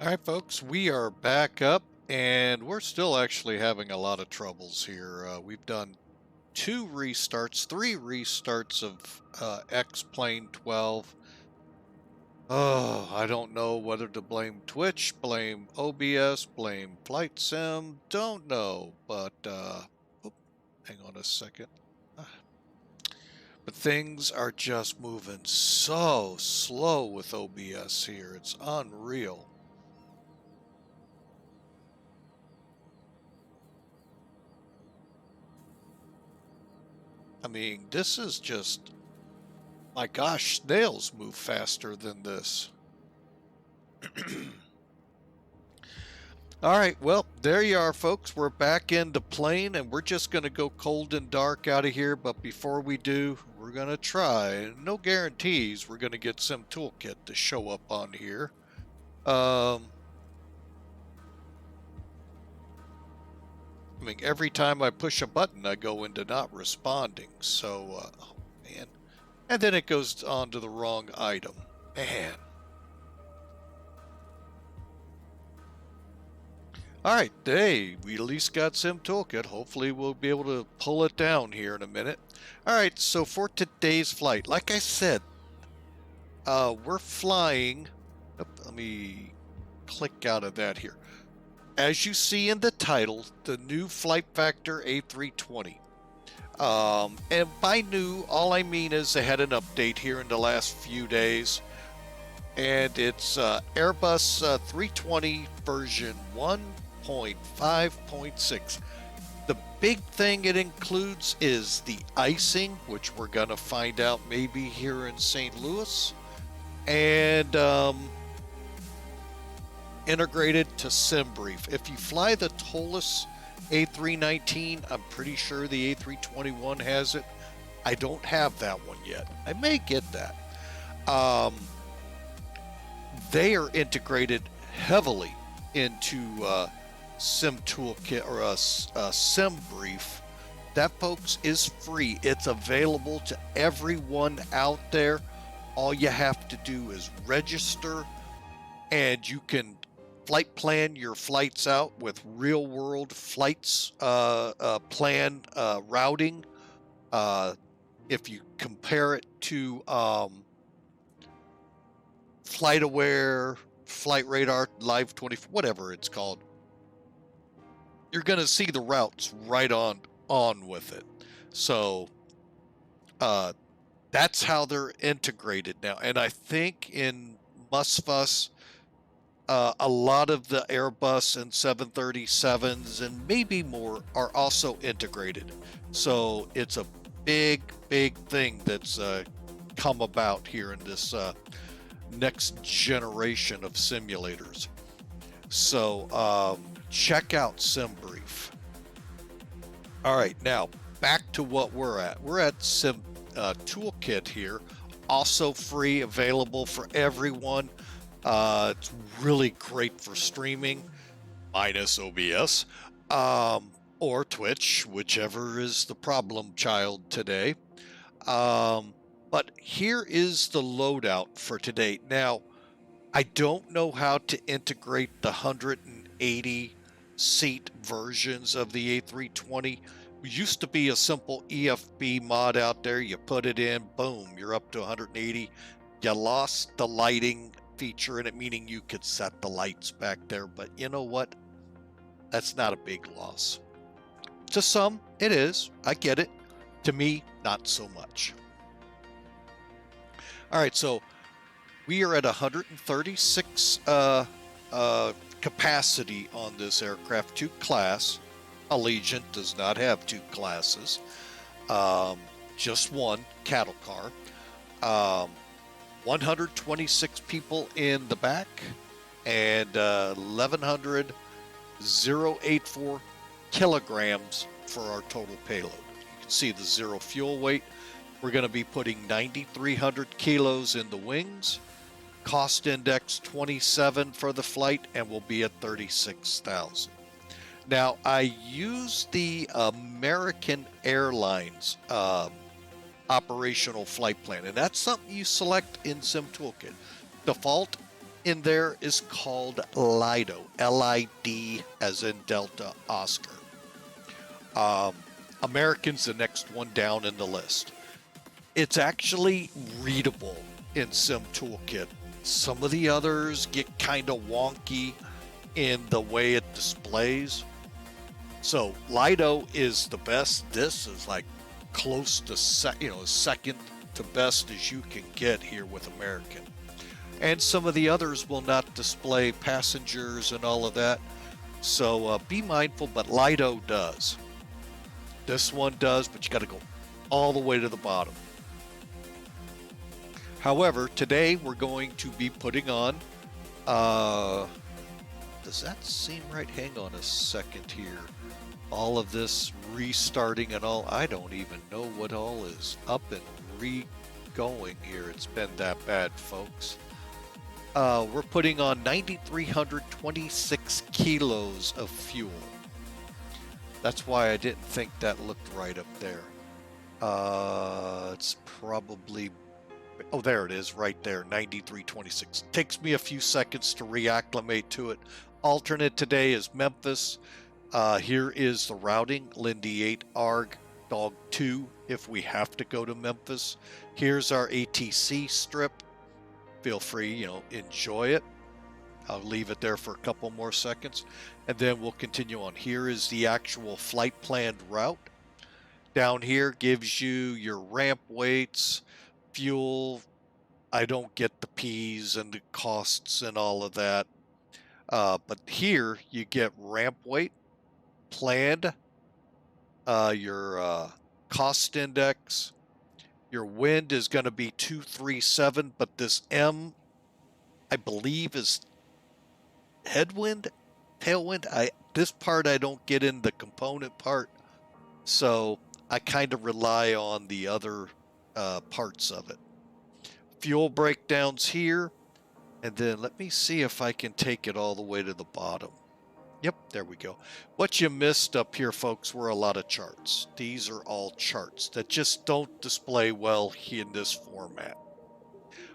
All right, folks, we are back up and we're still actually having a lot of troubles here. We've done two restarts, three restarts of X-Plane 12. Oh, I don't know whether to blame Twitch, blame OBS, blame Flight Sim, don't know, but oop, hang on a second. Ah, But things are just moving so slow with OBS here. It's unreal. I mean, this is just, my gosh, snails move faster than this. All right, well, there you are, folks. We're back into plane, and we're just going to go cold and dark out of here. But before we do, we're going to try. No guarantees we're going to get Sim Toolkit to show up on here. I mean, every time I push a button, I go into not responding. So, oh, man. And then it goes on to the wrong item. Man. All right, hey, we at least got Sim Toolkit. Hopefully we'll be able to pull it down here in a minute. All right, so for today's flight, like I said, we're flying. Let me click out of that here. As you see in the title, the new Flight Factor A320. And by new, all I mean is they had an update here in the last few days. And it's Airbus 320 version 1.5.6. The big thing it includes is the icing, which we're going to find out maybe here in St. Louis, and integrated to SimBrief. If you fly the Tollus A319, I'm pretty sure the A321 has it. I don't have that one yet. I may get that. They are integrated heavily into Sim Toolkit or SimBrief. That, folks, is free. It's available to everyone out there. All you have to do is register, and you can flight plan your flights out with real-world flights plan routing. If you compare it to FlightAware, Flight Radar, Live 24, whatever it's called, you're going to see the routes right on with it. So that's how they're integrated now. And I think in Musfus, a lot of the Airbus and 737s and maybe more are also integrated. So it's a big thing that's come about here in this next generation of simulators. So check out SimBrief. All right, now back to what we're at. We're at Sim Toolkit here, also free, available for everyone. It's really great for streaming, minus OBS, or Twitch, whichever is the problem child today. But here is the loadout for today. Now, I don't know how to integrate the 180 seat versions of the A320. It used to be a simple EFB mod out there. You put it in, boom, you're up to 180. You lost the lighting feature in it, meaning you could set the lights back there. But you know what? That's not a big loss. To some, it is. I get it. To me, not so much. All right, so we are at 136 capacity on this aircraft, 2 class. Allegiant does not have 2 classes, just one cattle car. 126 people in the back, and 1,184 kilograms for our total payload. You can see the 0 fuel weight. We're going to be putting 9,300 kilos in the wings. Cost index 27 for the flight, and we'll be at 36,000. Now, I use the American Airlines operational flight plan, and that's something you select in Sim Toolkit. Default in there is called Lido, L-I-D as in Delta Oscar. American's the next one down in the list. It's actually readable in Sim Toolkit. Some of the others get kind of wonky in the way it displays. So Lido is the best. This is like close to second to best as you can get here with American. And some of the others will not display passengers and all of that. So be mindful, but Lido does. This one does, but you got to go all the way to the bottom. However, today we're going to be putting on, does that seem right? Hang on a second here. All of this restarting and all, I don't even know what all is up and re-going here. It's been that bad, folks. We're putting on 9,326 kilos of fuel. That's why I didn't think that looked right up there. It's probably, oh, there it is right there, 9326. Takes me a few seconds to reacclimate to it. Alternate today is Memphis. Here is the routing, Lindy 8 ARG Dog 2 if we have to go to Memphis. Here's our ATC strip. Feel free, enjoy it. I'll leave it there for a couple more seconds and then we'll continue on. Here is the actual flight planned route. Down here gives you your ramp weights, fuel. I don't get the P's and the costs and all of that. But here you get ramp weight, planned, your cost index. Your wind is going to be 237, but this M, I believe, is headwind, tailwind. This part I don't get in the component part, so I kind of rely on the other parts of it. Fuel breakdowns here, and then let me see if I can take it all the way to the bottom. Yep, there we go. What you missed up here, folks, were a lot of charts. These are all charts that just don't display well in this format.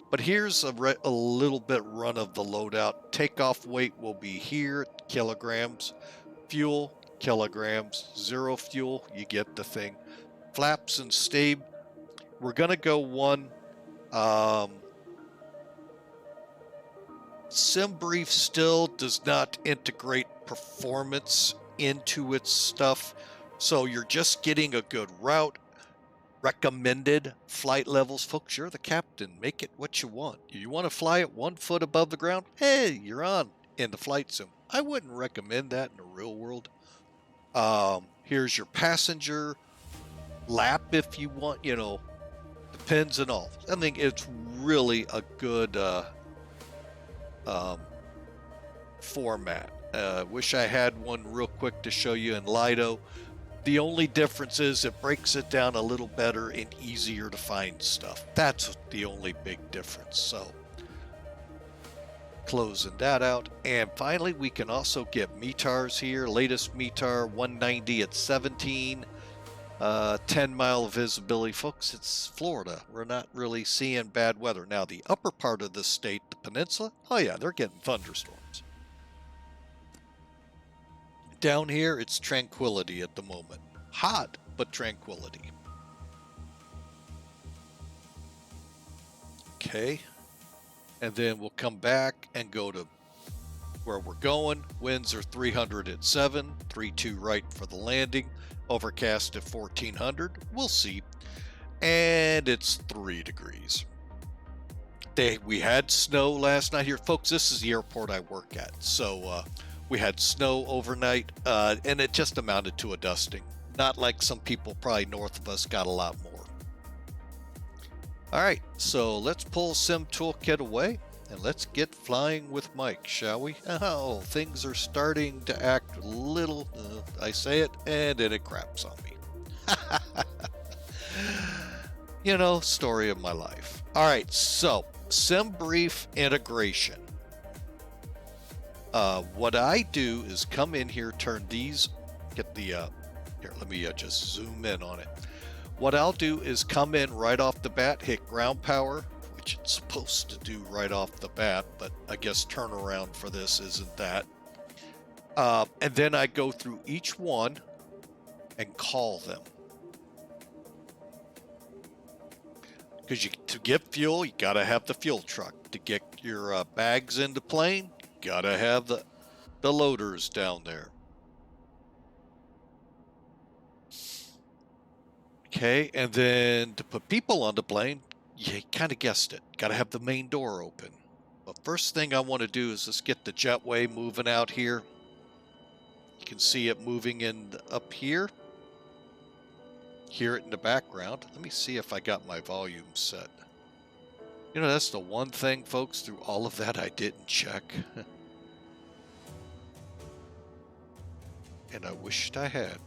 But here's a little bit run of the loadout. Takeoff weight will be here, kilograms. Fuel, kilograms. Zero fuel, you get the thing. Flaps and stabe, we're going to go one. SimBrief still does not integrate performance into its stuff, so you're just getting a good route. Recommended flight levels, folks, you're the captain, make it what you want. You want to fly it 1 foot above the ground, hey, you're on in the flight sim. I wouldn't recommend that in the real world. Here's your passenger lap if you want, depends on all. I think it's really a good format. Wish I had one real quick to show you in Lido. The only difference is it breaks it down a little better and easier to find stuff. That's the only big difference. So closing that out. And finally, we can also get METARs here. Latest METAR 190 at 17. 10-mile visibility. Folks, it's Florida. We're not really seeing bad weather. Now, the upper part of the state, the peninsula, oh yeah, they're getting thunderstorms. Down here, it's tranquility at the moment. Hot, but tranquility. Okay. And then we'll come back and go to where we're going. Winds are 300 at 7, 32 right for the landing. Overcast at 1400. We'll see. And it's 3 degrees. We had snow last night here. Folks, this is the airport I work at. So we had snow overnight, and it just amounted to a dusting. Not like some people probably north of us got a lot more. All right, so let's pull Sim Toolkit away, and let's get flying with Mike, shall we? Oh, things are starting to act a little, I say it, and then it craps on me. Story of my life. All right, so SimBrief integration. What I do is come in here, turn these, get the, here, let me just zoom in on it. What I'll do is come in right off the bat, hit ground power, which it's supposed to do right off the bat, but I guess turnaround for this isn't that. And then I go through each one and call them. Because to get fuel, you got to have the fuel truck. To get your bags into plane, you got to have the loaders down there. Okay, and then to put people on the plane, you kind of guessed it. Got to have the main door open. But first thing I want to do is just get the jetway moving out here. You can see it moving in up here. Hear it in the background. Let me see if I got my volume set. You know, that's the one thing, folks, through all of that I didn't check. And I wished I had.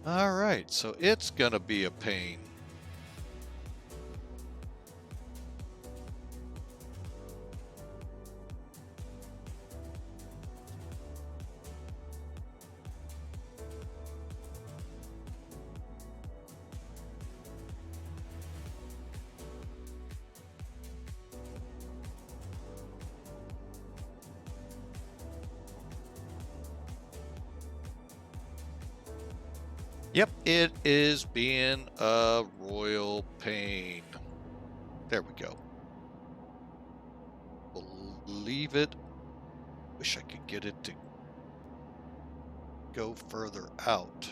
All right, so it's gonna be a pain. Yep, it is being a royal pain. There we go. Believe it. Wish I could get it to go further out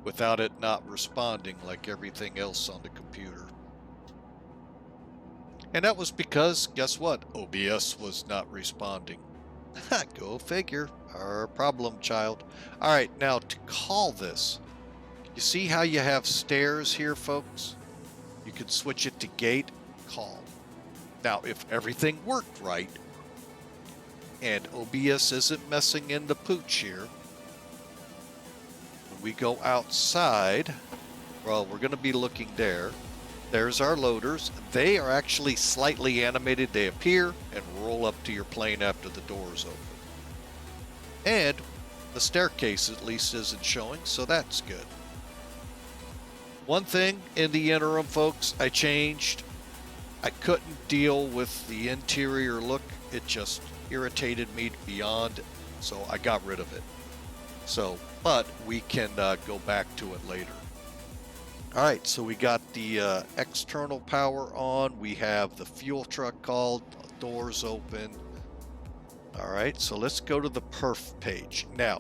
without it not responding like everything else on the computer. And that was because, guess what? OBS was not responding. Go figure. Our problem, child. All right, now to call this, you see how you have stairs here, folks? You can switch it to gate, call. Now, if everything worked right, and OBS isn't messing in the pooch here, when we go outside, well, we're going to be looking there. There's our loaders. They are actually slightly animated. They appear and roll up to your plane after the doors open. And the staircase at least isn't showing, so that's good. One thing in the interim, folks, I changed. I couldn't deal with the interior look. It just irritated me beyond, so I got rid of it. So, but we can go back to it later. All right, so we got the external power on. We have the fuel truck called, doors open. All right, so let's go to the perf page. Now,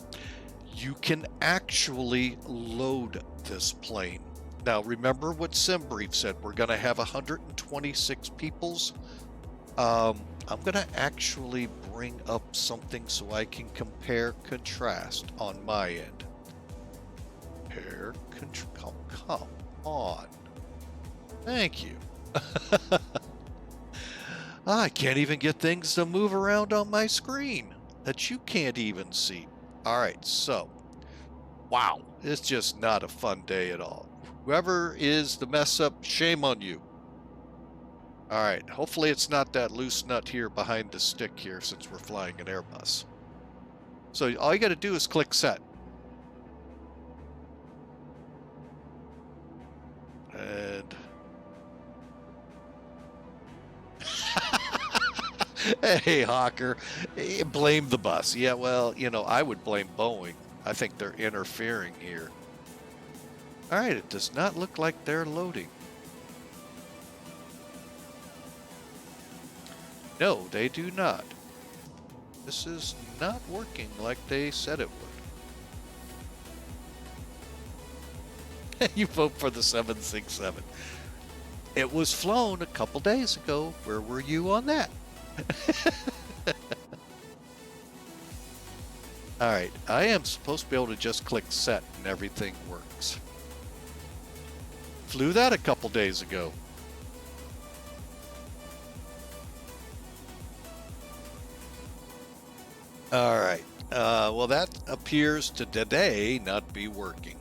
you can actually load this plane. Now, remember what SimBrief said. We're going to have 126 peoples. I'm going to actually bring up something so I can compare contrast on my end. Compare contrast. Come on. Thank you. I can't even get things to move around on my screen that you can't even see. All right, so, wow, it's just not a fun day at all. Whoever is the mess up, shame on you. All right, hopefully it's not that loose nut here behind the stick here since we're flying an Airbus. So all you got to do is click set. And hey, Hawker, blame the bus. Yeah, well, you know, I would blame Boeing. I think they're interfering here. All right, it does not look like they're loading. No, they do not. This is not working like they said it would. You vote for the 767. It was flown a couple days ago. Where were you on that? All right, I am supposed to be able to just click set and everything works. Flew that a couple days ago. All right, well, that appears to today not be working.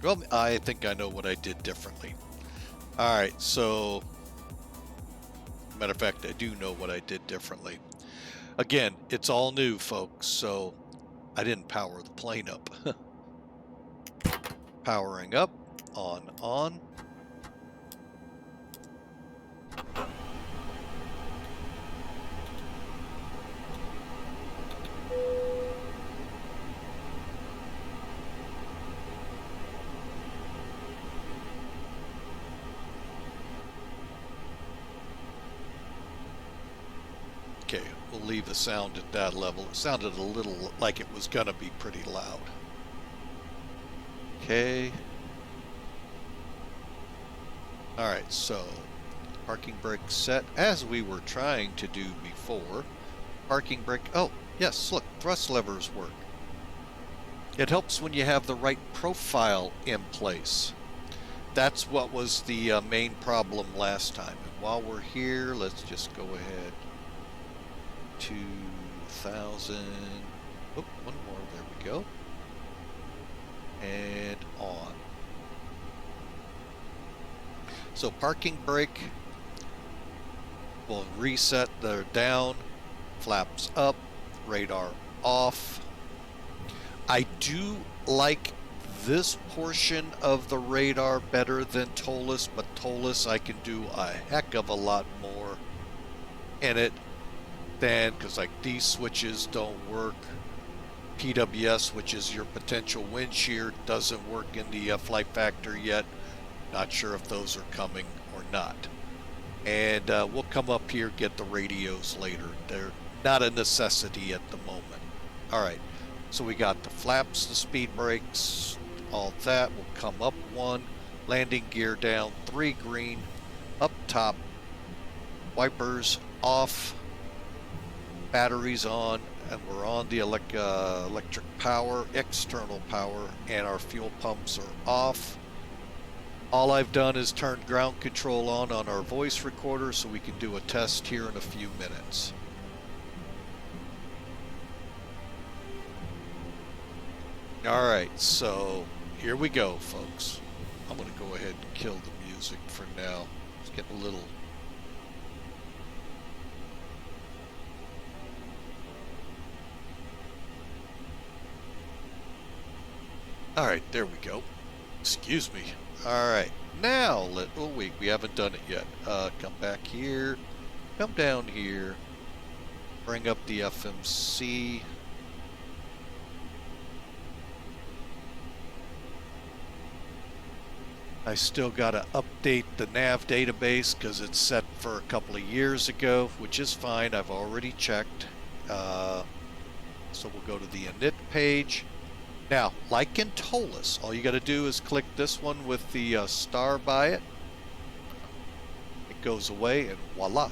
Well, I think I know what I did differently. All right, so Matter of fact, I do know what I did differently. Again, it's all new, folks, so I didn't power the plane up. Powering up, on. Okay, we'll leave the sound at that level. It sounded a little like it was gonna be pretty loud. Okay. Alright, so parking brake set as we were trying to do before. Parking brake, oh yes, look, thrust levers work. It helps when you have the right profile in place. That's what was the main problem last time. And while we're here, let's just go ahead. 2,000. Oh, one more. There we go. And on. So parking brake will reset the down, flaps up, radar off. I do like this portion of the radar better than TOLUS, but TOLUS I can do a heck of a lot more in it than, because like these switches don't work. PWS, which is your potential wind shear, doesn't work in the flight factor yet. Not sure if those are coming or not. And we'll come up here, get the radios later. They're not a necessity at the moment. All right, so we got the flaps, the speed brakes, all that. We'll come up 1, landing gear down, 3 green, up top, wipers off, batteries on, and we're on the electric power, external power, and our fuel pumps are off. All I've done is turn ground control on our voice recorder so we can do a test here in a few minutes. All right, so here we go, folks. I'm going to go ahead and kill the music for now. It's getting a little... All right, there we go. Excuse me. All right, now we haven't done it yet. Come back here, come down here, bring up the FMC. I still got to update the nav database because it's set for a couple of years ago, which is fine. I've already checked. So we'll go to the init page. Now, like in TOLUS, all you got to do is click this one with the star by it. It goes away and voila.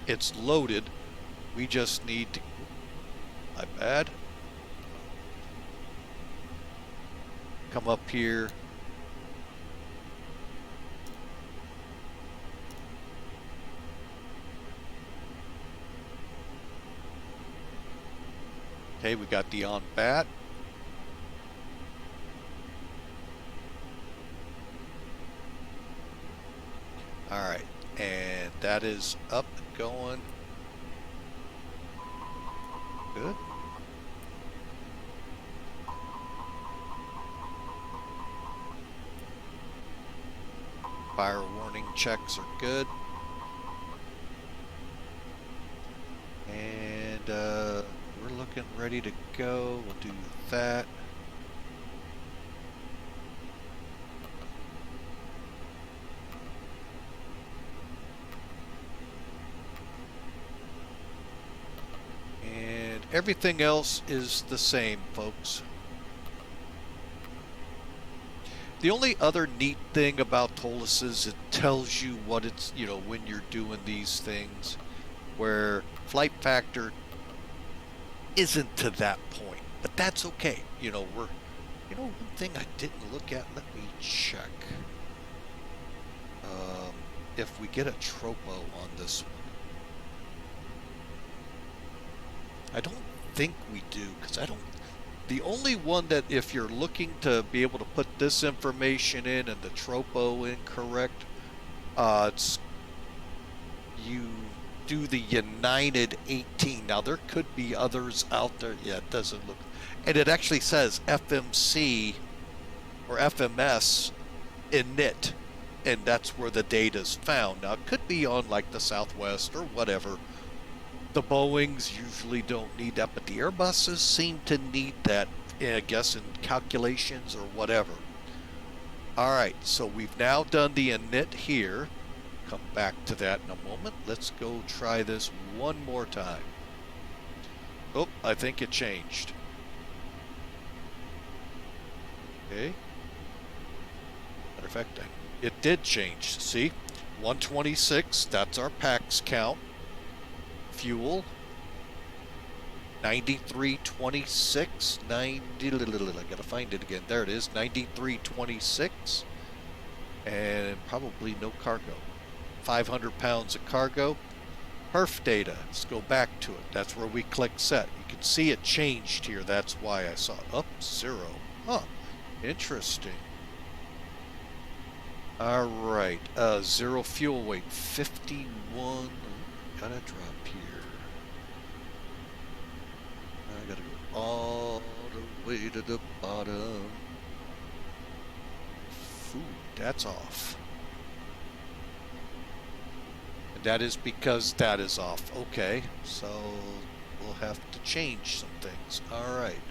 It's loaded. We just need to... My bad. Come up here. Okay, we got the on bat. All right, and that is up and going. Good. Fire warning checks are good. And we're looking ready to go. We'll do that. And everything else is the same, folks. The only other neat thing about TOLUS is it tells you what it's, you know, when you're doing these things, where flight factor isn't to that point, but that's okay. You know, one thing I didn't look at, let me check. If we get a tropo on this one. I don't think we do, because the only one that if you're looking to be able to put this information in and the tropo in correct It's you do the United 18. Now there could be others out there. Yeah, it doesn't look, and it actually says FMC or FMS init, and that's where the data's found. Now it could be on like the Southwest or whatever. The Boeings usually don't need that, but the Airbuses seem to need that, I guess, in calculations or whatever. All right, so we've now done the init here. Come back to that in a moment. Let's go try this one more time. Oh, I think it changed. Okay. Matter of fact, it did change. See? 126, that's our PAX count. Fuel. 9326. I gotta find it again. There it is. 9326. And probably no cargo. 500 pounds of cargo. Perf data. Let's go back to it. That's where we click set. You can see it changed here. That's why I saw it. Up 0. Huh. Interesting. All right. 0 fuel weight. 51. Gotta drop here. I gotta go all the way to the bottom. Food. That's off. And that is because that is off. Okay, so we'll have to change some things. All right.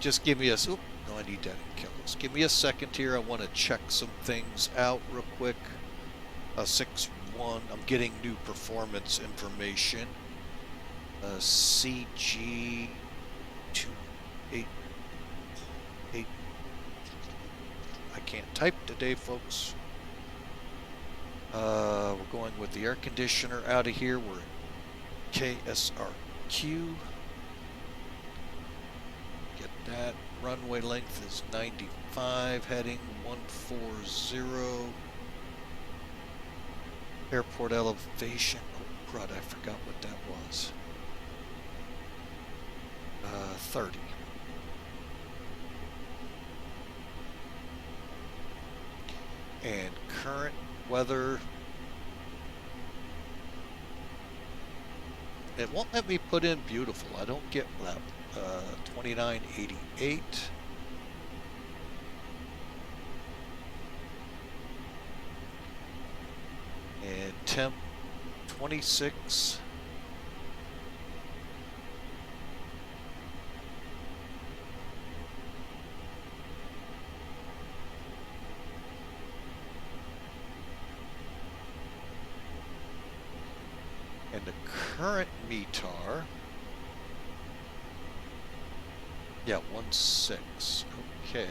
Just give me a... Oop, no, I need that in kilos. Give me a second here. I want to check some things out real quick. 6-1. I'm getting new performance information. CG 288. I can't type today, folks. We're going with the air conditioner out of here. We're KSRQ. Get that. Runway length is 95. Heading 140. Airport elevation. Oh, crud, I forgot what that was. 30. And current weather. It won't let me put in beautiful. I don't get that. 2988. And temp 26. And the current METAR, yeah, 16. Okay.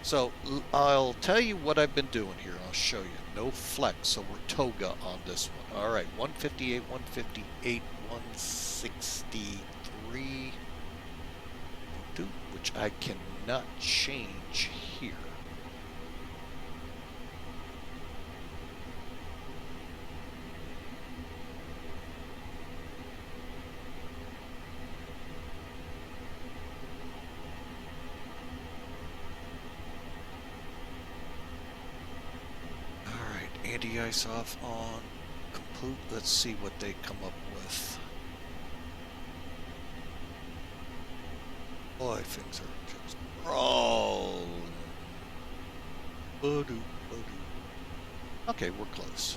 So I'll tell you what I've been doing here. I'll show you. No flex, so we're toga on this one. All right, 158, 158, 163, which I cannot change here. Anti-ice off on complete. Let's see what they come up with. Boy, things are just rolling. Okay, we're close.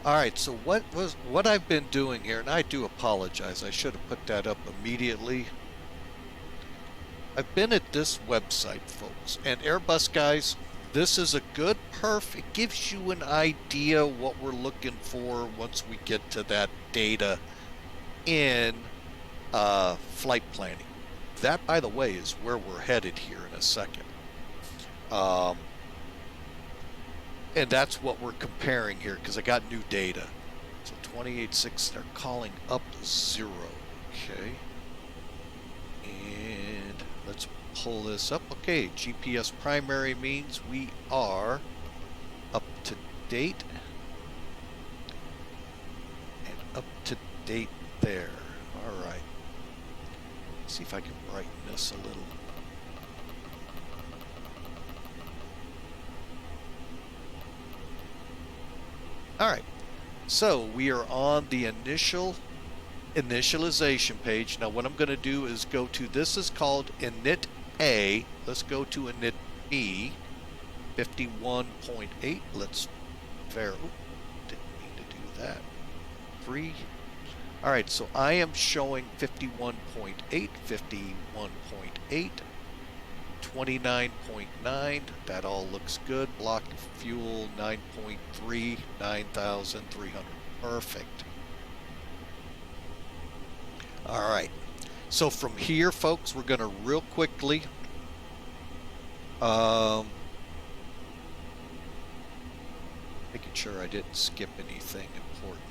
All right, so what I've been doing here, and I do apologize, I should have put that up immediately. I've been at this website, folks, and Airbus guys, this is a good perf. It gives you an idea what we're looking for once we get to that data in flight planning. That, by the way, is where we're headed here in a second. And that's what we're comparing here because I got new data. So 28.6, they're calling up 0. Okay. And let's pull this up. Okay, GPS primary means we are up to date. date there. All right. Let's see if I can brighten this a little. All right. So we are on the initialization page. Now what I'm going to do is go to, this is called init A. Let's go to init B, 51.8. Let's didn't mean to do that. 3. All right, so I am showing 51.8, 51.8, 29.9. That all looks good. Block of fuel 9.3, 9,300. Perfect. All right. So from here, folks, we're going to real quickly making sure I didn't skip anything important.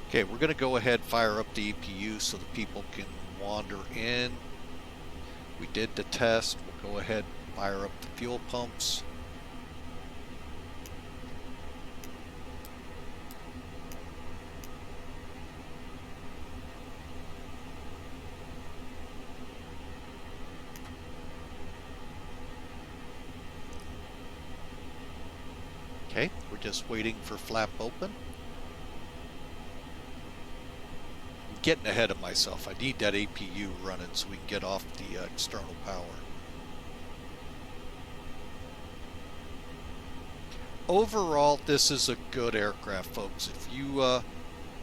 Okay, we're going to go ahead and fire up the EPU so the people can wander in. We did the test. We'll go ahead and fire up the fuel pumps. Okay, we're just waiting for flap open. I'm getting ahead of myself. I need that APU running so we can get off the external power. Overall, this is a good aircraft, folks. If you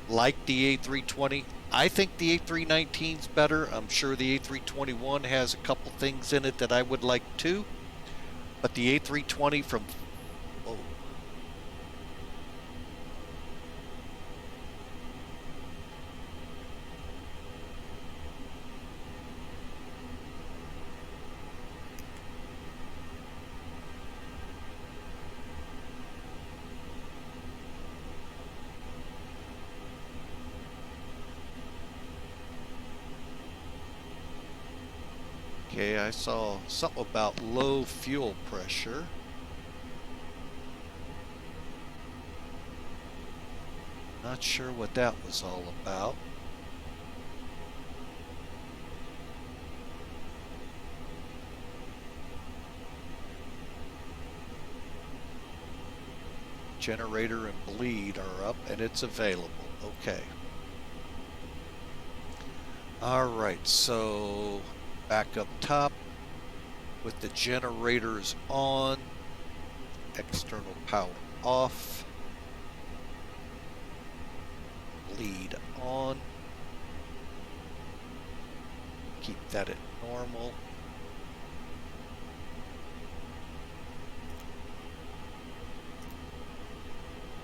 like the A320, I think the A319 is better. I'm sure the A321 has a couple things in it that I would like too. But the A320 from... Oh. Okay, I saw something about low fuel pressure. Not sure what that was all about. Generator and bleed are up and it's available. Okay. All right, so back up top with the generators on, external power off, bleed on, keep that at normal.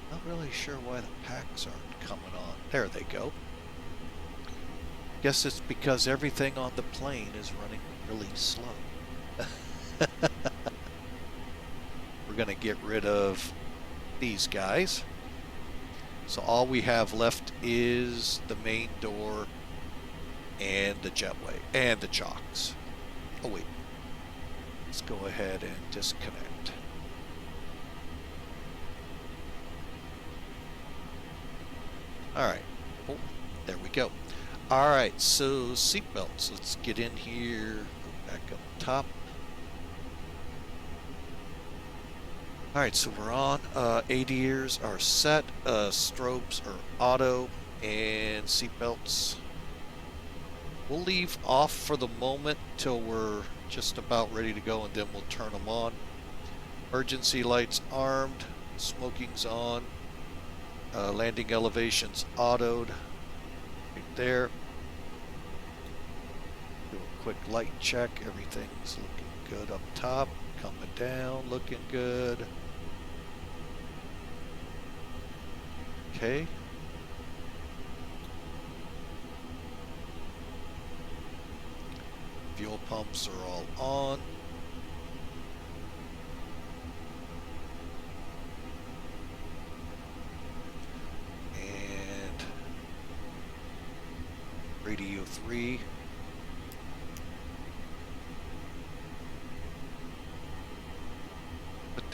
Not really sure why the packs aren't coming on. There they go. Guess it's because everything on the plane is running really slow. We're going to get rid of these guys. So all we have left is the main door and the jetway and the chocks. Oh wait, let's go ahead and disconnect. All right, oh, there we go. All right, so seatbelts. Let's get in here, go back up top. All right, so we're on. ADIRs are set, strobes are auto, and seatbelts we'll leave off for the moment till we're just about ready to go, and then we'll turn them on. Emergency lights armed, smoking's on, landing elevations autoed. Right there. Do a quick light check. Everything's looking good up top. Coming down, looking good. Okay. Fuel pumps are all on. And radio 3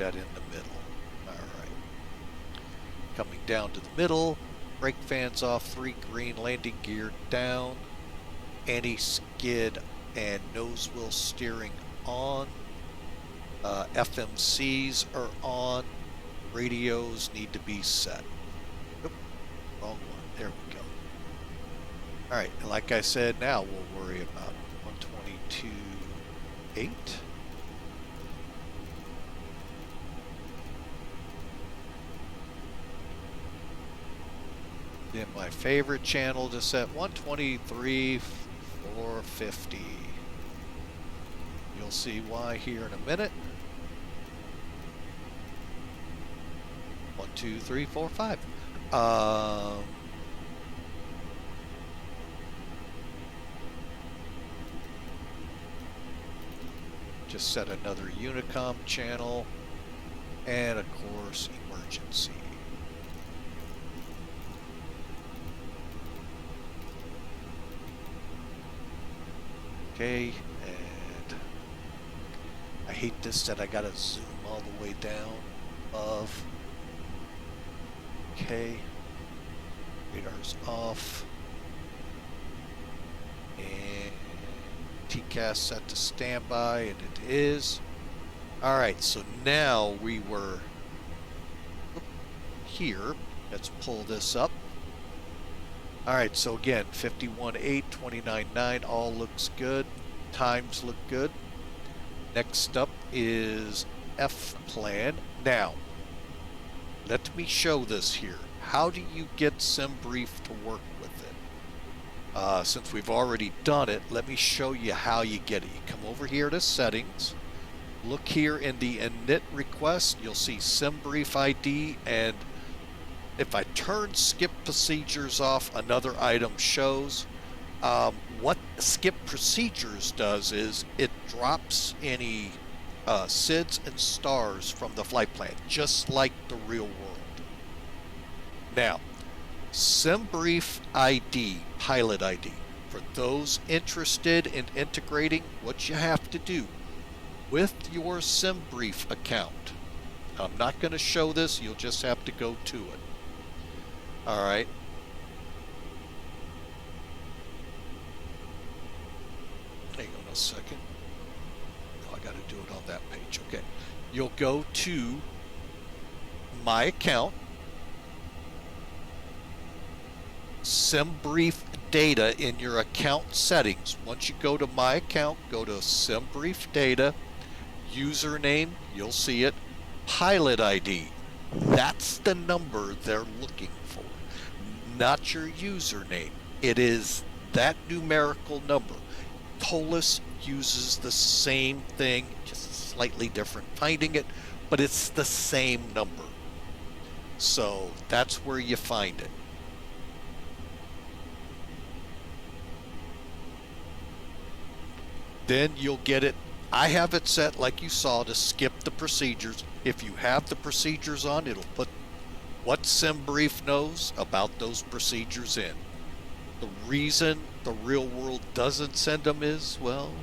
that in the middle. All right. Coming down to the middle, brake fans off, 3 green, landing gear down, anti-skid and nose wheel steering on. FMCs are on. Radios need to be set. Oop, wrong one. There we go. All right, and like I said, now we'll worry about 122.8. Then my favorite channel to set 123.450. You'll see why here in a minute. 1, 2, 3, 4, 5. Just set another Unicom channel, and of course emergency. Okay, and I hate this that I gotta zoom all the way down above. Okay, radar's off, and TCAS set to standby, and it is. All right, so now we were here. Let's pull this up. All right, so again, 51.8, 29.9, all looks good. Times look good. Next up is F plan. Now, let me show this here. How do you get SimBrief to work with it? Since we've already done it, let me show you how you get it. You come over here to settings. Look here in the init request. You'll see SimBrief ID, and if I turn skip procedures off, another item shows. What skip procedures does is it drops any SIDS and stars from the flight plan, just like the real world. Now, SimBrief ID, pilot ID, for those interested in integrating, what you have to do with your SimBrief account. I'm not going to show this, you'll just have to go to it. All right. Hang on a second. No, I got to do it on that page. Okay. You'll go to My Account, SimBrief Data in your account settings. Once you go to My Account, go to SimBrief Data, username, you'll see it, pilot ID. That's the number they're looking for. Not your username. It is that numerical number. Polis uses the same thing, just slightly different finding it, but it's the same number. So that's where you find it. Then you'll get it. I have it set, like you saw, to skip the procedures. If you have the procedures on, it'll put what SimBrief knows about those procedures in. The reason the real world doesn't send them is, well,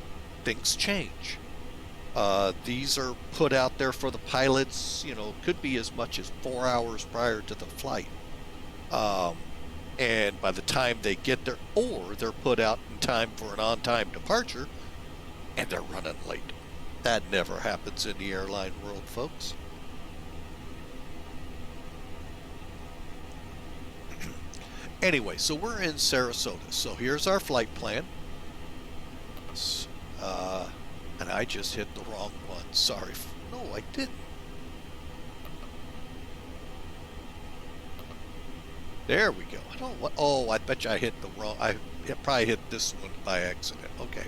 things change. These are put out there for the pilots, you know, could be as much as 4 hours prior to the flight. And by the time they get there, or they're put out in time for an on-time departure, and they're running late. That never happens in the airline world, folks. Anyway, so we're in Sarasota. So here's our flight plan. And I just hit the wrong one. Sorry. No, I didn't. There we go. I don't want. Oh, I bet you I hit the wrong. I probably hit this one by accident. Okay.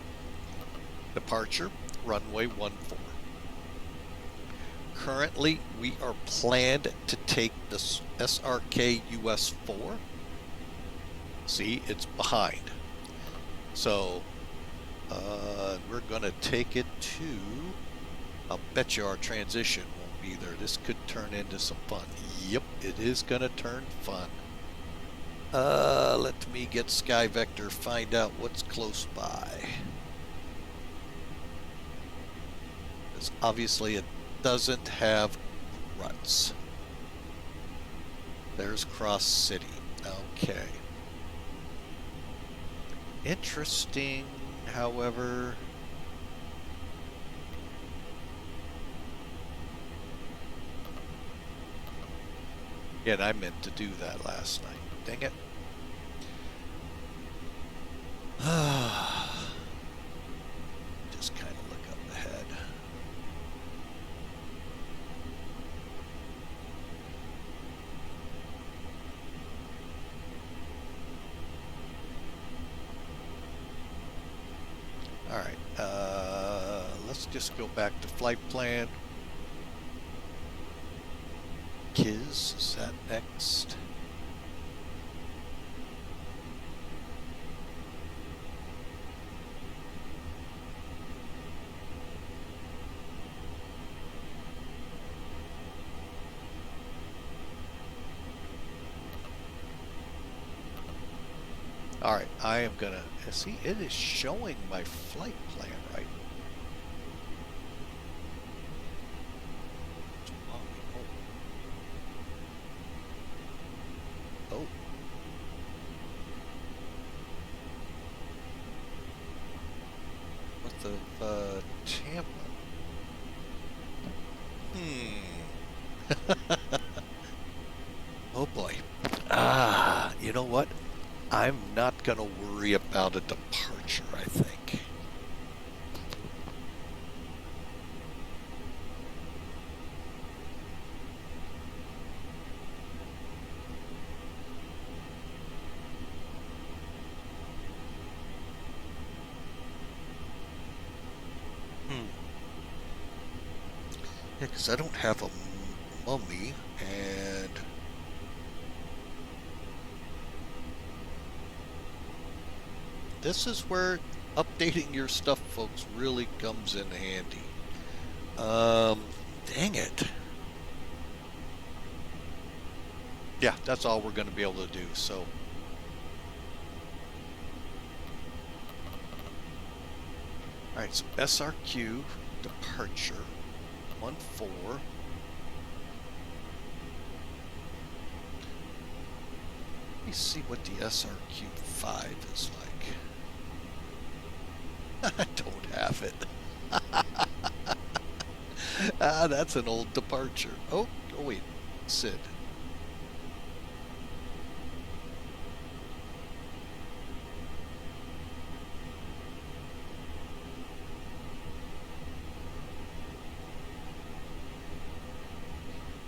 Departure, runway 14. Currently, we are planned to take the SRK US 4. See, it's behind. So, we're going to take it to, I'll bet you our transition won't be there. This could turn into some fun. Yep, it is going to turn fun. Let me get SkyVector, find out what's close by. Because obviously it doesn't have ruts. There's Cross City. Okay. Interesting, however. Yet I meant to do that last night. Dang it. Just kind of look up ahead. All right, let's just go back to flight plan. KISS, is that next? All right, I am gonna see. It is showing my flight plan, right? Oh. What the Tampa? Oh boy. You know what? I'm not going to worry about a departure, I think. Yeah, because I don't have a mummy, and this is where updating your stuff, folks, really comes in handy. Dang it. Yeah, that's all we're going to be able to do, so. All right, so SRQ, departure, 1-4. Let me see what the SRQ-5 is like. I don't have it. That's an old departure. Oh wait, Sid.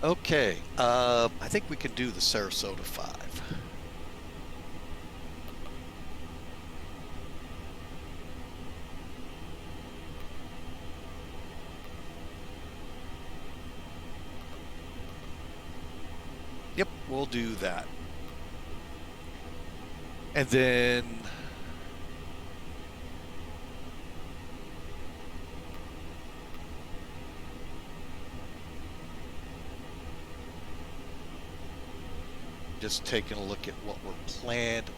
Okay, I think we can do the Sarasota 5. Yep, we'll do that. And then just taking a look at what we're planned.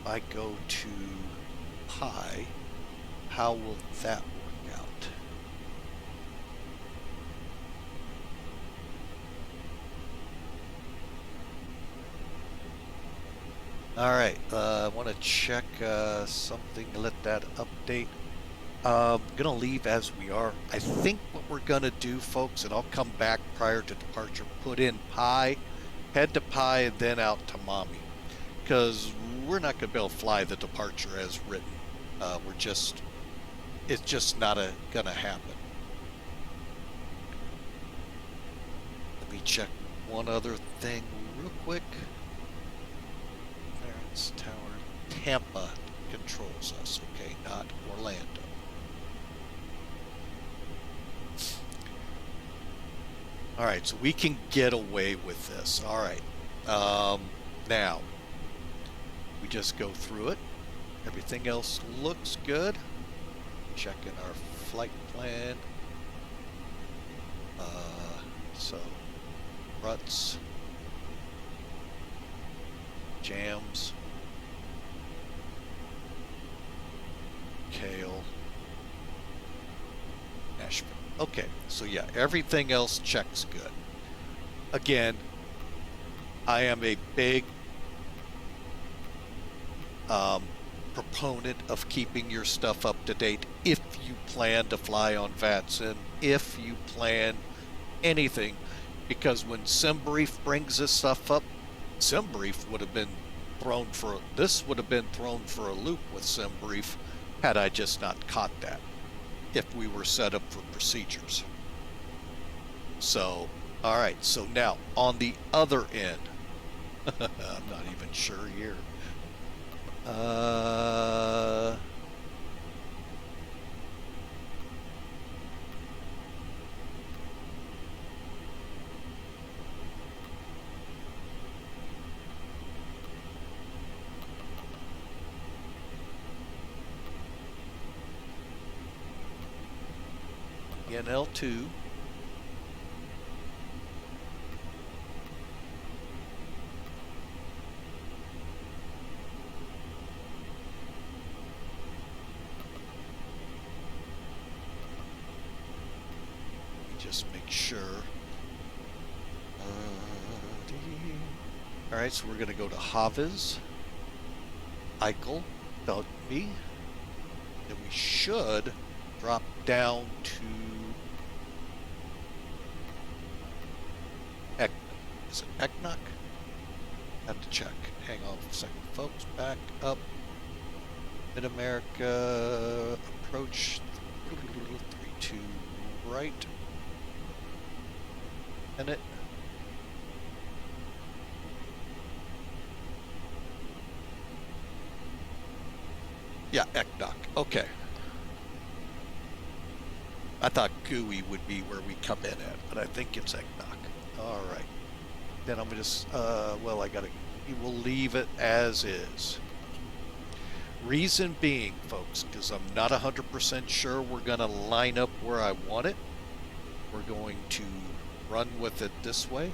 If I go to pi, how will that work out? All right, I want to check something, let that update. Gonna leave as we are. I think what we're gonna do, folks, and I'll come back prior to departure, put in pi, head to pi, and then out to mommy, because we're not gonna be able to fly the departure as written. It's just not gonna happen. Let me check one other thing real quick. Clarence Tower, Tampa controls us, okay, not Orlando. All right, so we can get away with this. All right, now we just go through it. Everything else looks good. Checking our flight plan. So ruts, jams, kale, Nashville. Okay, so yeah, everything else checks good. Again, I am a big proponent of keeping your stuff up to date if you plan to fly on VATSIM, if you plan anything, because when SimBrief brings this stuff up, SimBrief would have been thrown for a loop with SimBrief had I just not caught that, if we were set up for procedures. So, all right, so now on the other end, I'm not even sure here. NL2. Just make sure. All right, so we're going to go to Haviz, Eichel, Dugby. Then we should drop down to is it Eknok? Have to check. Hang on a second, folks. Back up. MidAmerica approach 3-2 right. And it. Yeah, Eknok. Okay. I thought GUI would be where we come in at, but I think it's Eknok. All right. Then I'm just, well, we'll leave it as is. Reason being, folks, because I'm not 100% sure we're going to line up where I want it. We're going to run with it this way.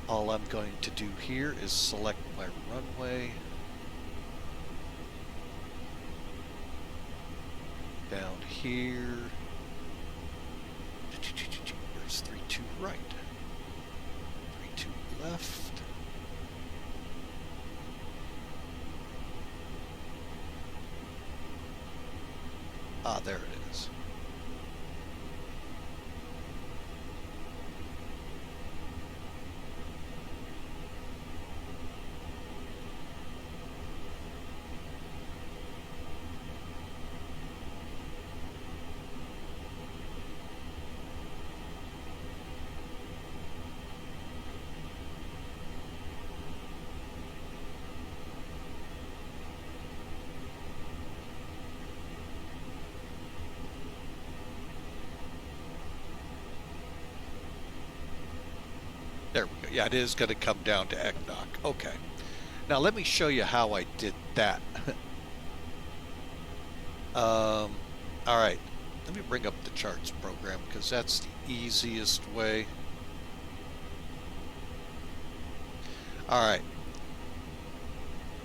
All I'm going to do here is select my runway. Down here. There's 3-2 right. 3-2 left. Ah, there it is. There we go. Yeah, it is going to come down to Eknok. Okay. Now let me show you how I did that. All right. Let me bring up the charts program because that's the easiest way. All right.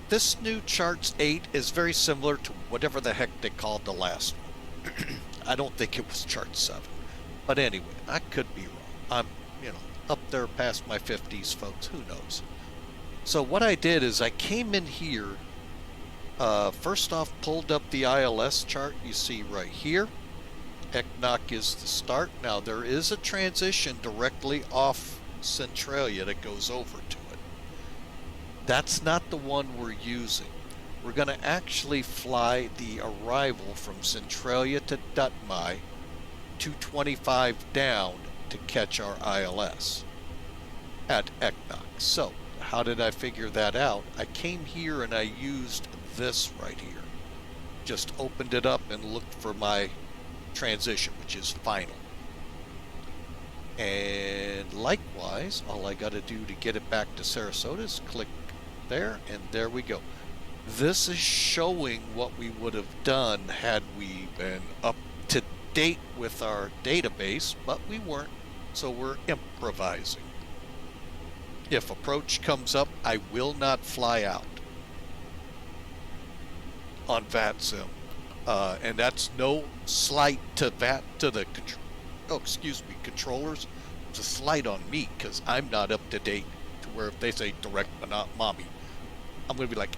This new charts 8 is very similar to whatever the heck they called the last one. I don't think it was chart 7. But anyway, I could be wrong. I'm, up there past my 50s, folks. Who knows? So what I did is I came in here, first off pulled up the ILS chart you see right here. Eknok is the start. Now there is a transition directly off Centralia that goes over to it. That's not the one we're using. We're going to actually fly the arrival from Centralia to Dutmai 225 down to catch our ILS at Eknok. So how did I figure that out? I came here and I used this right here. Just opened it up and looked for my transition, which is final. And likewise, all I got to do to get it back to Sarasota is click there, and there we go. This is showing what we would have done had we been up to date with our database, but we weren't. So we're improvising. If approach comes up, I will not fly out on VATSIM, and that's no slight to the controllers. it's a slight on me because I'm not up to date to where if they say direct mommy, I'm going to be like,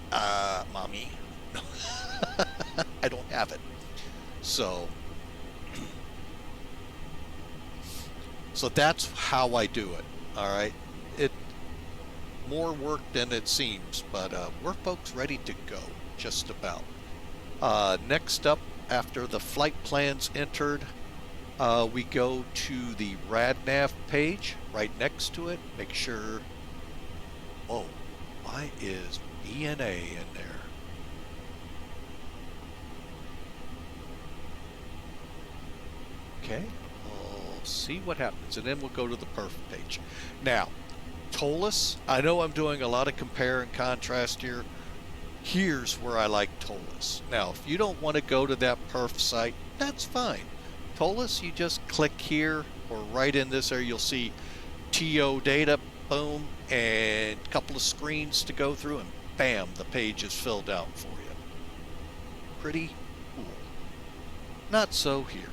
mommy. I don't have it. So that's how I do it. All right. It more work than it seems, but we're folks ready to go just about. Next up, after the flight plan's entered, we go to the RadNav page right next to it. Make sure. Whoa, why is BNA in there? Okay, we'll see what happens, and then we'll go to the perf page. Now, TOLUS, I know I'm doing a lot of compare and contrast here. Here's where I like TOLUS. Now, if you don't want to go to that perf site, that's fine. TOLUS, you just click here or right in this area, you'll see TO data, boom, and a couple of screens to go through, and bam, the page is filled out for you. Pretty cool. Not so here.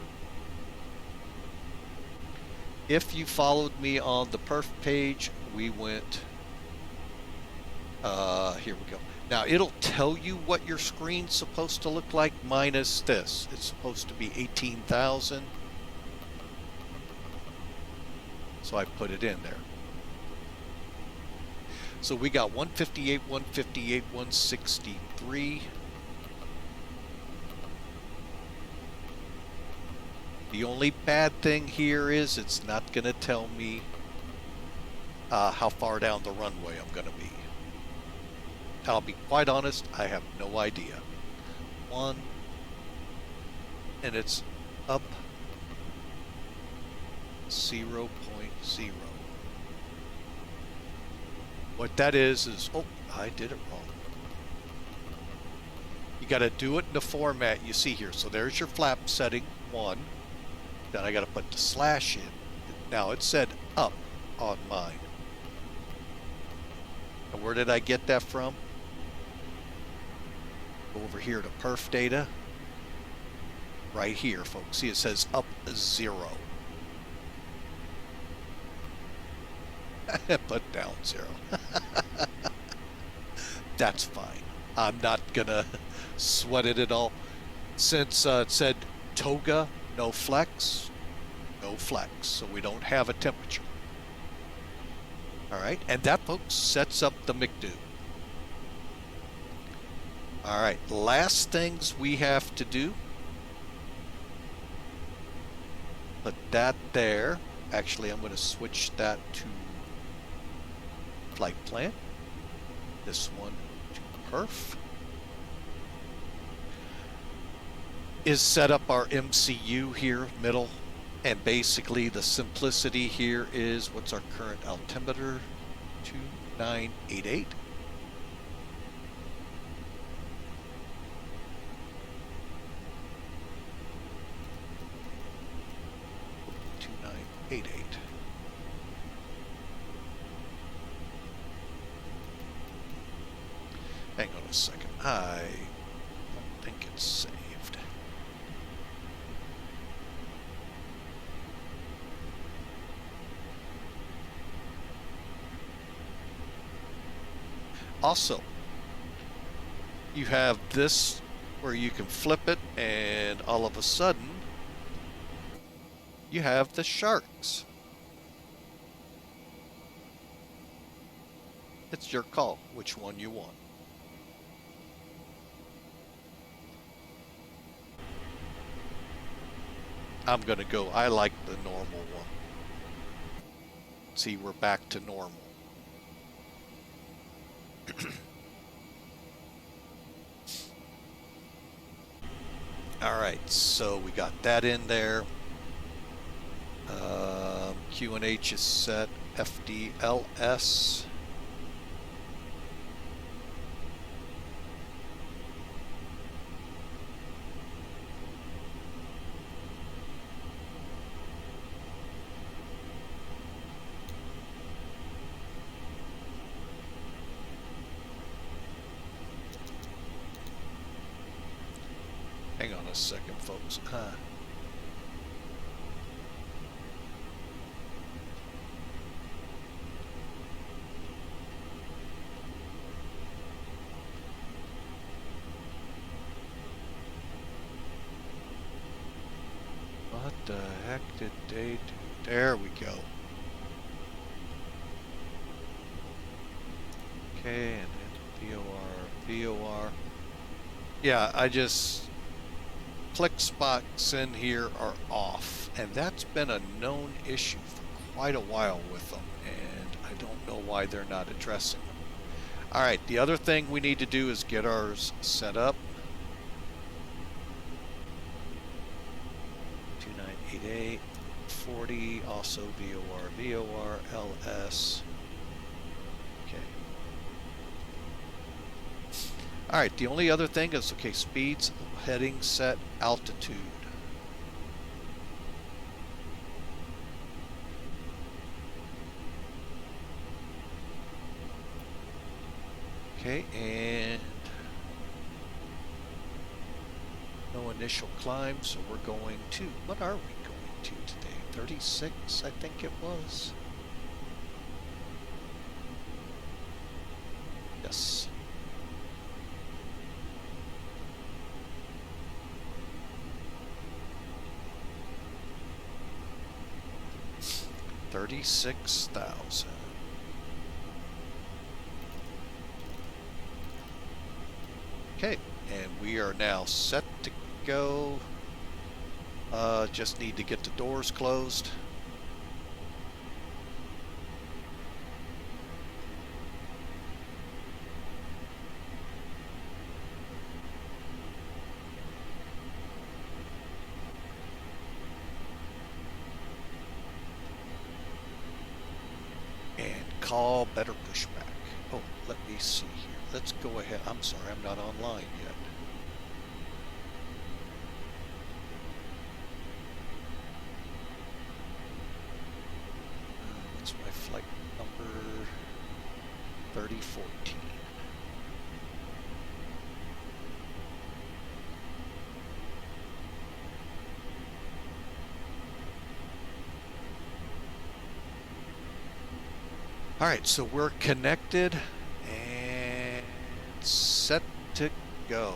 If you followed me on the perf page, we went, here we go. Now it'll tell you what your screen's supposed to look like minus this. It's supposed to be 18,000. So I put it in there. So we got 158, 158, 163. The only bad thing here is it's not going to tell me how far down the runway I'm going to be. I'll be quite honest, I have no idea. One, and it's up 0.0. What that is, oh, I did it wrong. You got to do it in the format you see here. So there's your flap setting, 1. Then I got to put the slash in. Now it said up on mine. And where did I get that from? Go over here to perf data. Right here, folks. See, it says up 0. Put down 0. That's fine. I'm not gonna sweat it at all. Since it said toga, no flex, no flex. So we don't have a temperature. All right, and that, folks, sets up the McDo. All right, last things we have to do. Put that there. Actually, I'm going to switch that to flight plan. This one to perf. Is set up our MCU here, middle. And basically the simplicity here is, what's our current altimeter? 2988. Hang on a second. I don't think it's saved. Also, you have this where you can flip it, and all of a sudden you have the sharks. It's your call which one you want. I'm gonna go, I like the normal one. See, we're back to normal. Alright, so we got that in there. QNH is set. FDLS. Hang on a second, folks. the heck did they do? There we go. Okay, and then VOR. Yeah, I just click spots in here are off, and that's been a known issue for quite a while with them, and I don't know why they're not addressing them. All right, the other thing we need to do is get ours set up. 2988 40, also VOR LS. Okay. All right, the only other thing is, okay, speeds, heading, set, altitude. Okay, and no initial climb, so we're going to, what are we going to today? 36, I think it was. Yes. $36,000. Okay, and we are now set to go. Just need to get the doors closed. And call better pushback. Oh, let me see here. Let's go ahead. I'm sorry, I'm not online yet. What's my flight number? 3014. All right, so we're connected and set to go.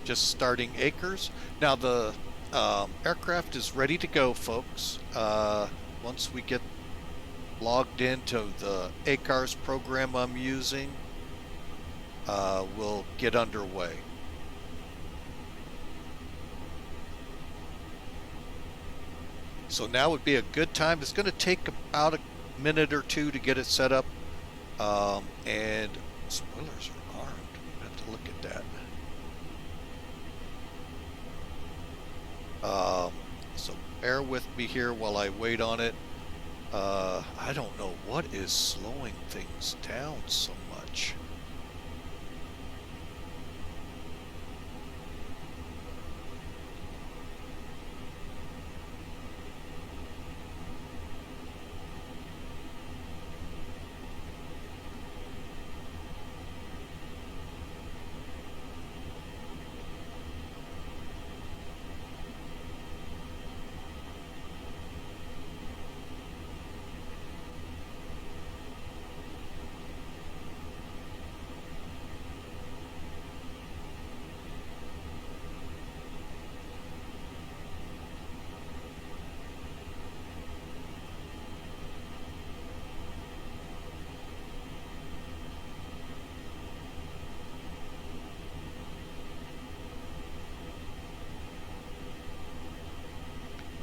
Just starting Acres. Now the aircraft is ready to go, folks. Once we get logged into the ACARS program I'm using, we'll get underway. So now would be a good time. It's going to take about a minute or two to get it set up. And spoilers are armed. We have to look at that. So bear with me here while I wait on it. I don't know what is slowing things down so much.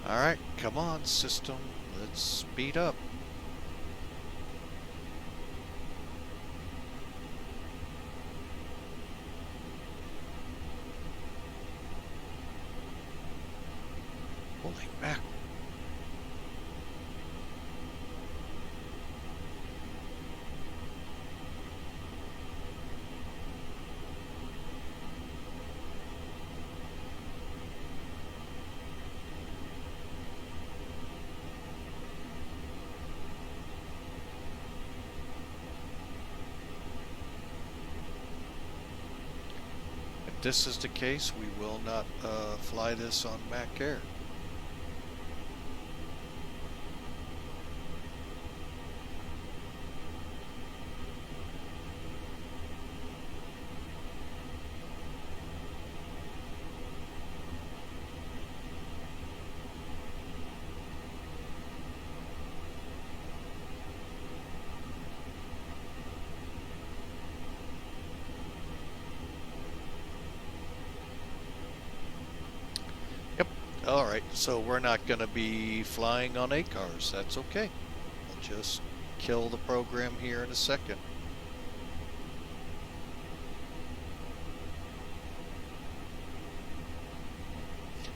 All right, come on, system. Let's speed up. Pulling back. this is the case, we will not fly this on Mac Air. Alright, so we're not going to be flying on ACARS. That's okay. I'll just kill the program here in a second.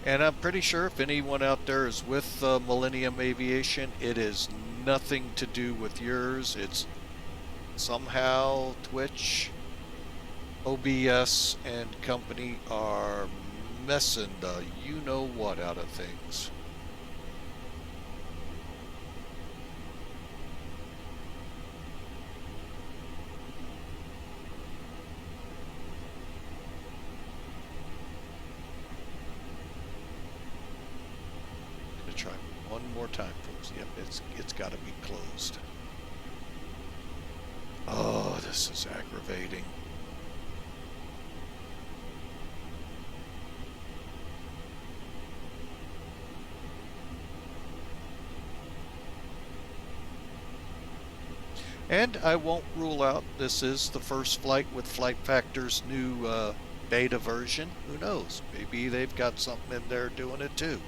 And I'm pretty sure if anyone out there is with Millennium Aviation, it is nothing to do with yours. It's somehow Twitch, OBS, and company are messing the you-know-what out of things. I'm gonna try one more time, folks. Yep, it's got to be closed. Oh, this is aggravating. And I won't rule out this is the first flight with Flight Factor's new beta version. Who knows? Maybe they've got something in there doing it too.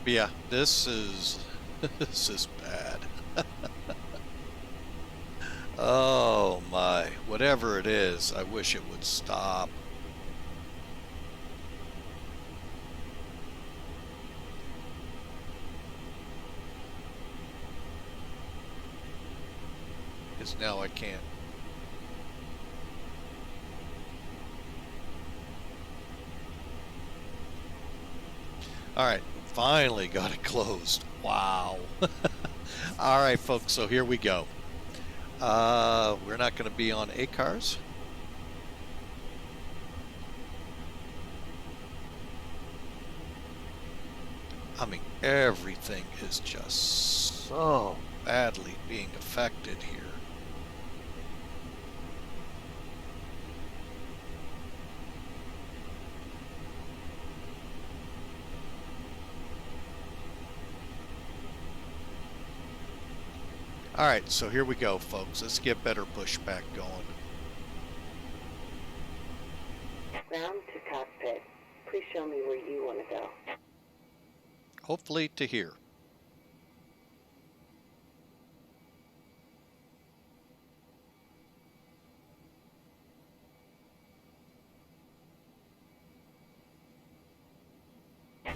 But yeah, this is bad. Oh my, whatever it is, I wish it would stop. Because now I can't. Alright, finally got it closed. Wow. Alright folks, so here we go. We're not going to be on ACARS. I mean, everything is just so badly being affected here. Alright, so here we go, folks. Let's get better pushback going. Ground to cockpit. Please show me where you want to go. Hopefully to here.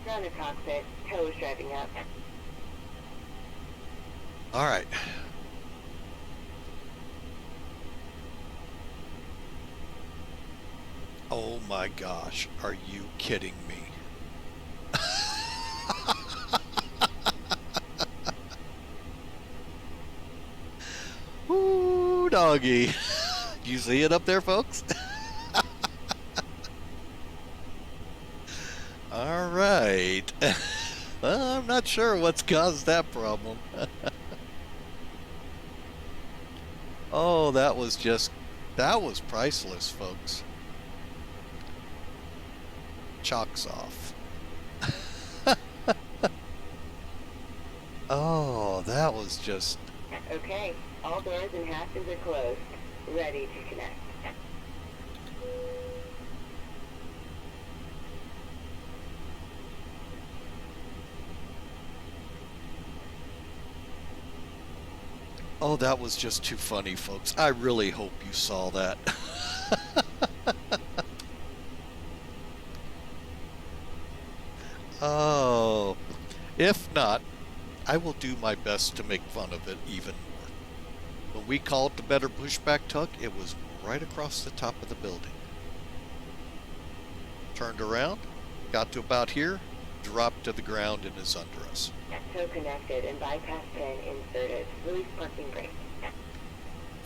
Ground to cockpit. Tow is driving up. Alright. Oh my gosh, are you kidding me? Ooh, doggy. You see it up there, folks? All right. Well, I'm not sure what's caused that problem. Oh, that was priceless, folks. Chalks off. Oh, that was just... Okay, all doors and hatches are closed. Ready to connect. Oh, that was just too funny, folks. I really hope you saw that. Oh, if not, I will do my best to make fun of it even more. When we called the better pushback tuck, it was right across the top of the building. turned around, got to about here, dropped to the ground and is under us. Tow connected and bypass pin inserted. Release parking brake.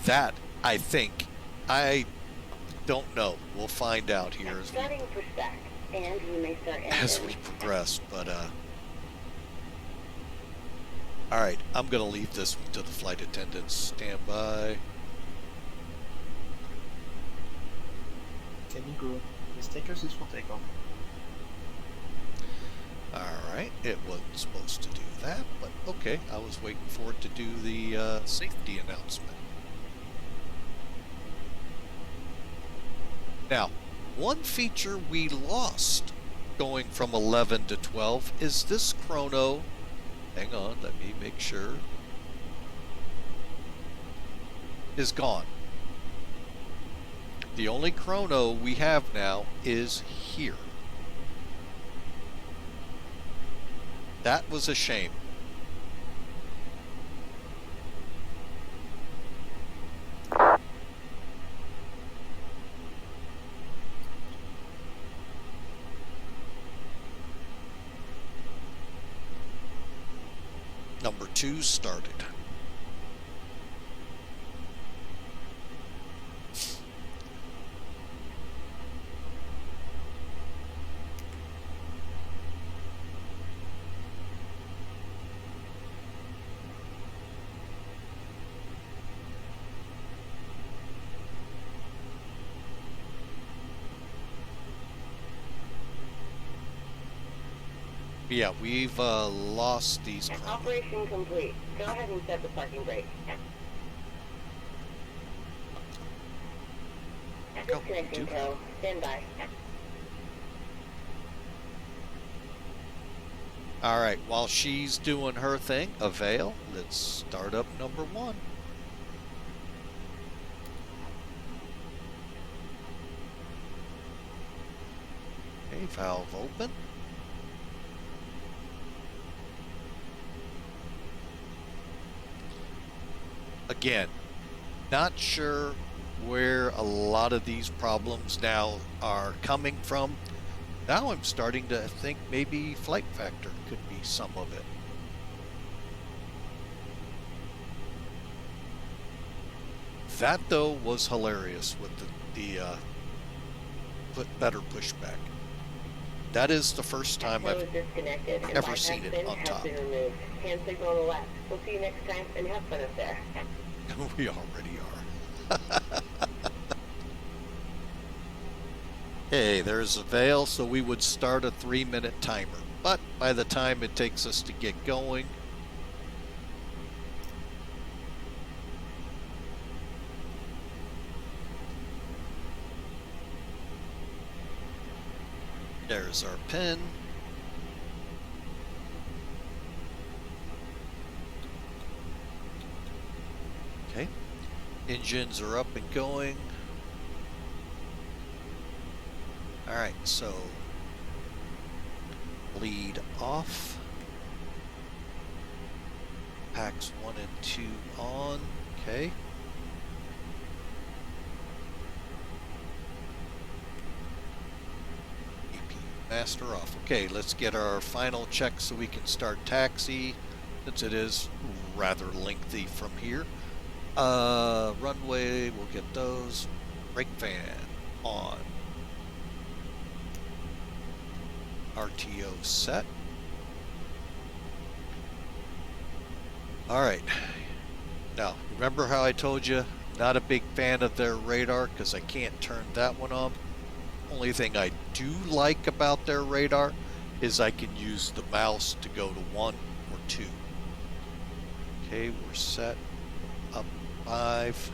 That, I think, I don't know. We'll find out here Starting for spec, and you may start as we progress, but all right, I'm gonna leave this one to the flight attendants. Stand by. Cabin crew, please take your seats for takeoff. All right, it wasn't supposed to do that, but okay. I was waiting for it to do the safety announcement. Now, one feature we lost going from 11 to 12 is this chrono. Hang on, let me make sure. Is gone. The only chrono we have now is here. That was a shame. Number 2 started. Yeah, we've lost these. Operation complete. Go ahead and set the parking brake. Disconnecting tow. Stand by. All right, while she's doing her thing, Avail, let's start up number 1. Okay, valve open. Again, not sure where a lot of these problems now are coming from. Now I'm starting to think maybe flight factor could be some of it. That though was hilarious with the better pushback. That is the first time I've ever seen it on top. Hand signal on the left. We'll see you next time and have fun up there. We already are. Hey, there's a veil, so we would start a 3-minute timer. But by the time it takes us to get going, there's our pin. Okay, engines are up and going. All right, so bleed off. Packs 1 and 2 on. Okay. Master off. Okay, let's get our final check so we can start taxi, since it is rather lengthy from here. Runway, we'll get those. Brake fan on. RTO set. All right. Now, remember how I told you, not a big fan of their radar because I can't turn that one on. Only thing I do like about their radar is I can use the mouse to go to 1 or 2. Okay, we're set. Up 5.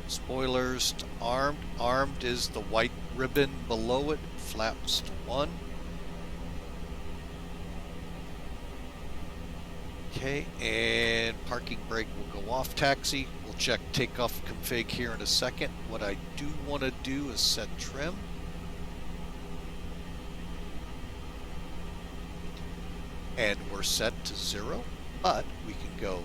Spoilers to armed. Armed is the white ribbon below it. Flaps to 1. Okay, and parking brake will go off. Taxi, we'll check takeoff config here in a second. What I do want to do is set trim. And we're set to 0, but we can go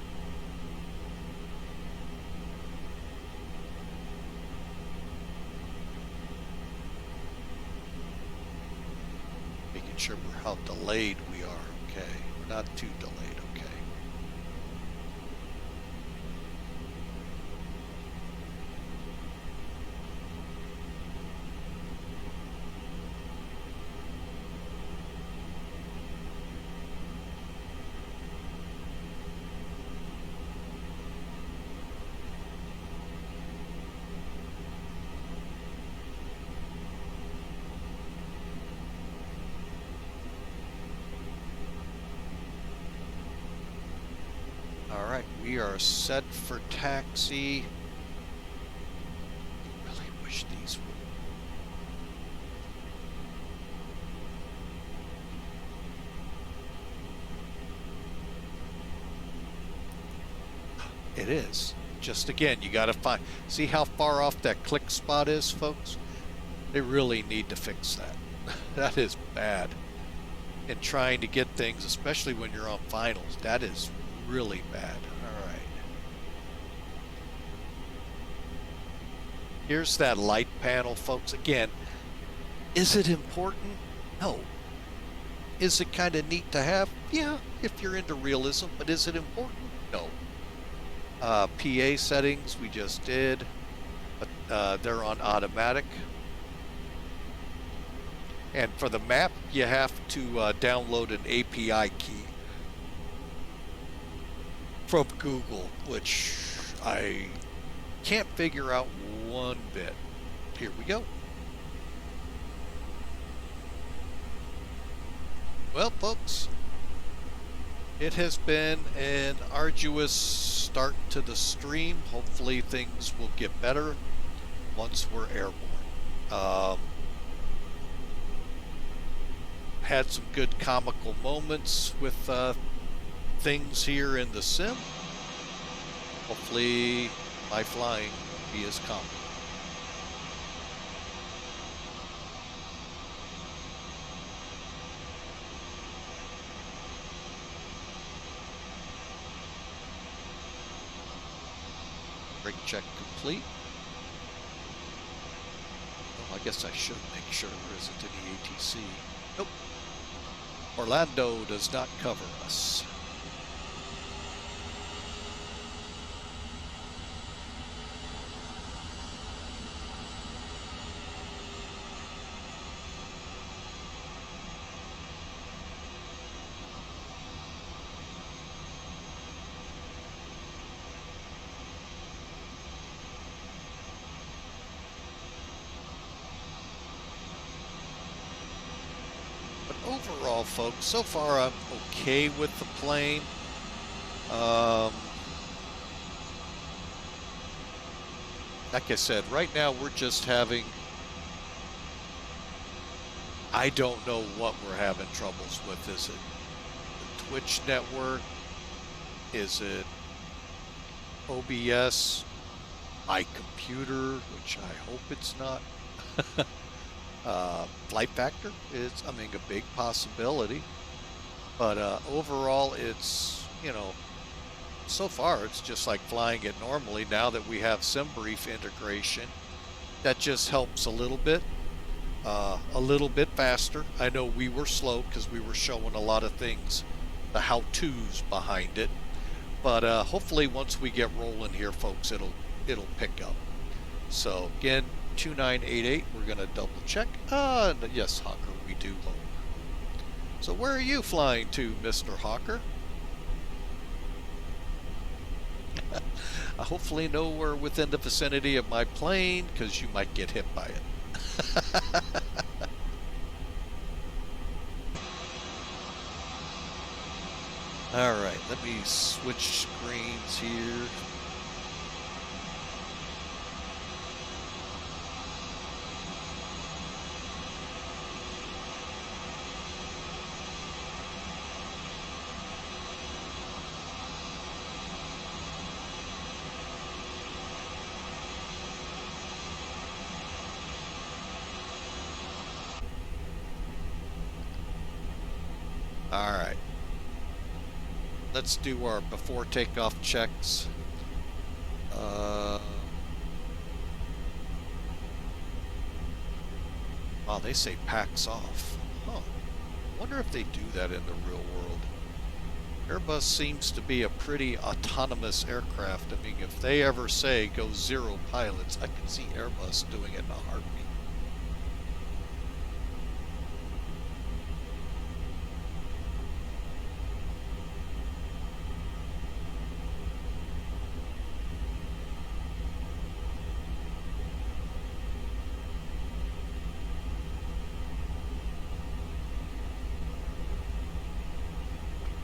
sure how delayed we are. Okay, we're not too delayed. Okay. All right, we are set for taxi. I really wish these would. It is. Just again, you got to find. See how far off that click spot is, folks? They really need to fix that. That is bad. And trying to get things, especially when you're on finals, that is really bad. All right. Here's that light panel, folks. Again, is it important? No. Is it kind of neat to have? Yeah, if you're into realism, but is it important? No. PA settings we just did, but they're on automatic. And for the map, you have to download an API key from Google, which I can't figure out one bit. Here we go. Well, folks, it has been an arduous start to the stream. Hopefully things will get better once we're airborne. Had some good comical moments with things here in the sim. Hopefully my flying will be as comical. Brake check complete. Oh, I guess I should make sure there isn't any ATC. Nope. Orlando does not cover us. Overall, folks, so far I'm okay with the plane. Like I said, right now we're just having, I don't know what we're having troubles with. Is it the Twitch network? Is it OBS? My computer, which I hope it's not. Flight factor is, I mean, a big possibility, but overall it's, you know, so far it's just like flying it normally. Now that we have SimBrief integration, that just helps a little bit faster. I know we were slow because we were showing a lot of things, the how-tos behind it, but hopefully once we get rolling here, folks, it'll pick up. So again, 2988, we're going to double check. Yes, Hawker, we do lower. So where are you flying to, Mr. Hawker? Hopefully nowhere within the vicinity of my plane, because you might get hit by it. All right, let me switch screens here. All right. Let's do our before takeoff checks. Wow, they say packs off. Huh. Wonder if they do that in the real world. Airbus seems to be a pretty autonomous aircraft. I mean, if they ever say go 0 pilots, I can see Airbus doing it in a heartbeat.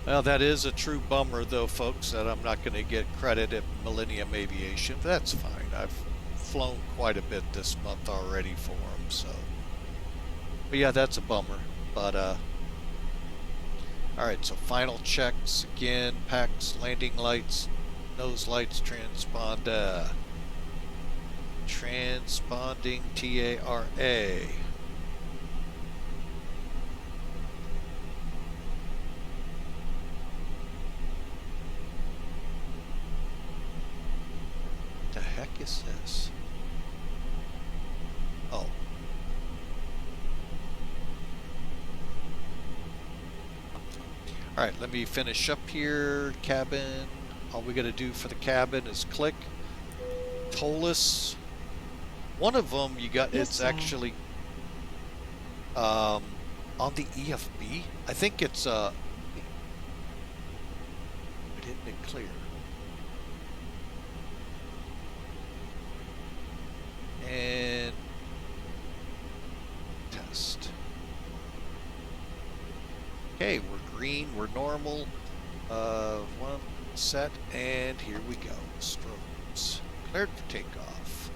Well, that is a true bummer, though, folks, that I'm not going to get credit at Millennium Aviation. But that's fine. I've flown quite a bit this month already for them, so. But yeah, that's a bummer. But, all right, so final checks again. PAX, landing lights, nose lights, transponder. Transponding TARA. The heck is this? Oh. Alright, let me finish up here. Cabin. All we gotta do for the cabin is click. TOLUS. One of them you got, Yes, it's sir. actually on the EFB. I think it's I didn't make clear. And test. Okay, we're green, we're normal. One set, and here we go. Strobes. Cleared for takeoff.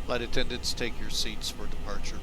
Flight attendants, take your seats for departure.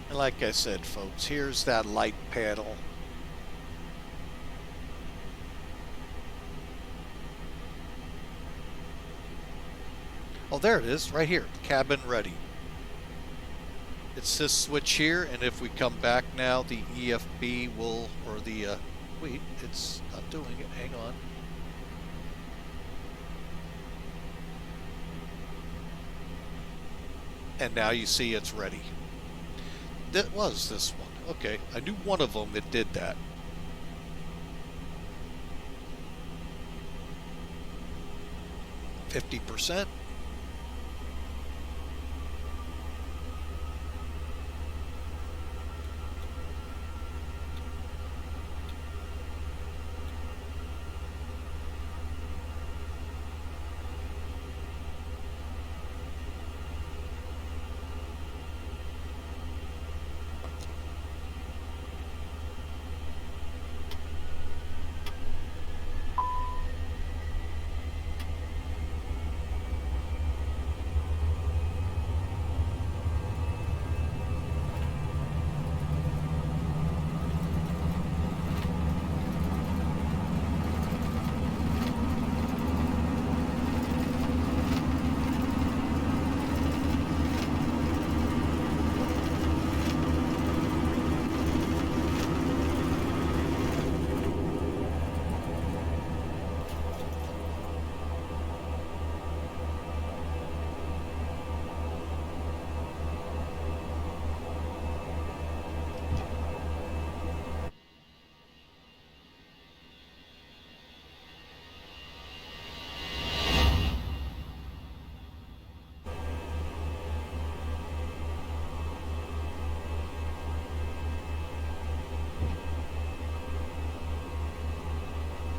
And like I said, folks, here's that light panel. Oh, there it is, right here, cabin ready. It's this switch here, and if we come back now, the EFB will, or the, wait, it's not doing it, hang on. And now you see it's ready. That was this one. Okay, I knew one of them it did that. %.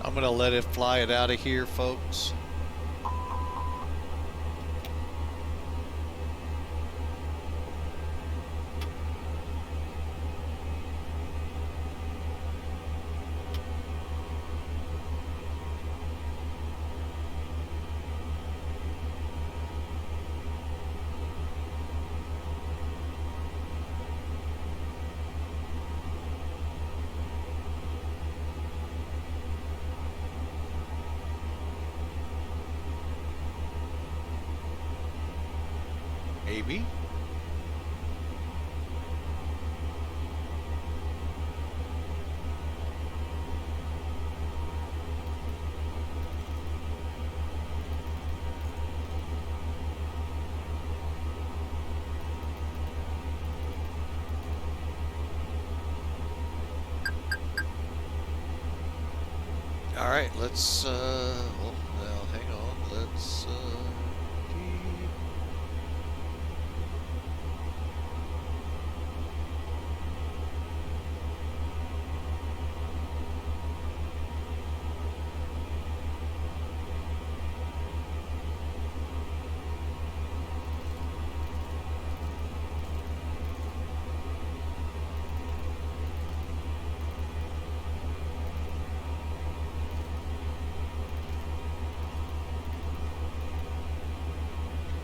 I'm gonna let it fly it out of here, folks. Maybe. All right, let's well, now hang on. Let's keep.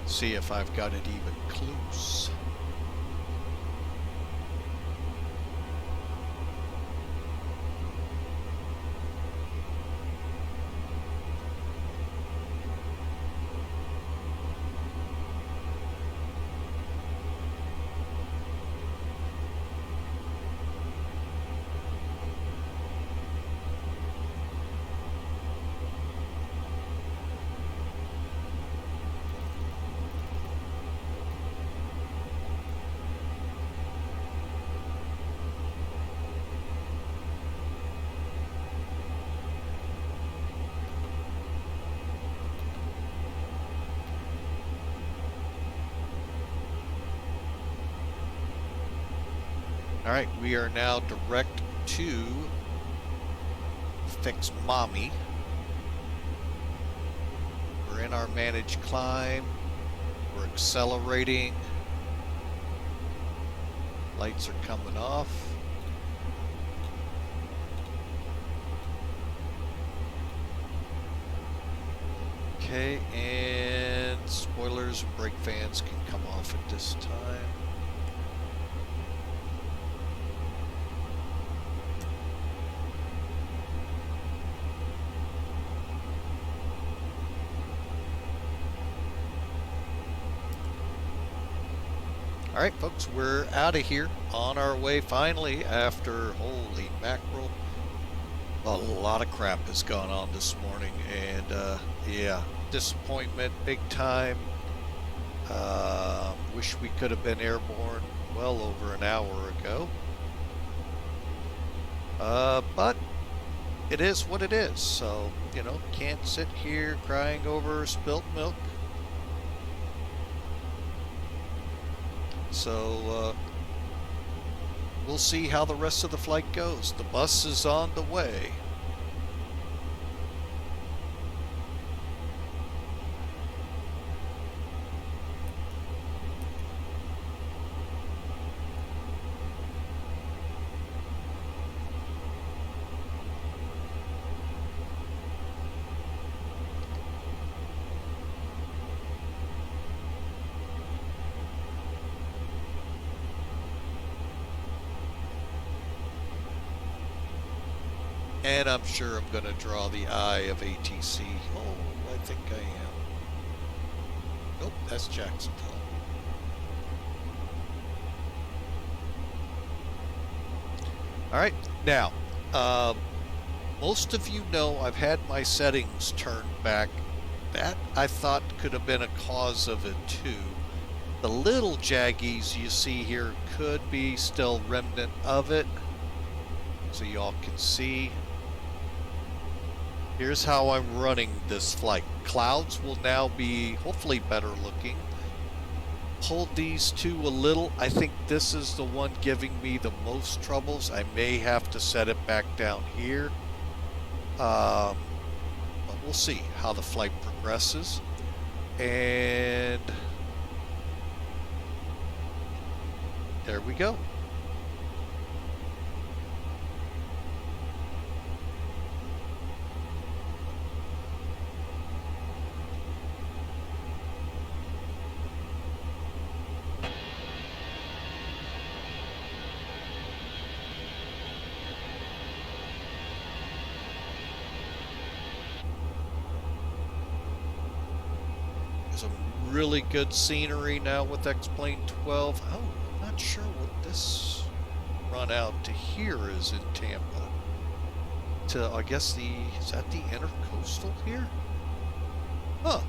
See if I've got it even close. All right, we are now direct to fix Mommy. We're in our managed climb. We're accelerating. Lights are coming off. Okay, and spoilers and brake fans can come off at this time. All right, folks, we're out of here, on our way finally after, holy mackerel, a lot of crap has gone on this morning, and yeah, disappointment big time. Wish we could have been airborne well over an hour ago, but it is what it is, so, you know, can't sit here crying over spilt milk. So we'll see how the rest of the flight goes. The bus is on the way. And I'm sure I'm going to draw the eye of ATC. Oh, I think I am. Nope, that's Jacksonville. All right, now, most of you know I've had my settings turned back. That, I thought, could have been a cause of it, too. The little jaggies you see here could be still remnant of it, so y'all can see. Here's how I'm running this flight. Clouds will now be hopefully better looking. Pulled these two a little. I think this is the one giving me the most troubles. I may have to set it back down here. But we'll see how the flight progresses. And there we go. Some really good scenery now with X-Plane 12. Oh, I'm not sure what this run out to here is in Tampa. To, I guess is that the intercoastal here? Huh.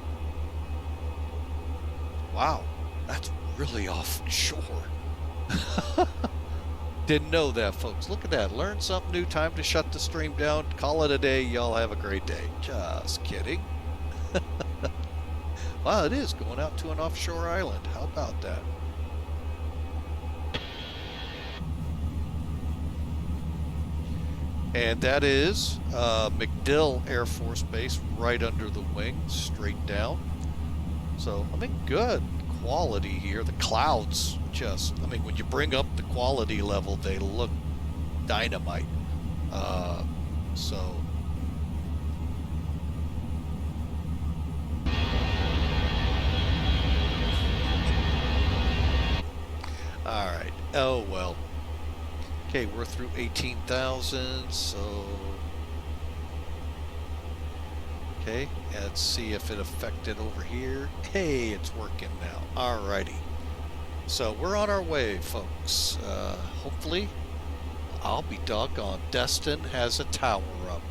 Wow, that's really offshore. Didn't know that, folks. Look at that. Learn something new. Time to shut the stream down. Call it a day. Y'all have a great day. Just kidding. Wow, it is going out to an offshore island. How about that? And that is MacDill Air Force Base, right under the wing, straight down. So, I mean, good quality here. The clouds just, I mean, when you bring up the quality level, they look dynamite. So... Alright, oh well. Okay, we're through 18,000, so... Okay, let's see if it affected over here. Hey, it's working now. Alrighty. So, we're on our way, folks. Hopefully, I'll be doggone. Destin has a tower up.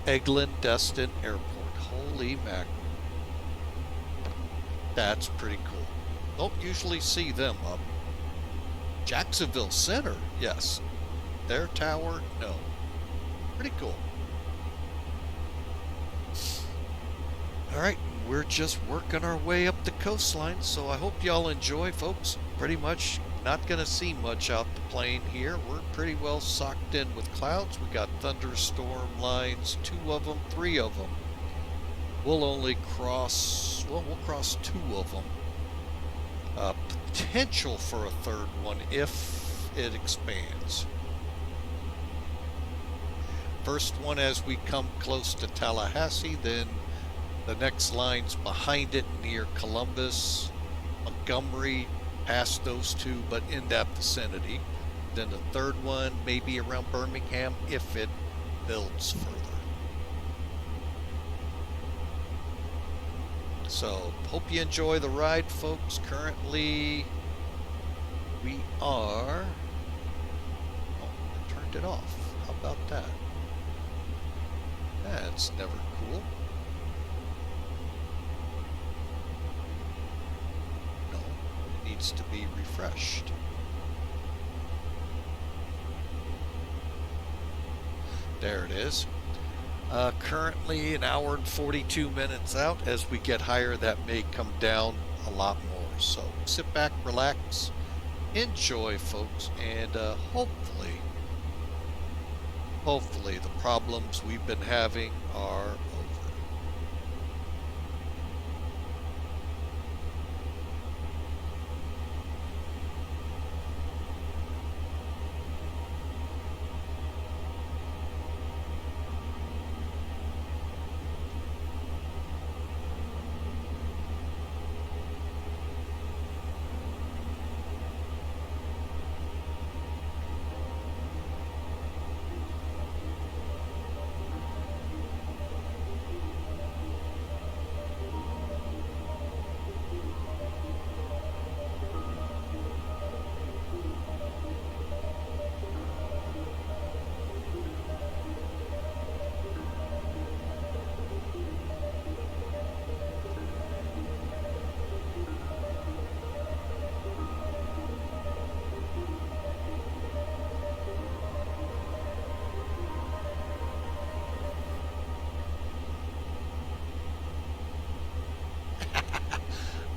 Eglin Destin Airport. Holy mackerel. That's pretty cool. Don't usually see them up. Jacksonville Center, yes. Their tower, no. Pretty cool. Alright, we're just working our way up the coastline, so I hope y'all enjoy, folks. Pretty much not going to see much out the plane here. We're pretty well socked in with clouds. We got thunderstorm lines, 2 of them, 3 of them. We'll only cross, well, we'll cross 2 of them. Potential for a 3rd one if it expands. First one as we come close to Tallahassee, then the next line's behind it near Columbus, Montgomery, past those 2, but in that vicinity. Then the 3rd one maybe around Birmingham if it builds further. So, hope you enjoy the ride, folks. Currently, we are... Oh, I turned it off. How about that? That's never cool. No, it needs to be refreshed. There it is. Currently an hour and 42 minutes out. As we get higher, that may come down a lot more. So sit back, relax, enjoy, folks, and hopefully the problems we've been having are over.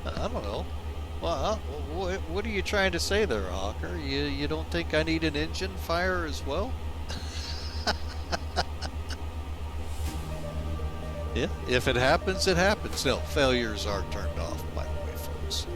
I don't know. Well, what are you trying to say there, Hawker? You don't think I need an engine fire as well? Yeah, if it happens, it happens. No, failures are turned off, by the way, folks.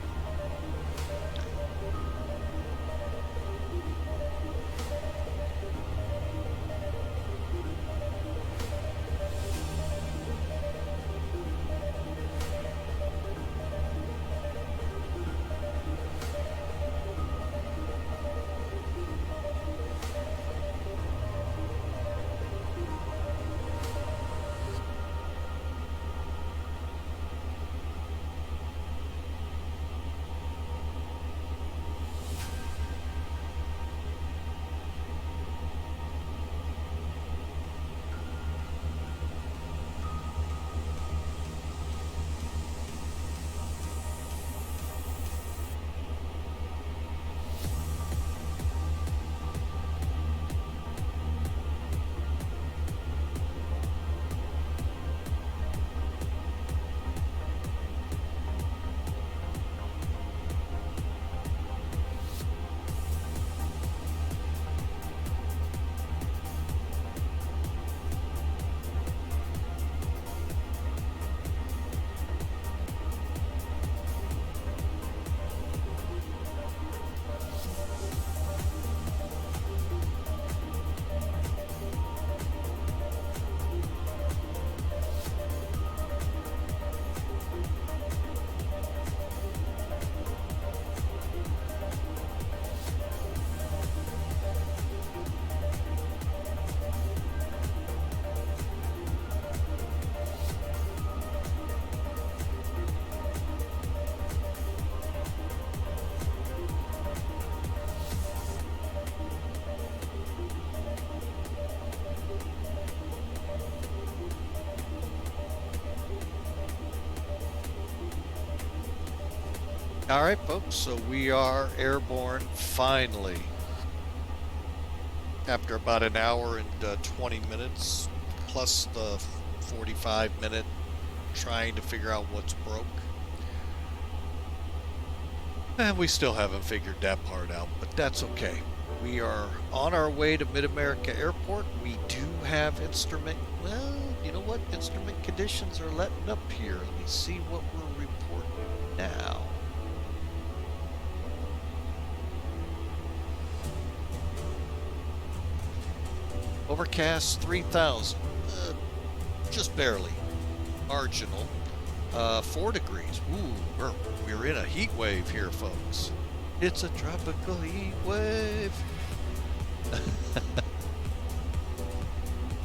All right, folks, so we are airborne finally. After about an hour and 20 minutes, plus the 45-minute trying to figure out what's broke. And we still haven't figured that part out, but that's okay. We are on our way to MidAmerica Airport. We do have instrument, well, you know what? Instrument conditions are letting up here. Let me see what we're reporting now. Overcast 3,000, just barely. Marginal, 4 degrees. Ooh, we're in a heat wave here, folks. It's a tropical heat wave.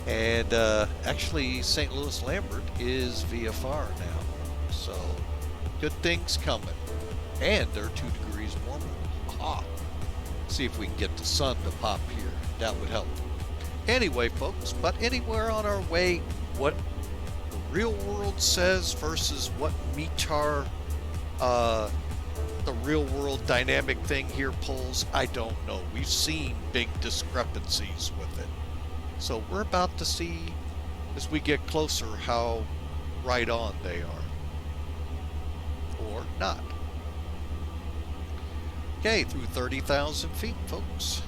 And actually, St. Louis Lambert is VFR now, so good things coming. And they're 2 degrees warmer. Aha. See if we can get the sun to pop here. That would help. Anyway, folks, but anywhere on our way, what the real world says versus what METAR, the real world dynamic thing here pulls, I don't know. We've seen big discrepancies with it. So we're about to see, as we get closer, how right on they are. Or not. Okay, through 30,000 feet, folks.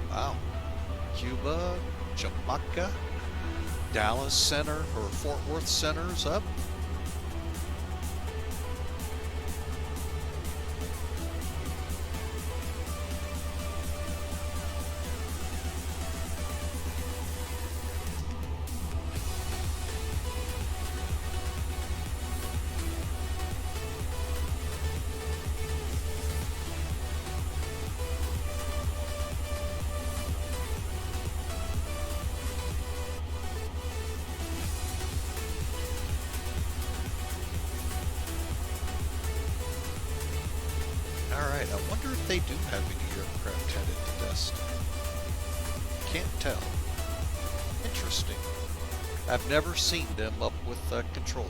Wow. Cuba, Jamaica, Dallas Center, or Fort Worth Center's up. Alright, I wonder if they do have any aircraft headed to Destin. Can't tell. Interesting. I've never seen them up with a controller.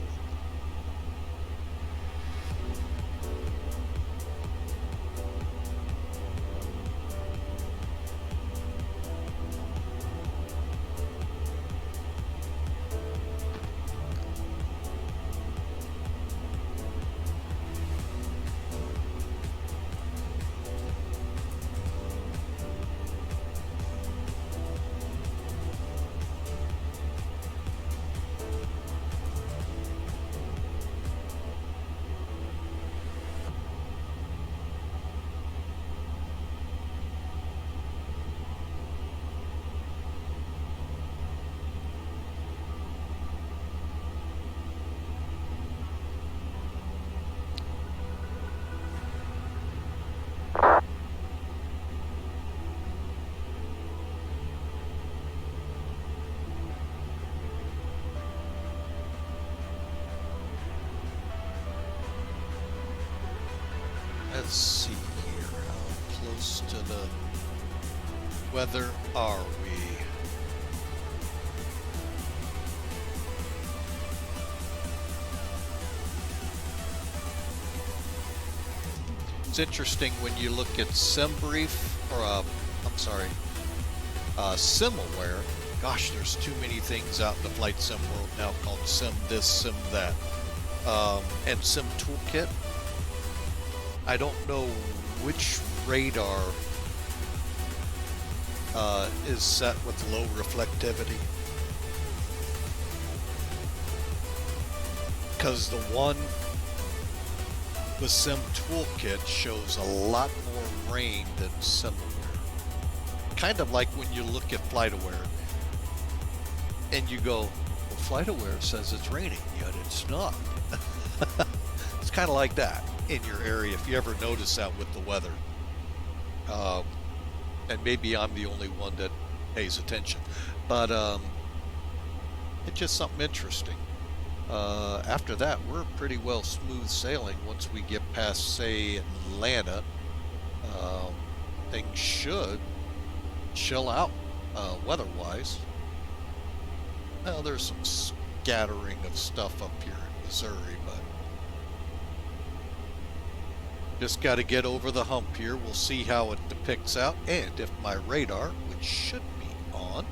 the weather are we? It's interesting when you look at SimBrief, or I'm sorry, SimAware. Gosh, there's too many things out in the flight sim world now called Sim this, Sim that, and Sim Toolkit. I don't know which radar is set with low reflectivity, because the one with Sim Toolkit shows a lot more rain than SimAware. Kind of like when you look at FlightAware and you go, well, FlightAware says it's raining, yet it's not. It's kind of like that in your area, if you ever notice that with the weather. And maybe I'm the only one that pays attention, but it's just something interesting. After that, we're pretty well smooth sailing once we get past, say, Atlanta. Things should chill out weather-wise. Well, there's some scattering of stuff up here in Missouri, but just got to get over the hump here. We'll see how it depicts out, and if my radar, which should be on,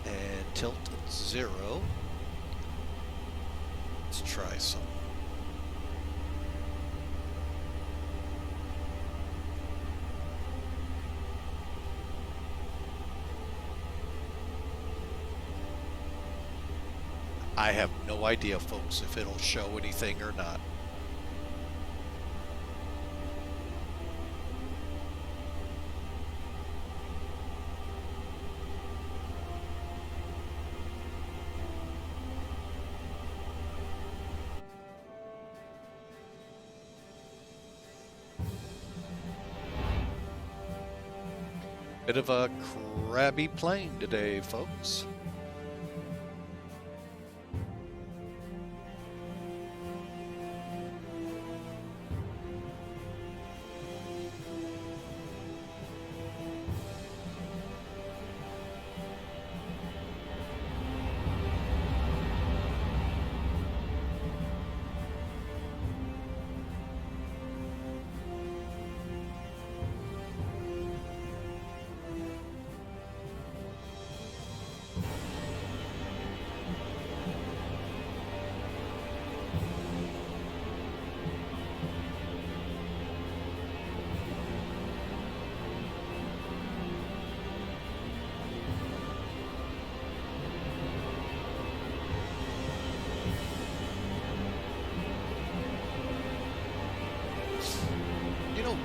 and tilt at 0. Let's try some. I have no idea, folks, if it'll show anything or not. Bit of a crabby plane today, folks.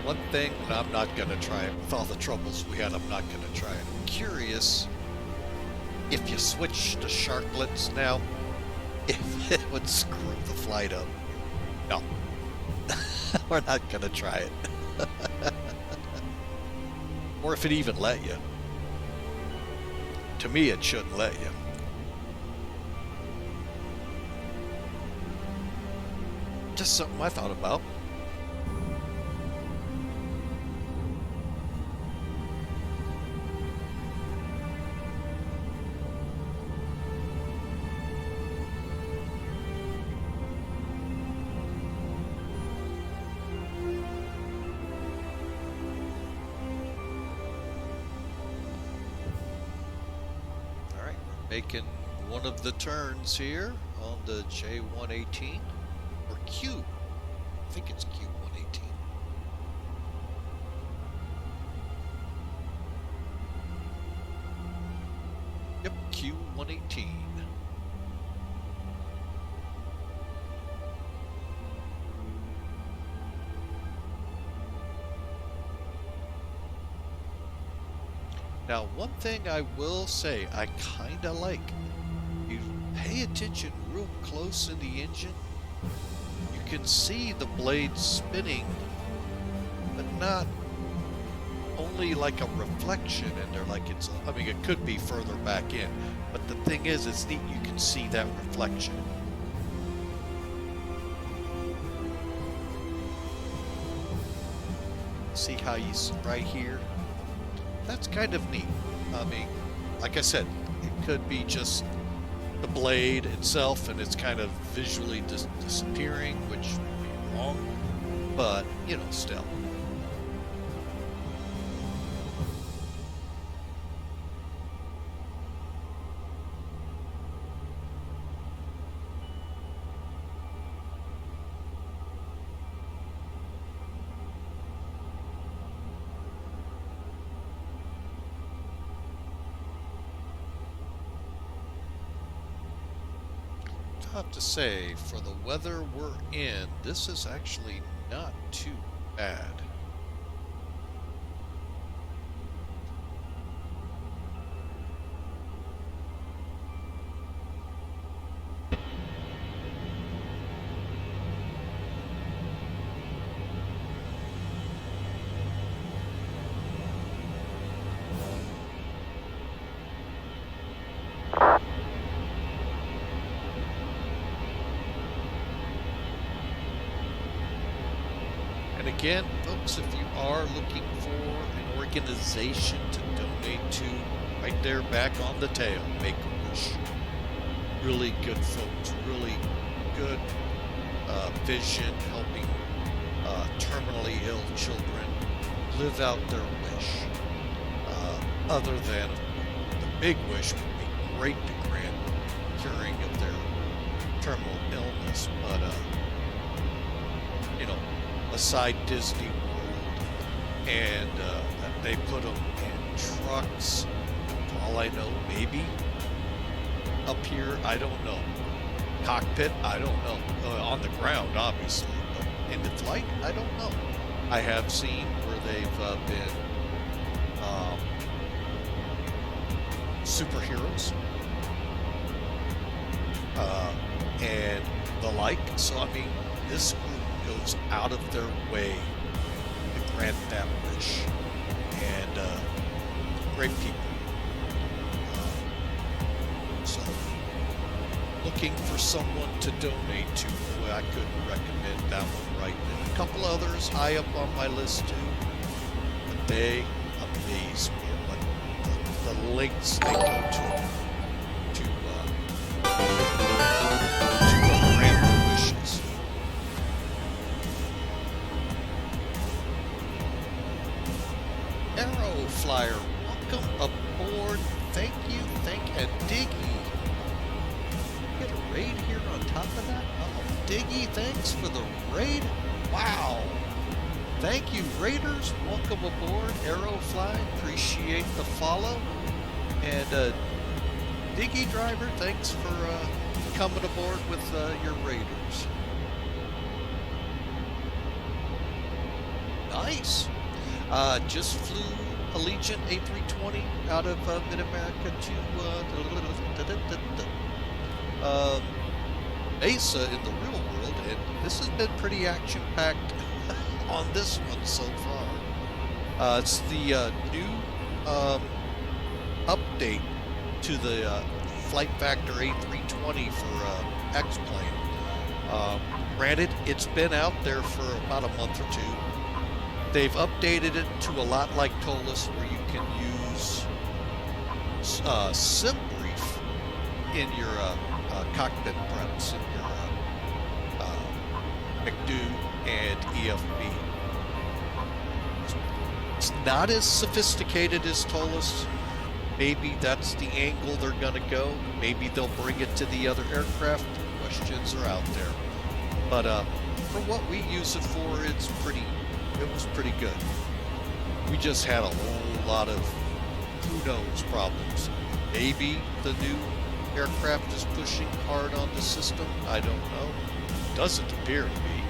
One thing, and I'm not going to try it with all the troubles we had, I'm not going to try it. I'm curious if you switch to sharklets now, if it would screw the flight up. No, we're not going to try it. Or if it even let you. To me, it shouldn't let you. Just something I thought about. Making one of the turns here on the J118 or Q. I think it's Q118. Yep, Q118. Now, one thing I will say I kind of like, you pay attention real close in the engine, you can see the blades spinning, but not only like a reflection in there, like it's, I mean, it could be further back in, but the thing is, it's neat, you can see that reflection. see how you right here. That's kind of neat. I mean, like I said, it could be just the blade itself and it's kind of visually disappearing, which would be wrong, but you know, still. Have to say, for the weather we're in, this is actually not too bad. Again, folks, if you are looking for an organization to donate to, right there back on the tail, Make-A-Wish. Really good folks, really good vision, helping terminally ill children live out their wish. Other than the big wish would be great to grant curing of their terminal illness, but you know, aside Disney World, and they put them in trucks. All I know, maybe up here, I don't know. Cockpit, I don't know. On the ground, obviously, but in the flight, I don't know. I have seen where they've been superheroes and the like. So I mean, this group goes out of their way to grant that wish, and great people. So, looking for someone to donate to, well, I couldn't recommend that one right now. A couple others high up on my list too, but they amaze me. What the lengths they go to grant their wishes. Arrow Flyer, welcome aboard. Thank you, and Diggy. Get a raid here on top of that? Oh, Diggy, thanks for the raid. Wow. Thank you, Raiders. Welcome aboard. Arrowfly, appreciate the follow. And Diggy Driver, thanks for coming aboard with your Raiders. Nice. Just flew Allegiant A320 out of MidAmerica to Mesa in the real world, and this has been pretty action-packed on this one so far. It's the new update to the Flight Factor A320 for X-Plane. Granted, it's been out there for about a month or two. They've updated it to a lot like Tolis, where you can use SimBrief in your cockpit preps, in your McDo and EFB. It's not as sophisticated as Tolis. Maybe that's the angle they're going to go. Maybe they'll bring it to the other aircraft. Questions are out there. But for what we use it for, it was pretty good. We just had a whole lot of who knows problems. Maybe the new aircraft is pushing hard on the system. I don't know. Doesn't appear to be.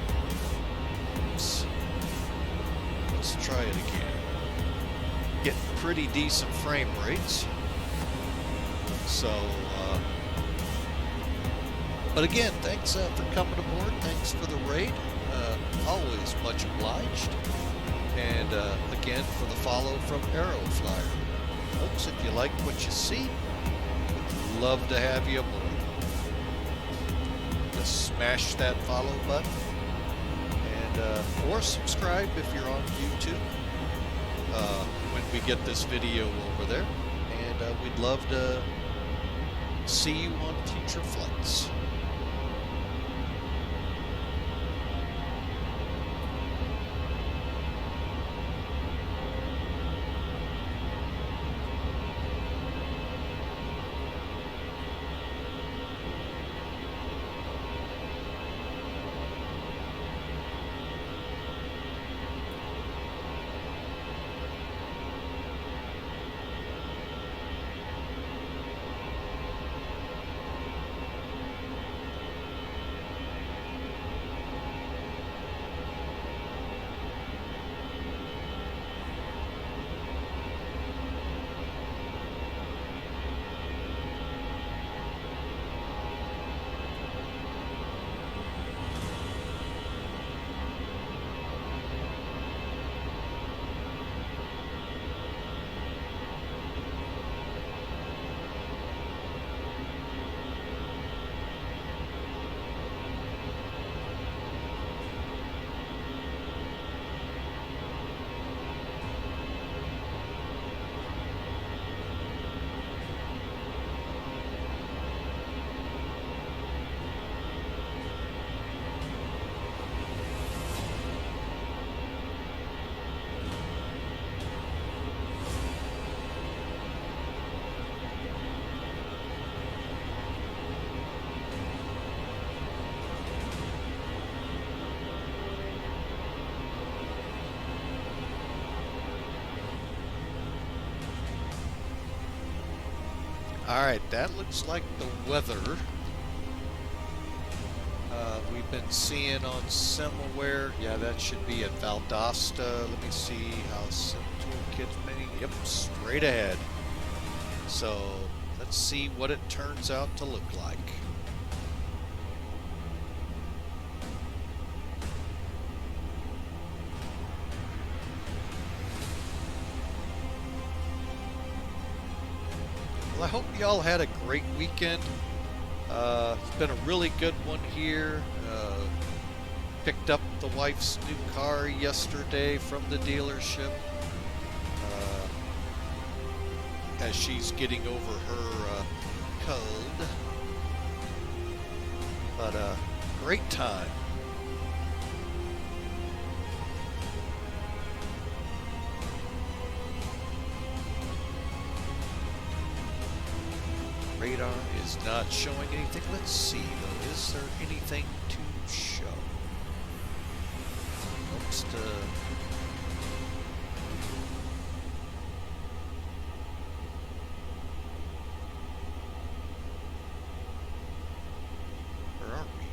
Let's try it again. Getting pretty decent frame rates. So, but again, thanks for coming aboard. Thanks for the raid. Always much obliged. And again, for the follow from Arrow Flyer. Folks, if you like what you see, we'd love to have you aboard. Just smash that follow button, and or subscribe if you're on YouTube. when we get this video over there. And we'd love to see you on future flights. All right, that looks like the weather we've been seeing on SimAware. Yeah, that should be at Valdosta. Let me see how SimToolKit's been. Yep, straight ahead. So let's see what it turns out to look like. Well, I hope y'all had a great weekend. It's been a really good one here. Picked up the wife's new car yesterday from the dealership as she's getting over her cold. But great time. Radar is not showing anything. Let's see though, is there anything to show? Oops, where are we?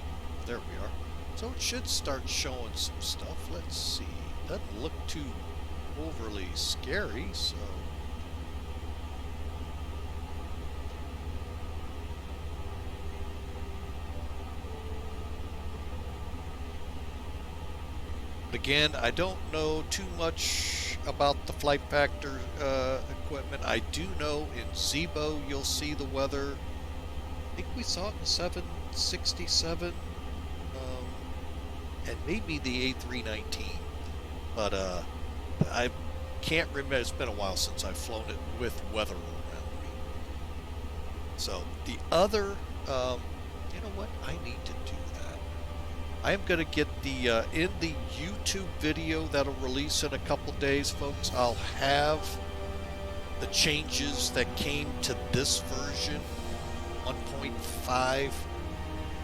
There we are. So it should start showing some stuff. Let's see. Doesn't look too overly scary, so. Again, I don't know too much about the Flight Factor equipment. I do know in Zibo you'll see the weather. I think we saw it in 767 and maybe the A319. But I can't remember. It's been a while since I've flown it with weather around me. So the other, you know what? I need to do that. I am going to get the, in the YouTube video that'll release in a couple days, folks, I'll have the changes that came to this version, 1.5,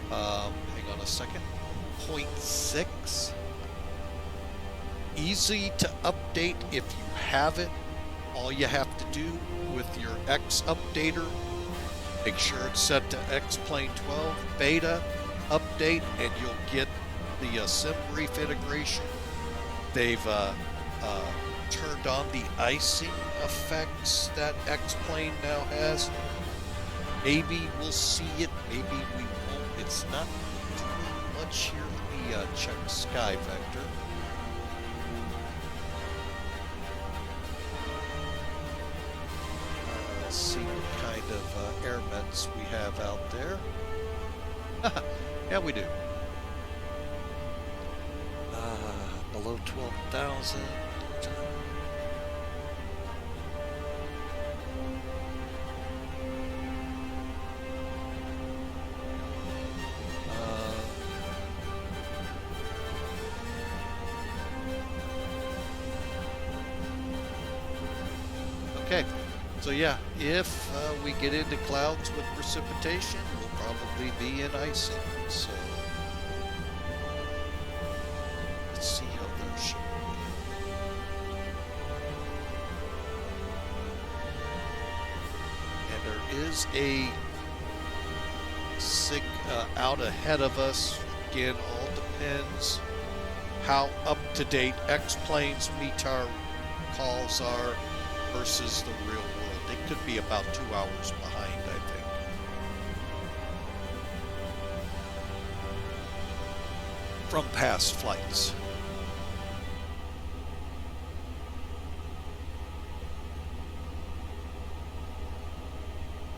hang on a second, 0.6. Easy to update if you have it. All you have to do with your X updater, make sure it's set to X-Plane 12 beta, update, and you'll get the SimBrief integration. They've turned on the icing effects that X-Plane now has. Maybe we'll see it, maybe we won't. It's not too much here. Let me check Sky Vector. Let's see what kind of air vents we have out there. Yeah, we do. Below 12,000. Okay, so yeah, if we get into clouds with precipitation, we'll probably be in icing. So let's see how they're showing. And there is a SIG out ahead of us. Again, all depends how up-to-date X-Planes METAR calls are versus the real world. They could be about 2 hours behind, I think. From past flights.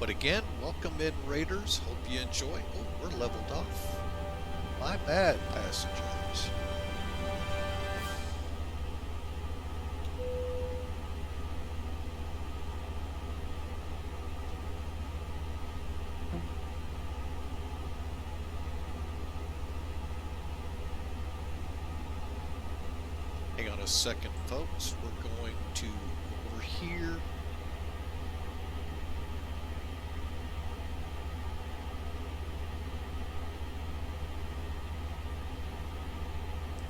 But again, welcome in, Raiders. Hope you enjoy. Oh, we're leveled off. My bad, passengers. Hang on a second, folks. We're going to over here.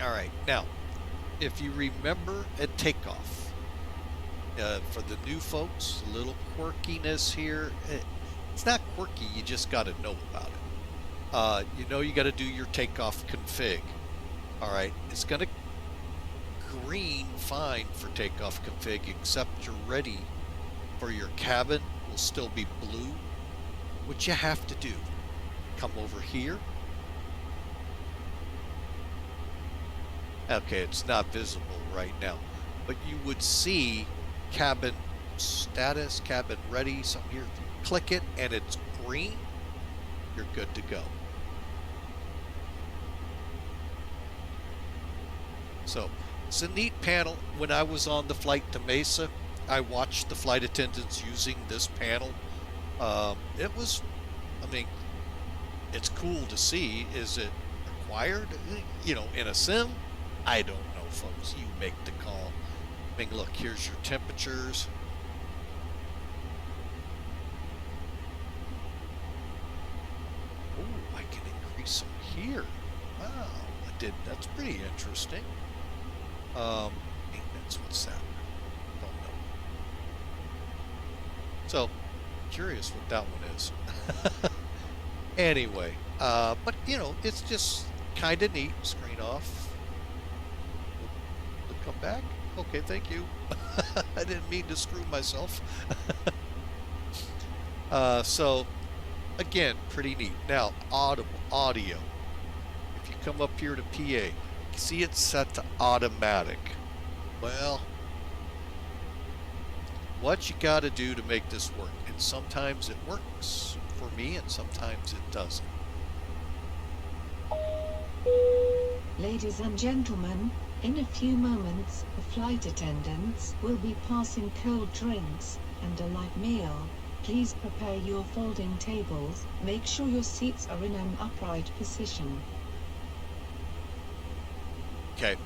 All right, now, if you remember at takeoff, for the new folks, a little quirkiness here. It's not quirky, you just got to know about it. You know you got to do your takeoff config. All right, it's going to green fine for takeoff config, except you're ready for your cabin will still be blue. What you have to do, come over here. Okay, it's not visible right now, but you would see cabin status, cabin ready, something here. If you click it and it's green, you're good to go. So it's a neat panel. When I was on the flight to Mesa, I watched the flight attendants using this panel. It was, I mean, it's cool to see. Is it required, you know, in a sim? I don't know, folks. You make the call. I mean, look, here's your temperatures. Oh, I can increase them here. Wow, I did. That's pretty interesting. Maintenance, what's that? Don't know. So, curious what that one is. Anyway, but you know, it's just kind of neat. Screen off. Come back? Okay, thank you. I didn't mean to screw myself. So, again, pretty neat. Now, audio. If you come up here to PA, you see it's set to automatic. Well, what you got to do to make this work. And sometimes it works for me, and sometimes it doesn't. Ladies and gentlemen, in a few moments, the flight attendants will be passing cold drinks and a light meal. Please prepare your folding tables. Make sure your seats are in an upright position. Okay,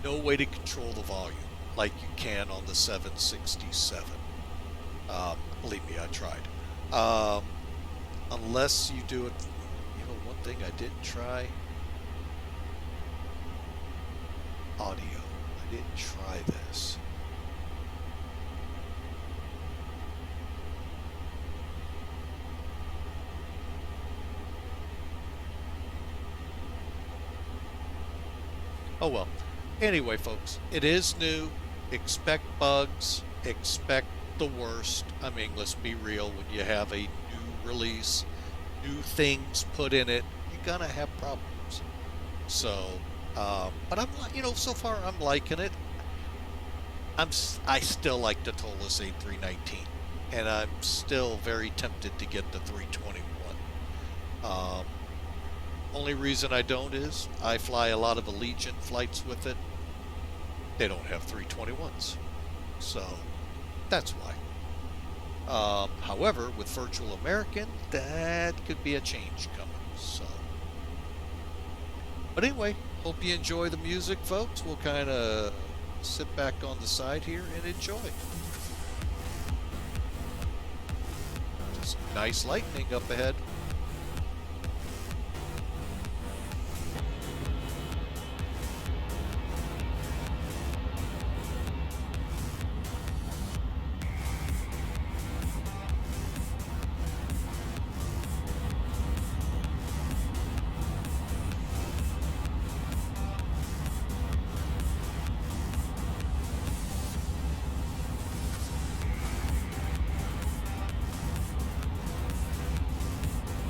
no way to control the volume like you can on the 767. Believe me, I tried. Unless you do it, you know, one thing I did try. Audio. I didn't try this. Oh well. Anyway, folks, it is new. Expect bugs. Expect the worst. I mean, let's be real. When you have a new release, new things put in it, you're gonna have problems. So, but I'm, you know, so far I'm liking it. I still like the Tollus A319, and I'm still very tempted to get the 321. Only reason I don't is I fly a lot of Allegiant flights with it. They don't have 321s, so that's why. However, with Virtual American, that could be a change coming. So, but anyway, hope you enjoy the music, folks. We'll kind of sit back on the side here and enjoy. Some nice lightning up ahead.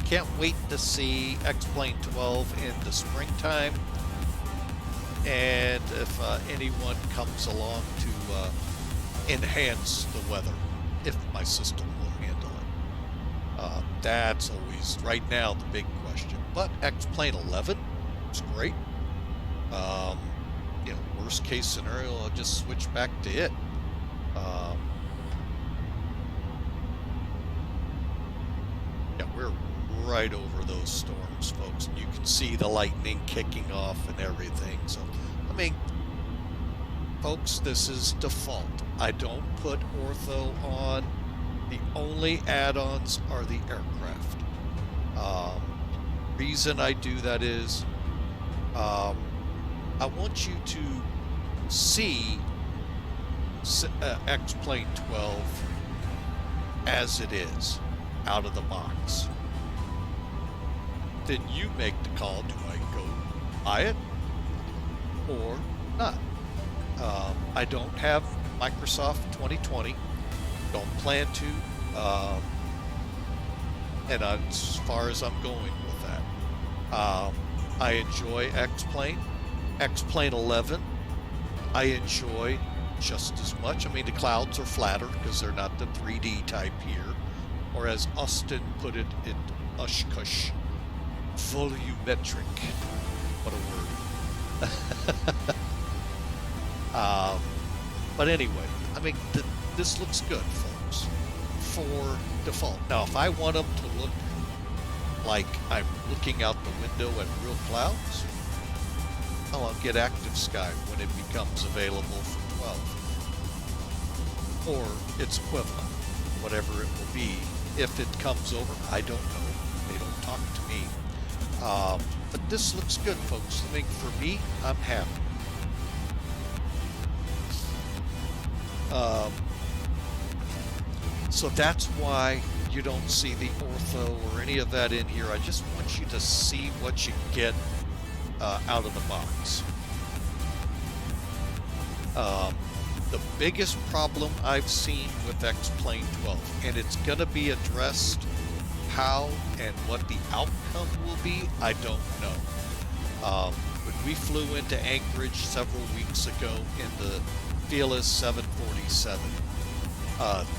Can't wait to see X-Plane 12 in the springtime, and if anyone comes along to enhance the weather, if my system will handle it. That's always, right now, the big question. But X-Plane 11 is great. You know, worst case scenario, I'll just switch back to it. Yeah, we're right over those storms, folks, and you can see the lightning kicking off and everything. So, I mean, folks, this is default. I don't put ortho on. The only add-ons are the aircraft. Reason I do that is I want you to see X-Plane 12 as it is, out of the box. Then you make the call, do I go buy it or not? I don't have Microsoft 2020, don't plan to, and as far as I'm going with that. I enjoy X-Plane. X-Plane 11, I enjoy just as much. I mean, the clouds are flatter because they're not the 3D type here, or as Austin put it, Ushkush. Volumetric. What a word. But anyway, I mean, this looks good, folks, for default. Now, if I want them to look like I'm looking out the window at real clouds, oh, I'll get Active Sky when it becomes available for 12. Or its equivalent, whatever it will be. If it comes over, I don't know. They don't talk to me. But this looks good, folks. I think for me, I'm happy. So that's why you don't see the ortho or any of that in here. I just want you to see what you get out of the box. The biggest problem I've seen with X-Plane 12, and it's going to be addressed. How and what the outcome will be, I don't know. When we flew into Anchorage several weeks ago in the Fearless 747,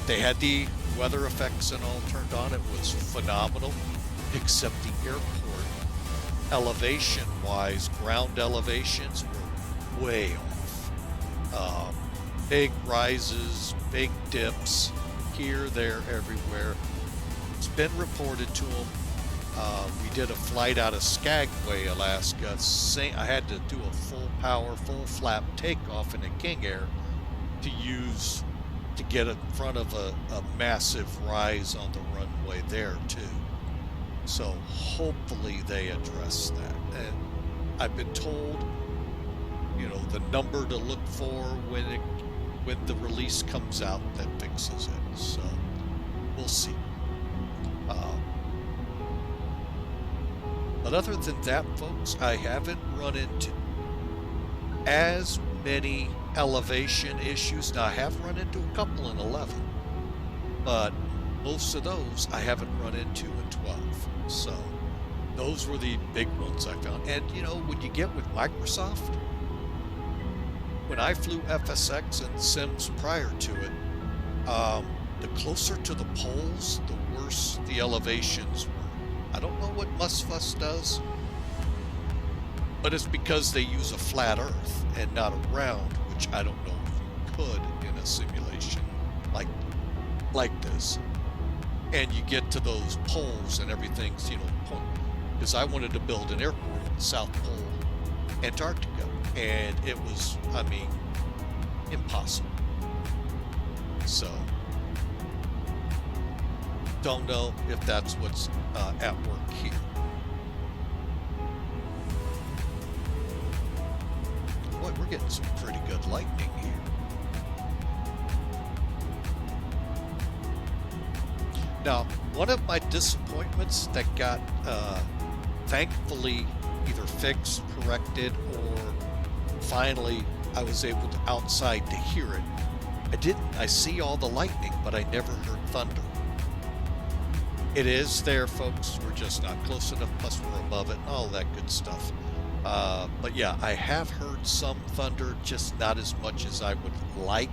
they had the weather effects and all turned on. It was phenomenal, except the airport elevation-wise, ground elevations were way off. Big rises, big dips, here, there, everywhere. It's been reported to them. We did a flight out of Skagway, Alaska. I had to do a full power, full flap takeoff in a King Air to get in front of a massive rise on the runway there too. So hopefully they address that. And I've been told, you know, the number to look for when the release comes out that fixes it. So we'll see. But other than that, folks, I haven't run into as many elevation issues. Now, I have run into a couple in 11, but most of those I haven't run into in 12. So those were the big ones I found. And, you know, when you get with Microsoft, when I flew FSX and Sims prior to it, the closer to the poles, the worse the elevations were. I don't know what Mascoutah does, but it's because they use a flat Earth and not a round, which I don't know if you could in a simulation like this. And you get to those poles and everything's, you know, because I wanted to build an airport at the South Pole, Antarctica, and it was, I mean, impossible. So Don't know if that's what's at work here. Boy, we're getting some pretty good lightning here. Now, one of my disappointments that got thankfully either fixed, corrected, or finally I was able to outside to hear it. I see all the lightning, but I never heard thunder. It is there, folks. We're just not close enough, plus we're above it and all that good stuff. But yeah, I have heard some thunder, just not as much as I would like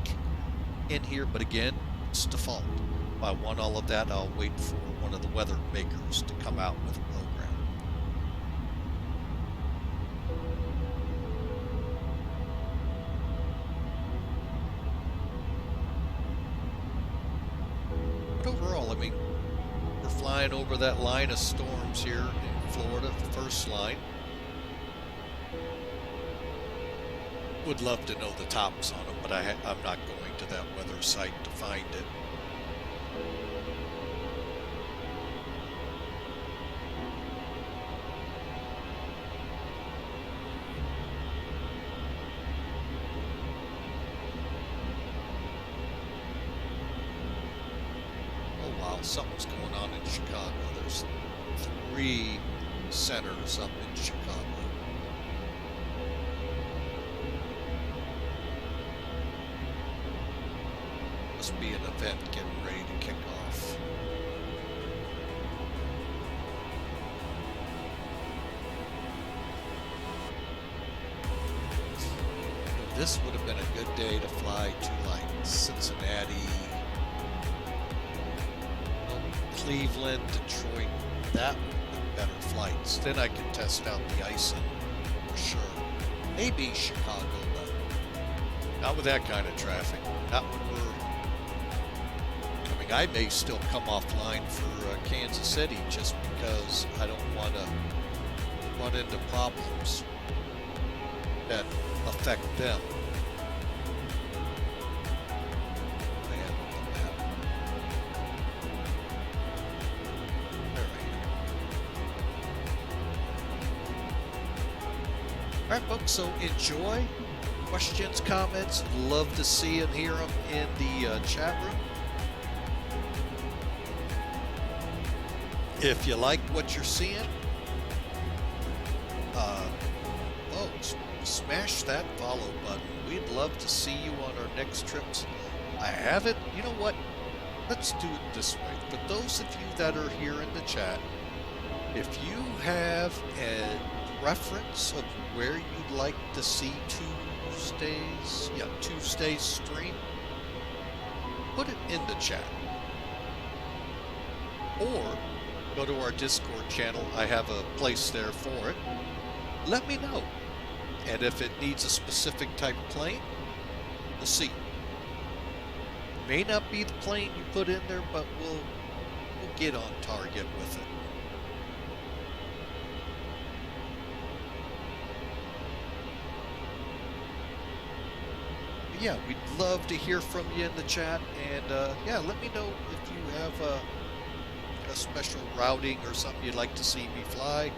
in here. But again, it's default. If I want all of that, I'll wait for one of the weather makers to come out with a program. But overall, I mean, we're flying over that line of storms here in Florida, the first line. Would love to know the tops on them, but I'm not going to that weather site to find it. Oh wow, something's going on in Chicago. There's 3 centers up in Chicago. Must be an event getting ready to kick off. This would have been a good day to fly to like Cincinnati, Cleveland, Detroit. That would be better flights. Then I could test out the icing for sure. Maybe Chicago, but not with that kind of traffic. Not when we're. I may still come offline for Kansas City just because I don't want to run into problems that affect them. All right, folks, so enjoy. Questions, comments, love to see and hear them in the chat room. If you like what you're seeing, smash that follow button. We'd love to see you on our next trips. I haven't, you know what? Let's do it this way. For those of you that are here in the chat, if you have a preference of where you'd like to see Tuesday's stream, put it in the chat. Or go to our Discord channel. I have a place there for it. Let me know. And if it needs a specific type of plane, we'll see. May not be the plane you put in there, but we'll get on target with it. But yeah, we'd love to hear from you in the chat, and yeah, let me know if you have a special routing or something you'd like to see me fly.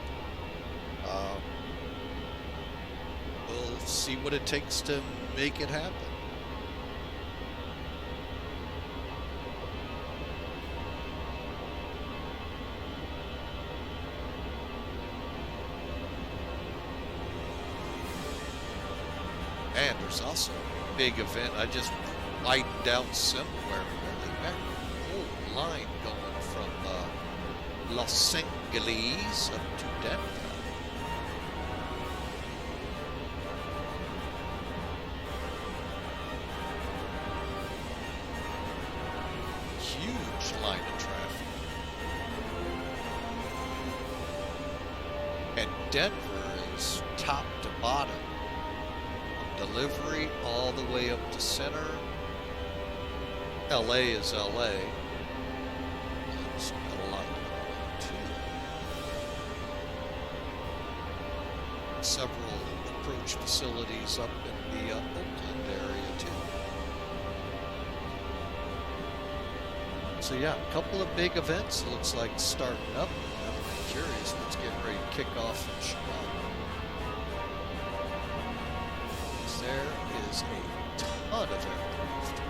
We'll see what it takes to make it happen. And there's also a big event. I just widened out somewhere. They got a whole line going from Los Angeles up to Denver. Huge line of traffic. And Denver is top to bottom. From delivery all the way up to center. LA is LA. There's a lot too. Several approach facilities up in the Oakland area too. So yeah, a couple of big events looks like starting up. I'm curious what's getting ready to kick off in Chicago. There is a ton of aircraft.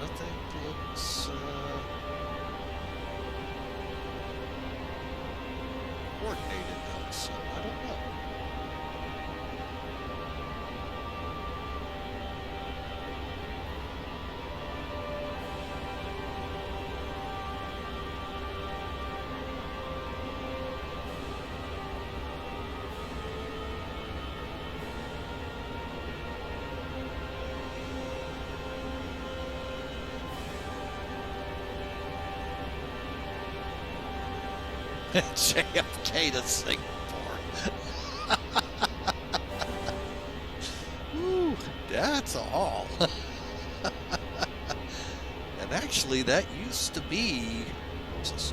Nothing looks coordinated though, so I don't know. JFK to Singapore. Ooh, that's all. And actually, that used to be,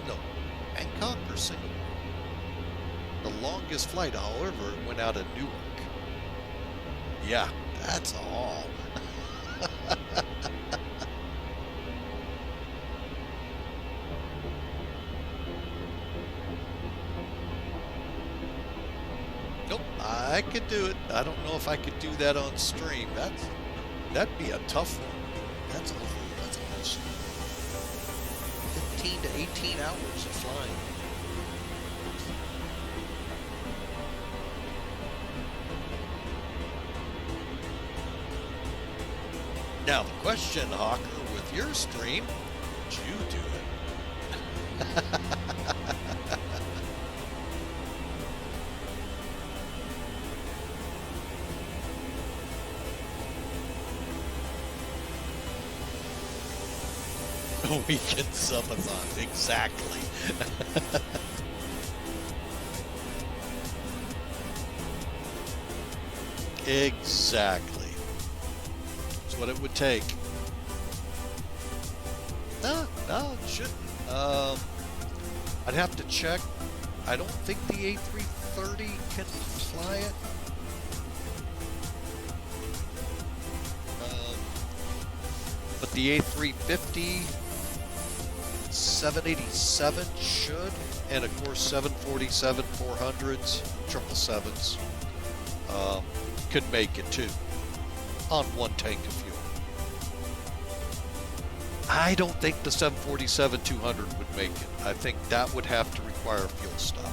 no, Bangkok or Singapore. The longest flight, however, it went out of Newark. Yeah, that's all. Nope, I could do it. I don't know if I could do that on stream. That'd be a tough one. That's almost 15 to 18 hours of flying. Now the question, Hawker, with your stream, would you do it? Weekend subathon, exactly. Exactly. That's what it would take. No, it shouldn't. I'd have to check. I don't think the A330 can fly it. But the A350, 787 should, and of course 747, 400s, 777s could make it too, on one tank of fuel. I don't think the 747-200 would make it. I think that would have to require a fuel stop.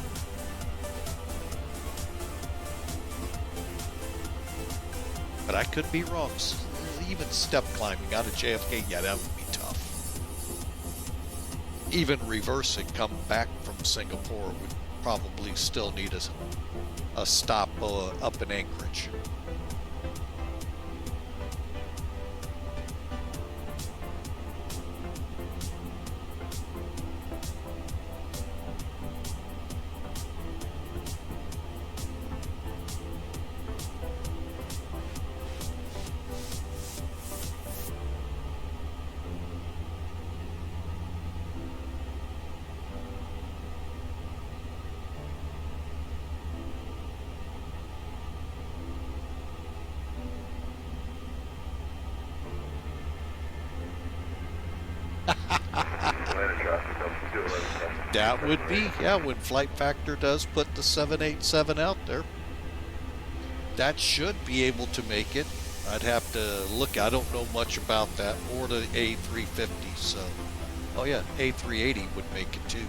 But I could be wrong. Even step climbing out of JFK, yeah, that would be tough. Even reversing, coming back from Singapore would probably still need a stop up in Anchorage. That would be, yeah, when Flight Factor does put the 787 out there. That should be able to make it. I'd have to look. I don't know much about that, or the A350, so. Oh yeah, A380 would make it too.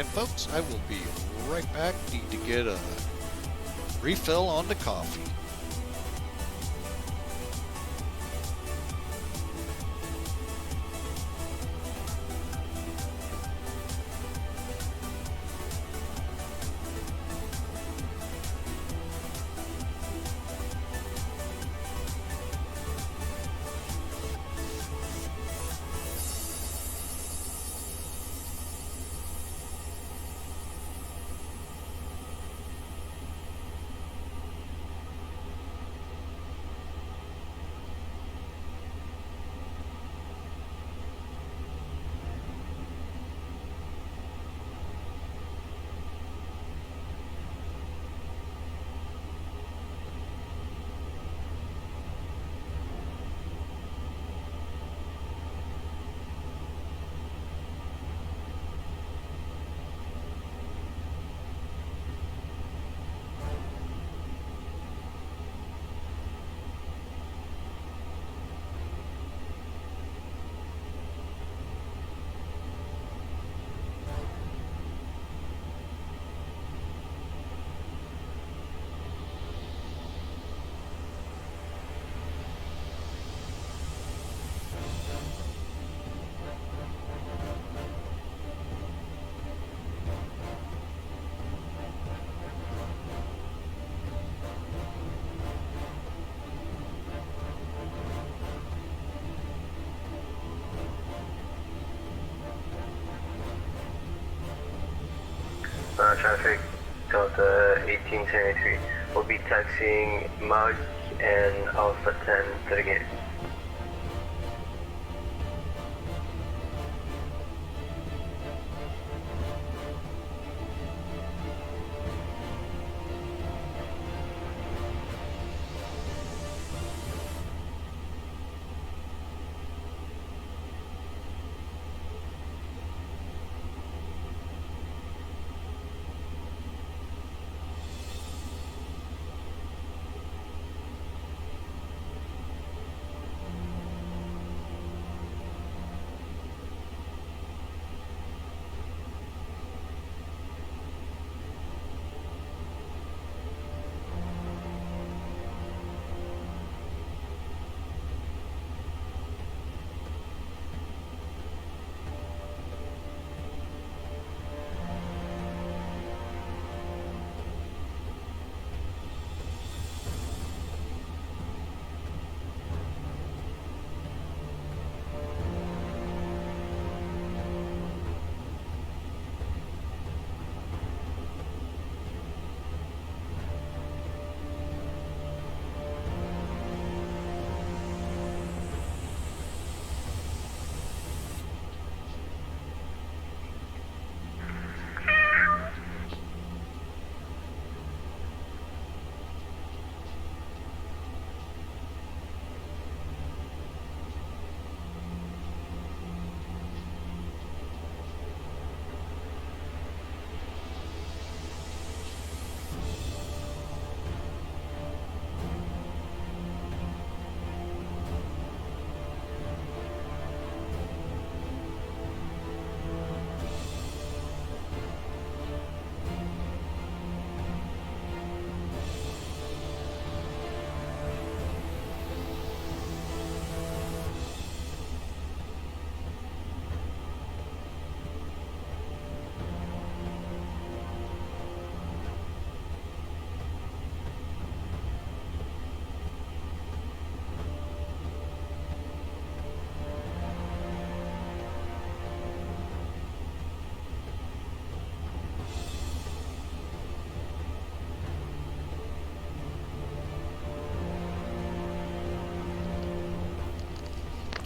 And folks, I will be right back. Need to get a refill on the coffee. Traffic Delta 1873. We'll be taxiing Mag and Alpha 10 to the gate.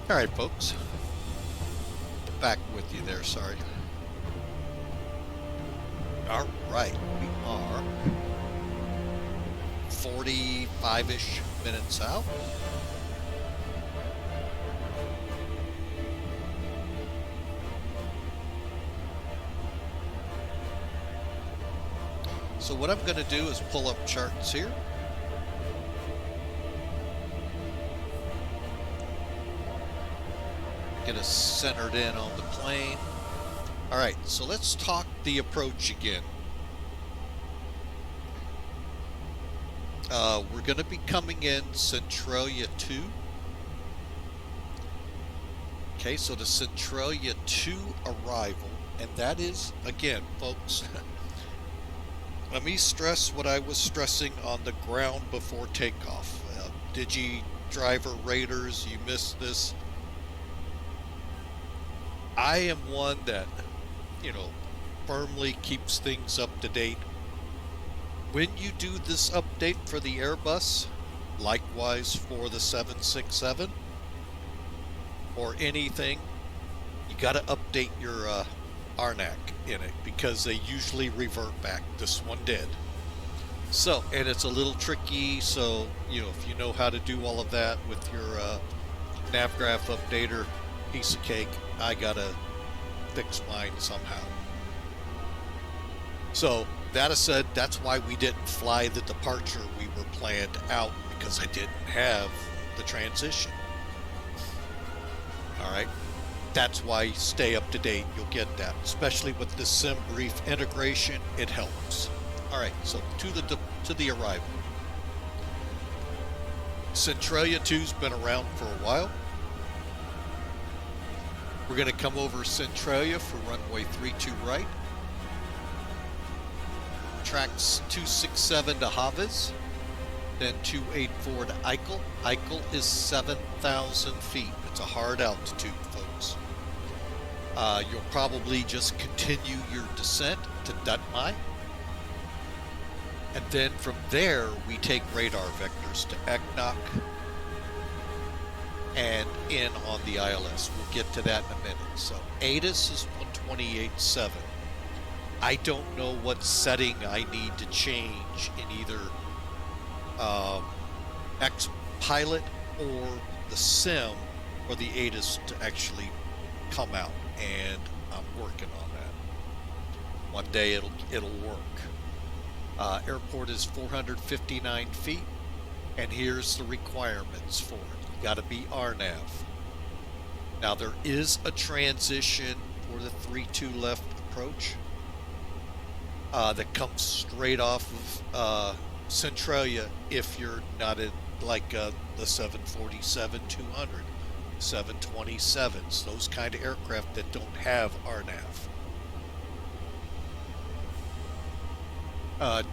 All right, folks. Back with you there, sorry. All right, we are 45-ish minutes out. So what I'm going to do is pull up charts here. Get us centered in on the plane. All right, so let's talk the approach again. We're going to be coming in Centralia 2. Okay, so the Centralia 2 arrival, and that is, again, folks, let me stress what I was stressing on the ground before takeoff. Digi driver raiders, you missed this. I am one that, firmly keeps things up to date. When you do this update for the Airbus, likewise for the 767, or anything, you got to update your RNAC in it, because they usually revert back. This one did. So, and it's a little tricky, so, if you know how to do all of that with your NavGraph updater, piece of cake, I got to fix mine somehow. So, that said, that's why we didn't fly the departure we were planned out, because I didn't have the transition. Alright, that's why stay up to date, you'll get that. Especially with the sim brief integration, it helps. Alright, so to the arrival. Centralia 2's been around for a while. We're going to come over Centralia for runway 32 right. Tracks 267 to Haviz, then 284 to Eichel. Eichel is 7,000 feet. It's a hard altitude, folks. You'll probably just continue your descent to Dutmai. And then from there, we take radar vectors to Eknok and in on the ILS. We'll get to that in a minute. So ATIS is 128.7. I don't know what setting I need to change in either X-Pilot or the sim for the ATIS to actually come out, and I'm working on that. One day it'll work. Airport is 459 feet, and here's the requirements for it. You got to be RNAV. Now there is a transition for the 3-2 left approach that comes straight off of Centralia if you're not in like the 747-200, 727s, those kind of aircraft that don't have RNAV.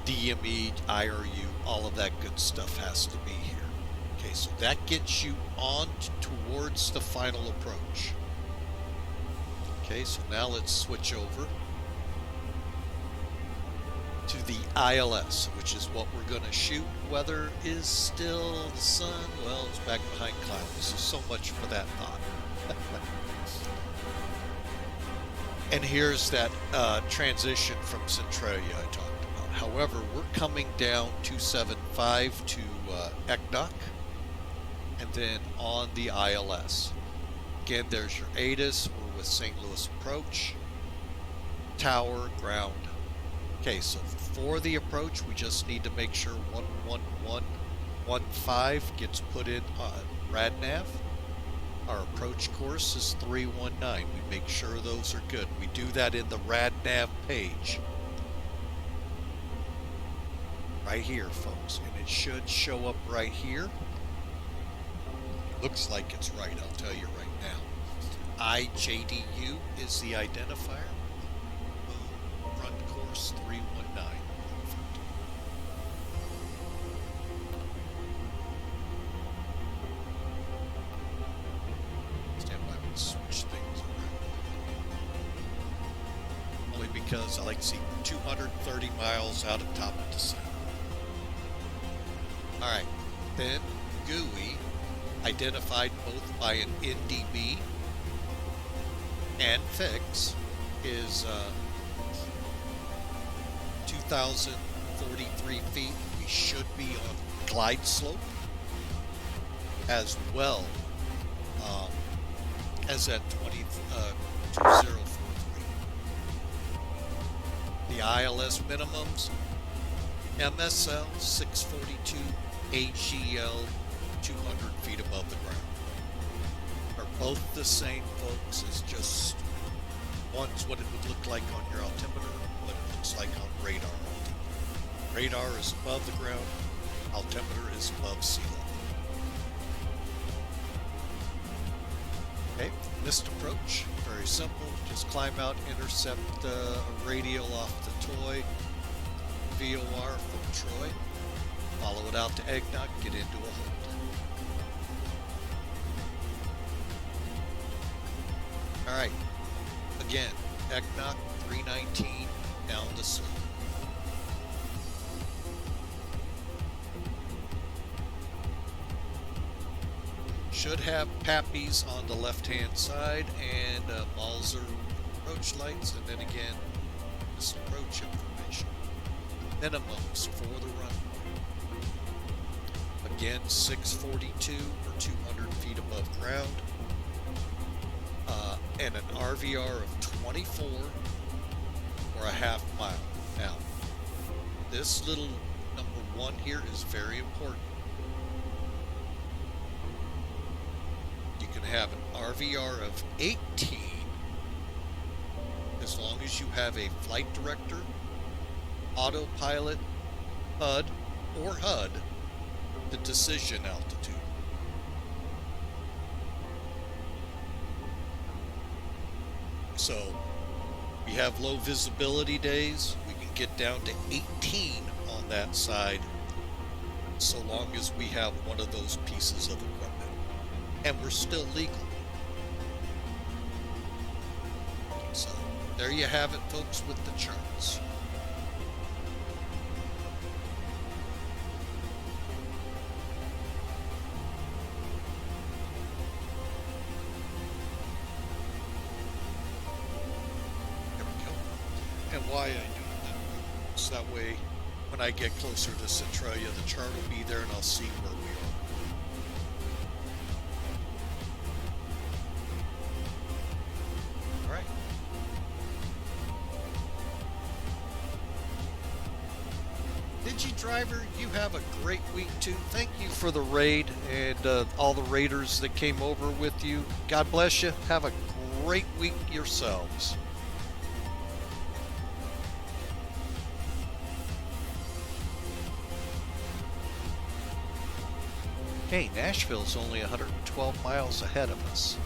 DME, IRU, all of that good stuff has to be here. Okay, so that gets you on towards the final approach. Okay, so now let's switch over to the ILS, which is what we're going to shoot. Weather is still the sun. Well, it's back behind clouds, so much for that thought. And here's that transition from Centralia I talked about. However, we're coming down 275 to Eknok, and then on the ILS. Again, there's your ATIS. We're with St. Louis approach, tower, ground. Okay, so for the approach, we just need to make sure 11115 gets put in RadNav. Our approach course is 319. We make sure those are good. We do that in the RadNav page. Right here, folks. And it should show up right here. It looks like it's right, I'll tell you right now. IJDU is the identifier. Front course 319. Stand by, we'll switch things around. Only because I like to see 230 miles out of top of descent. Alright, then GUI, identified both by an NDB and fix, is 2,043 feet. We should be on glide slope as well as at 2043. The ILS minimums, MSL 642, AGL 200 feet above the ground. Are both the same, folks. It's just One's what it would look like on your altimeter, what it looks like on radar. Radar is above the ground, altimeter is above sea level. Okay, missed approach, very simple. Just climb out, intercept a radial off the toy, VOR from Troy, follow it out to Eggnog, get into a hold. Alright, again, Eggnog 319 down the slope. Should have Pappies on the left-hand side and Balzer approach lights, and then again, this approach information. Minimums for the runway. Again, 642 or 200 feet above ground. And an RVR of 24 or a half mile. Now, this little number 1 here is very important. You can have an RVR of 18 as long as you have a flight director, autopilot, HUD, or HUD, the decision altitude. So we have low visibility days. We can get down to 18 on that side so long as we have one of those pieces of equipment. And we're still legal. So there you have it, folks, with the charts. And why I do it, so that way when I get closer to Centralia, the chart will be there and I'll see where we are. Alright. DigiDriver, you have a great week too. Thank you for the raid and all the raiders that came over with you. God bless you. Have a great week yourselves. Okay, Nashville's only 112 miles ahead of us.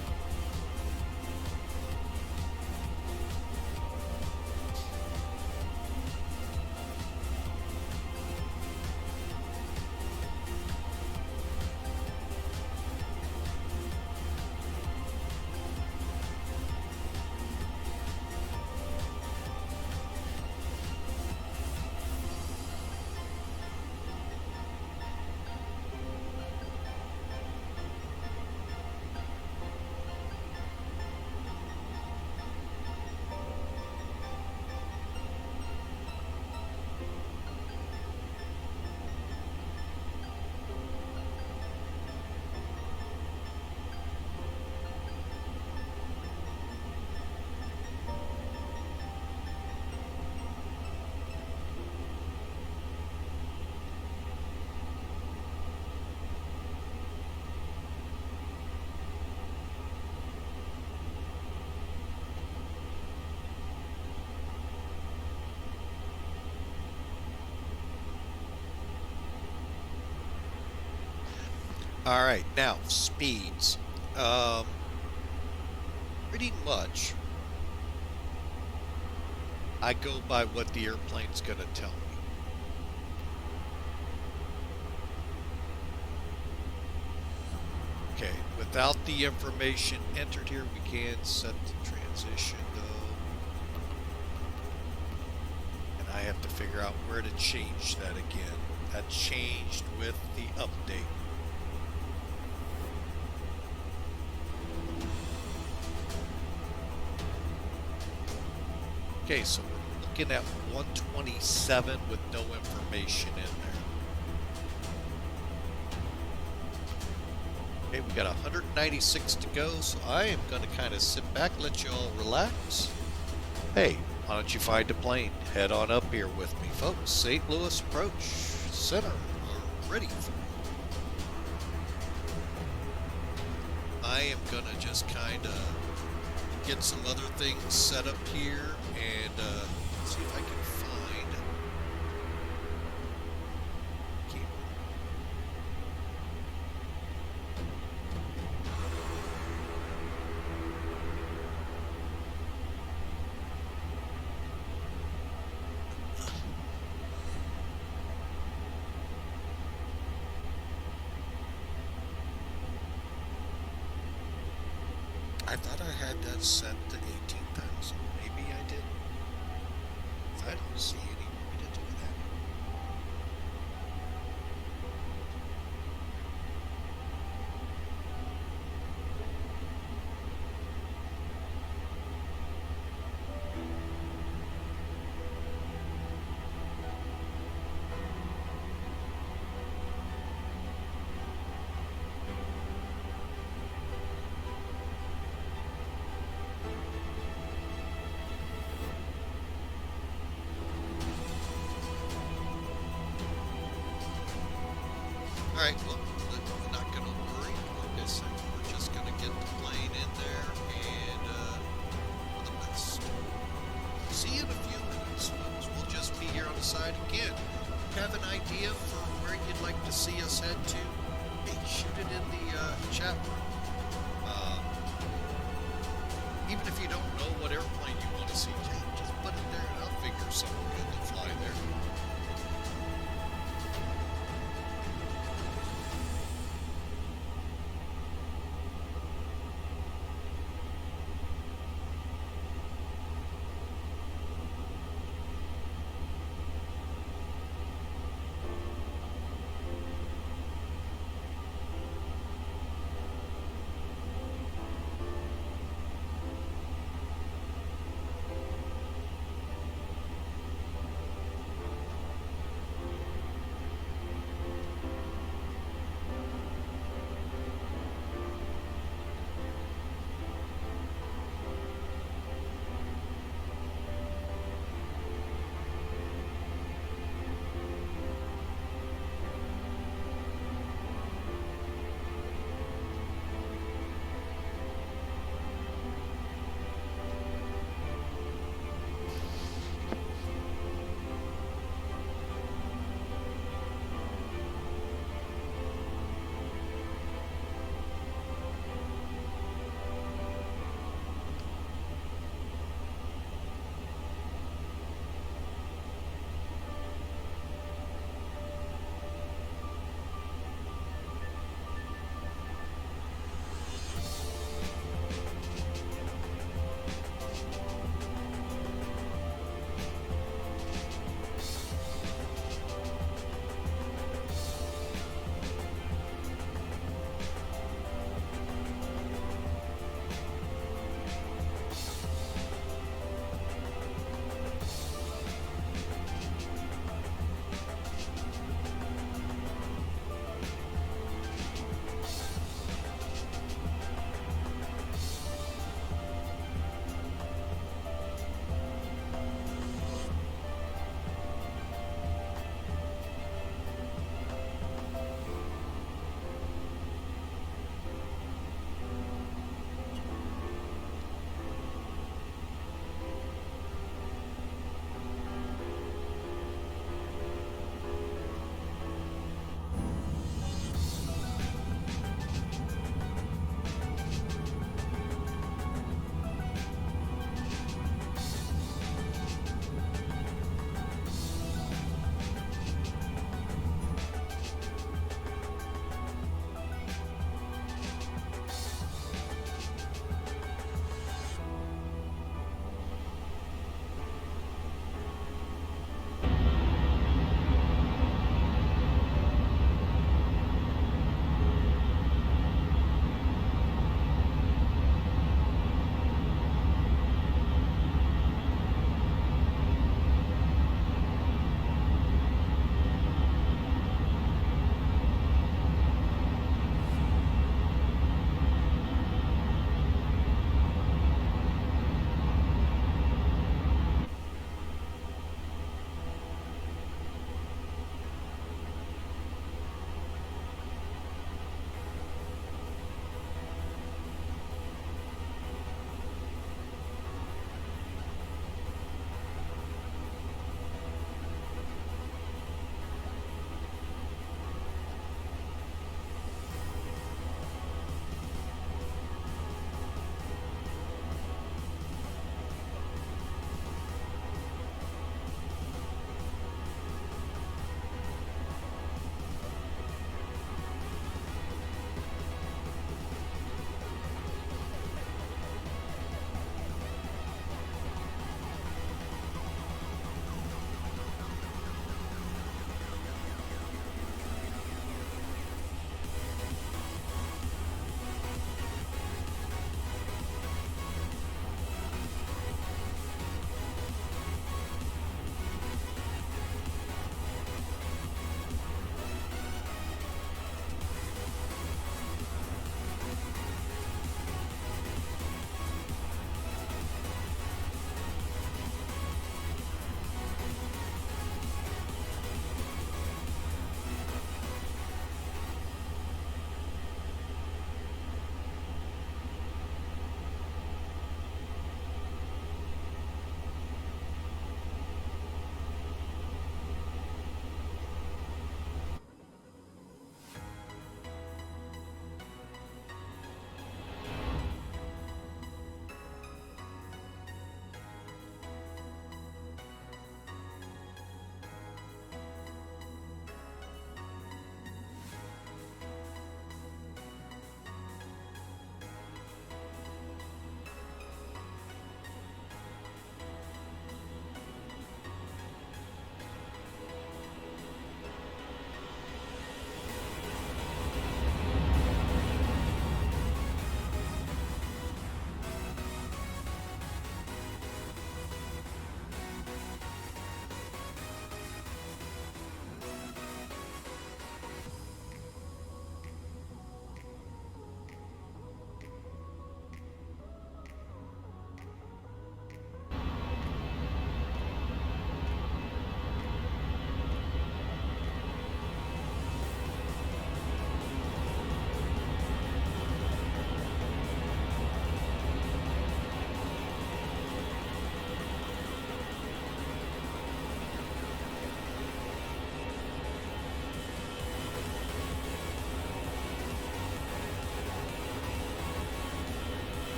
All right, now speeds. Pretty much, I go by what the airplane's going to tell me. Okay, without the information entered here, we can set the transition though. And I have to figure out where to change that again. That changed with the update. Okay, so we're looking at 127 with no information in there. Okay, we got 196 to go, so I am going to kind of sit back, let you all relax. Hey, why don't you find a plane? Head on up here with me, folks. St. Louis approach center are ready for you. I am going to just kind of get some other things set up here and see if I can find keyboard. I thought I had that set to 18,000. Maybe I didn't. I don't see any way to do that. Alright, well, we're not going to worry. Like I said, we're just going to get the plane in there and for the best. See you in a few minutes. We'll just be here on the side again. Have an idea for where you'd like to see us head to? Hey, shoot it in the chat room. Even if you don't know what airplane you want to see, just put it there and I'll figure something good to fly there.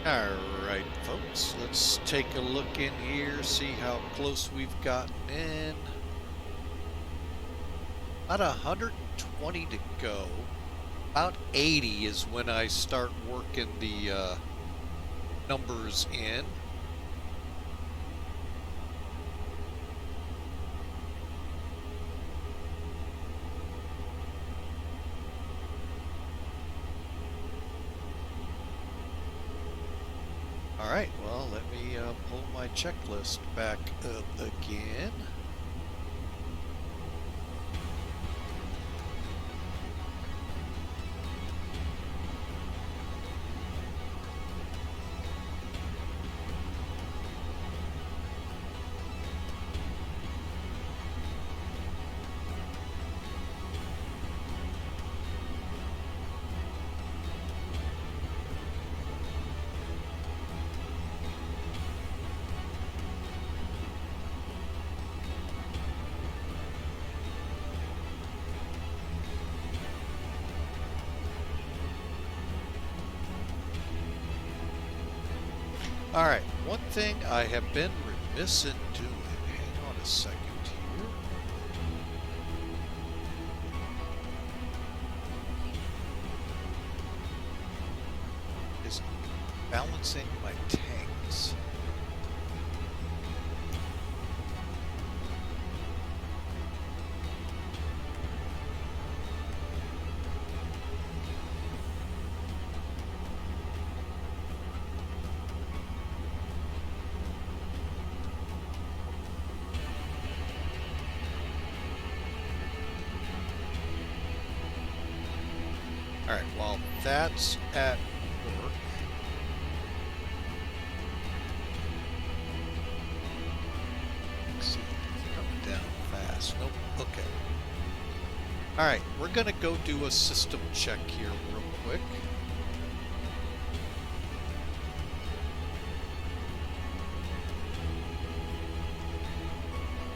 Alright, folks, let's take a look in here, see how close we've gotten in. About 120 to go. About 80 is when I start working the numbers in. Alright, well, let me pull my checklist back up again. Alright, one thing I have been remiss in doing, hang on a second here. Is balancing my tanks. Alright, while that's at work, let's see, it's coming down fast. Nope, okay. Alright, we're gonna go do a system check here real quick.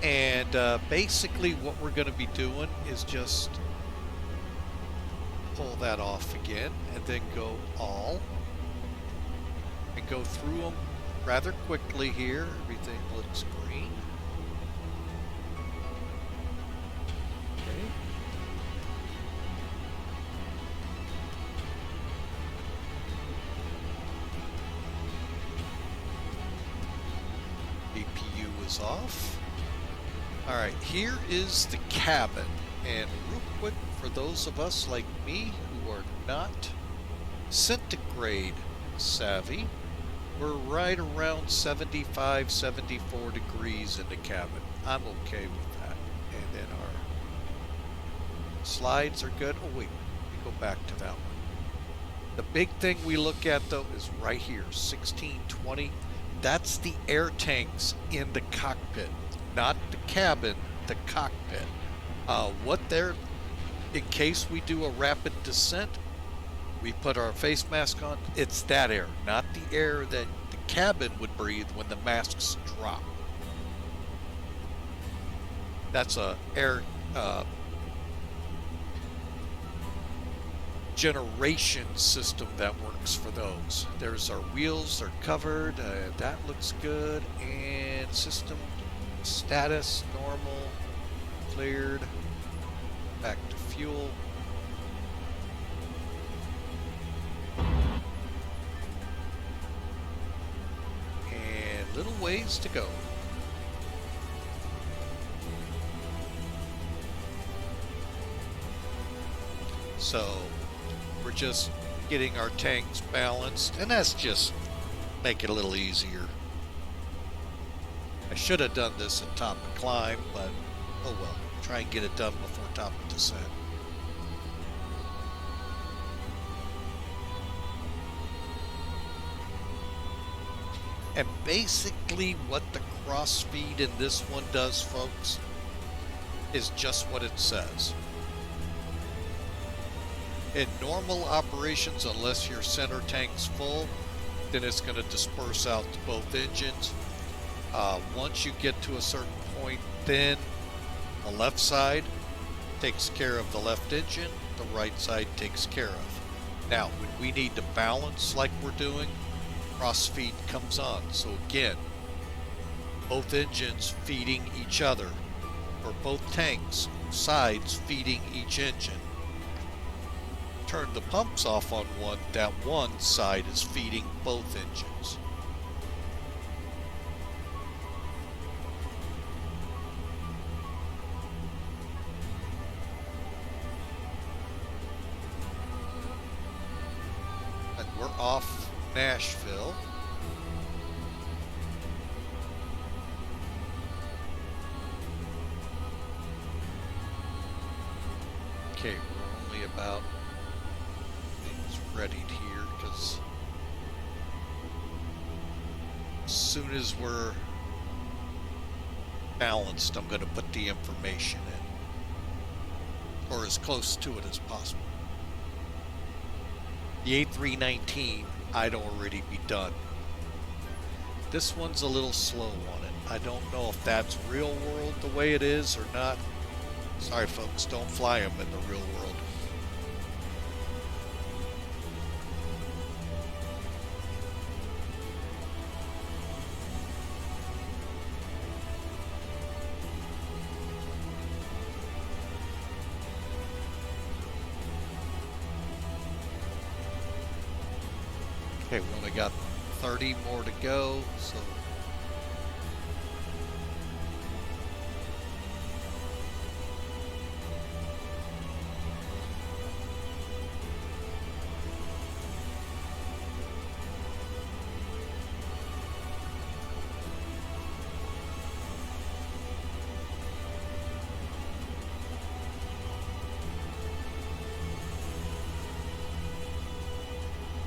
And basically what we're gonna be doing is just pull that off again and then go all and go through them rather quickly here. Everything looks green. Okay. APU is off. Alright, here is the cabin, and real quick, for those of us like me who are not centigrade savvy, we're right around 75, 74 degrees in the cabin. I'm okay with that. And then our slides are good. Oh wait, let me go back to that one. The big thing we look at though is right here, 1620. That's the air tanks in the cockpit, not the cabin, the cockpit. What they're, in case we do a rapid descent, we put our face mask on, it's that air, not the air that the cabin would breathe when the masks drop. That's a air generation system that works for those. There's our wheels, they're covered, that looks good, and system status, normal, cleared, back to fuel. And little ways to go. So we're just getting our tanks balanced, and that's just make it a little easier. I should have done this at top of climb, but oh well. Try and get it done before top of descent. And basically what the cross feed in this one does, folks, is just what it says. In normal operations, unless your center tank's full, then it's going to disperse out to both engines. Once you get to a certain point, then the left side takes care of the left engine, the right side takes care of. Now, when we need to balance like we're doing, cross feed comes on. So again, both engines feeding each other, or both tanks, sides feeding each engine. Turn the pumps off on one, that one side is feeding both engines. And we're off Nashville. Okay, we're only about readied here because as soon as we're balanced, I'm going to put the information in, or as close to it as possible. The A319, I'd already be done. This one's a little slow on it. I don't know if that's real world the way it is or not. Sorry folks, don't fly them in the real world. Okay, we only got 30 more to go, so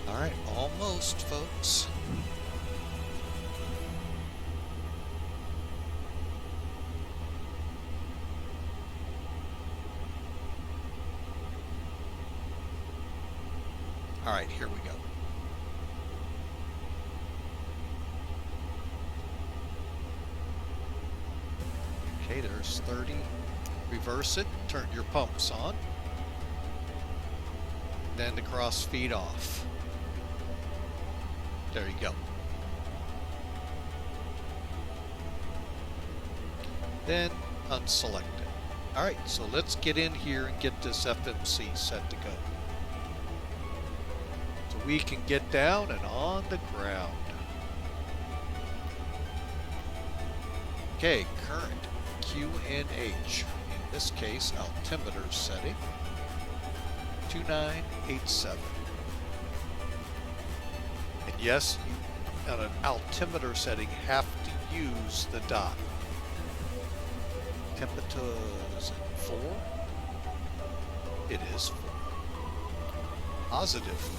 all right, almost, folks. All right, here we go. Okay, there's 30. Reverse it, turn your pumps on. Then the cross feed off. There you go. Then unselect it. All right, so let's get in here and get this FMC set to go. So we can get down and on the ground. Okay, current QNH. In this case, altimeter setting 2987. And yes, you on an altimeter setting have to use the dot. Temperature is it 4? It is 4. Positive.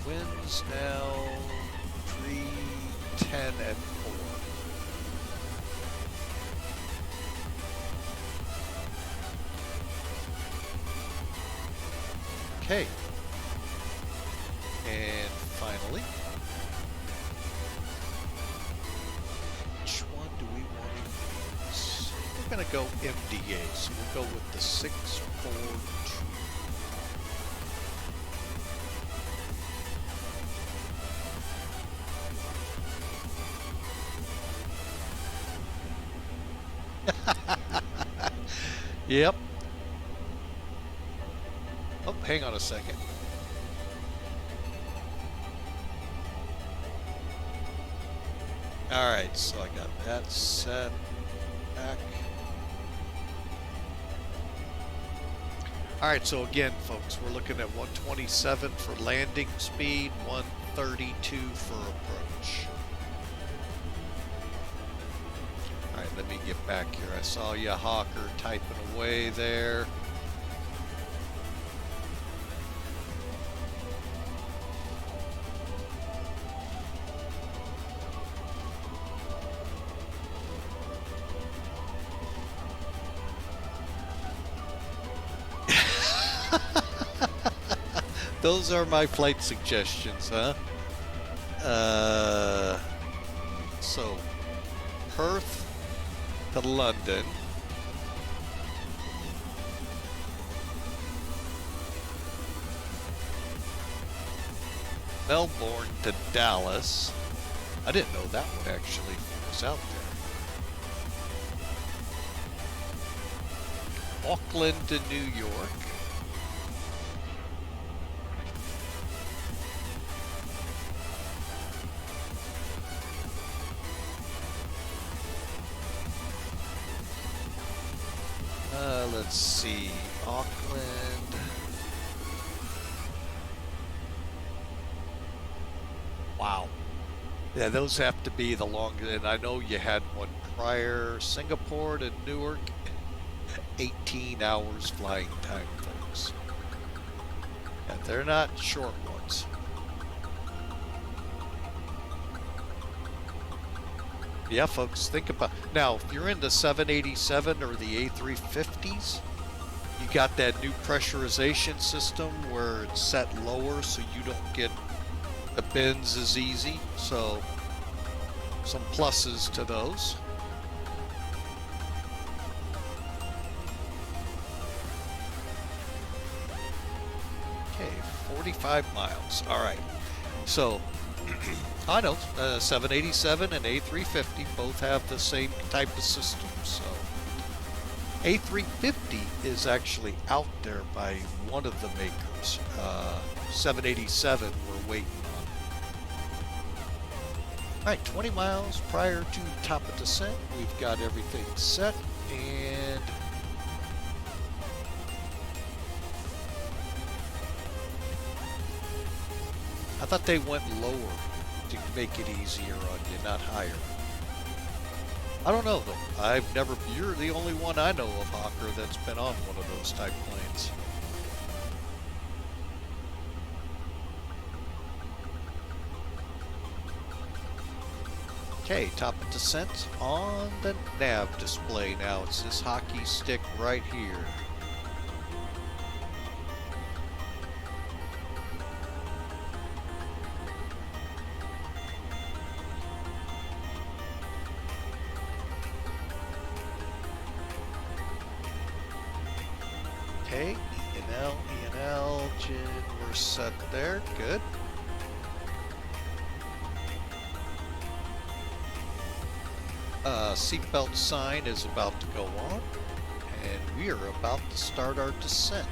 Winds now 310 at 4. Okay. And finally, which one do we want to use? We're going to go MDA, so we'll go with the 642. Yep. Oh, hang on a second. All right, so I got that set back. All right, so again, folks, we're looking at 127 for landing speed, 132 for approach. All right, let me get back here. I saw you, Hawker, typing away there. Those are my flight suggestions, huh? So, Perth to London. Melbourne to Dallas. I didn't know that one actually was out there. Auckland to New York. Let's see, Auckland. Wow. Yeah, those have to be the longest, and I know you had one prior, Singapore to Newark, 18 hours flying time, folks. And they're not short ones. Yeah, folks, think about, now, if you're in the 787 or the A350s, you got that new pressurization system where it's set lower so you don't get the bends as easy. So, some pluses to those. Okay, 45 miles. All right. So, I know, 787 and A350 both have the same type of system, so A350 is actually out there by one of the makers. 787 we're waiting on. Alright, 20 miles prior to top of descent. We've got everything set, and I thought they went lower to make it easier on you, not higher. I don't know though. You're the only one I know of, Hawker, that's been on one of those type planes. Okay, top of descent on the nav display now. It's this hockey stick right here. Okay, E&L, Jin, we're set there, good. Seatbelt sign is about to go on, and we are about to start our descent.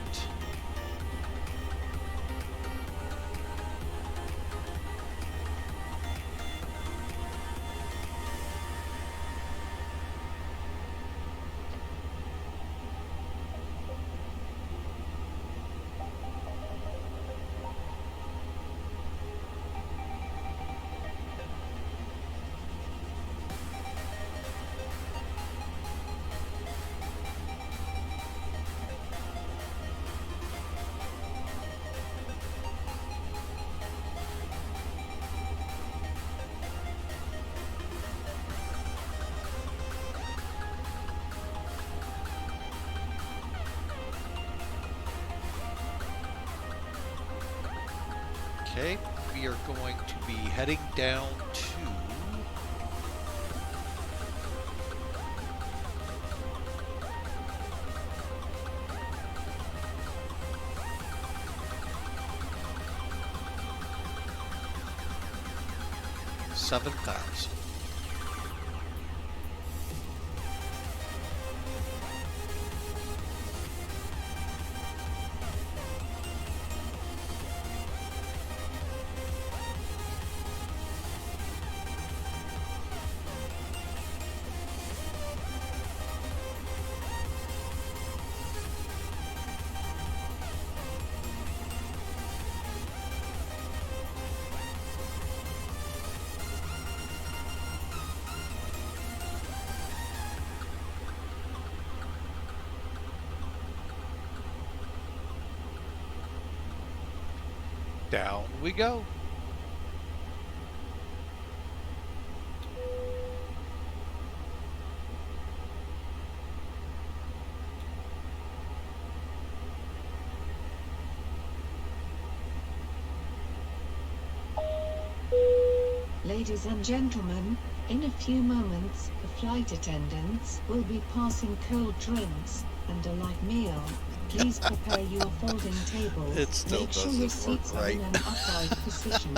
Okay, we are going to be heading down to $7,000. Down we go. Ladies and gentlemen, in a few moments, the flight attendants will be passing cold drinks and a light meal. Please prepare your folding tables. It still Make sure your doesn't work seats are right. in an upright position.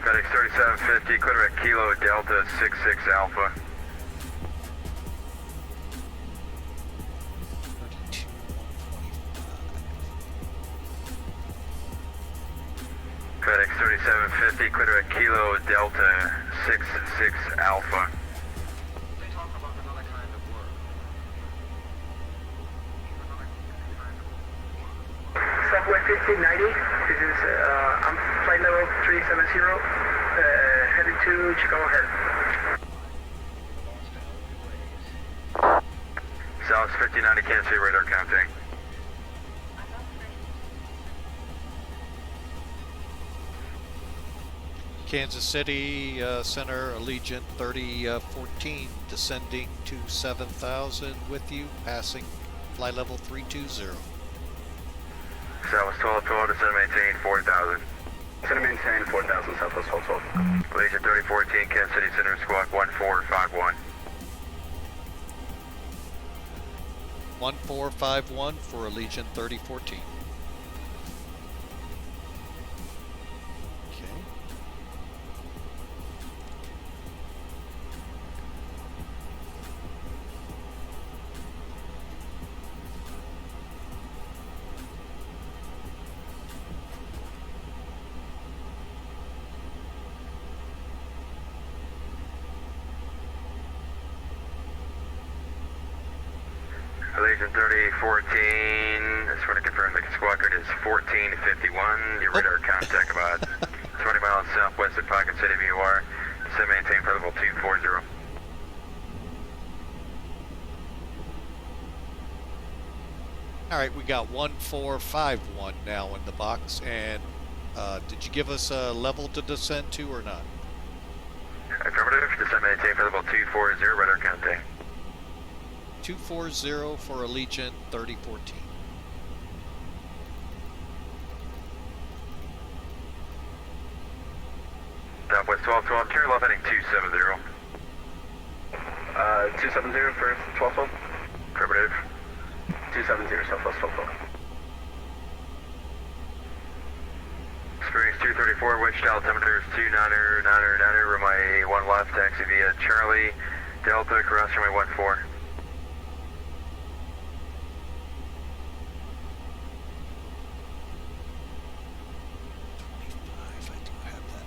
FedEx 3750, clear at Kilo Delta 66 Alpha. 32, 125. FedEx 3750, clear at Kilo Delta 66 Alpha. Southwest 1590, this is, I'm flight level 370, headed to Chicago Head. South 1590, Kansas City radar counting. Kansas City Center, Allegiant 3014, descending to 7,000 with you, passing flight level 320. Southwest 1212, descend maintain 4,000. Descend maintain 4,000, Southwest 1212. Allegiant 3014, Kansas City Center, squawk 1451. 1451 for Allegiant 3014. Okay. Allegiant 3014, just want to confirm the squawk code is 1451. Your radar contact about 20 miles southwest of Pocket City VOR. Descend maintain flight level 240. All right, we got 1451 now in the box, and did you give us a level to descend to or not? Affirmative, descend maintain flight level 240, radar contact. 240 for Allegiant 3014. Southwest 1212, carry left heading 270. 270 for 1212. Affirmative. 270, Southwest 1212. Experience 234, Wichita altimeter is 290, runway 1 left, taxi via Charlie, Delta, cross runway 14.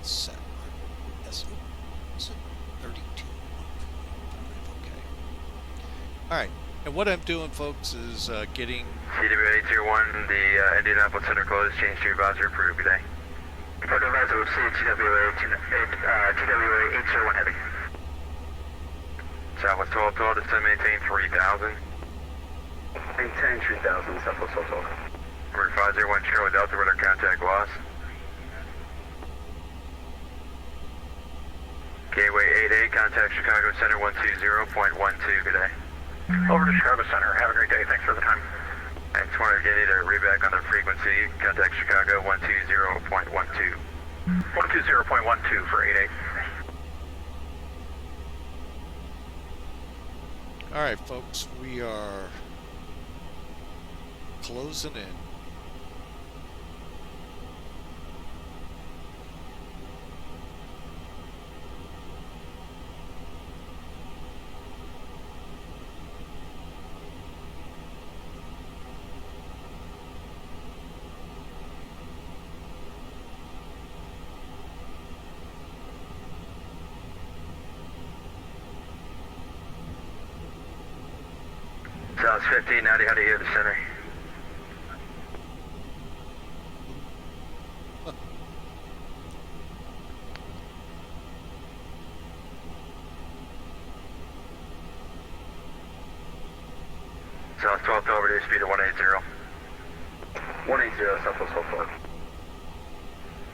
Set. Yes, is it 32? Okay. All right. And what I'm doing, folks, is getting. CWA 201, the Indianapolis Center closed, change to advisor approved. Good day. Flight advisor will see TWA 801 heavy. Southwest 1212, descend maintain 3000. Maintain 3000, Southwest 1212. Number 501, Charlie Delta, radar contact loss. Gateway 88, contact Chicago Center 120.12, good day. Over to Chicago Center, have a great day, thanks for the time. I just wanted to get you to read back on the frequency, contact Chicago 120.12. 120.12 for 88. All right, folks, we are closing in. South 1590, how do you hear the center? South 12 over to speed of 180. 180, Southwest 12.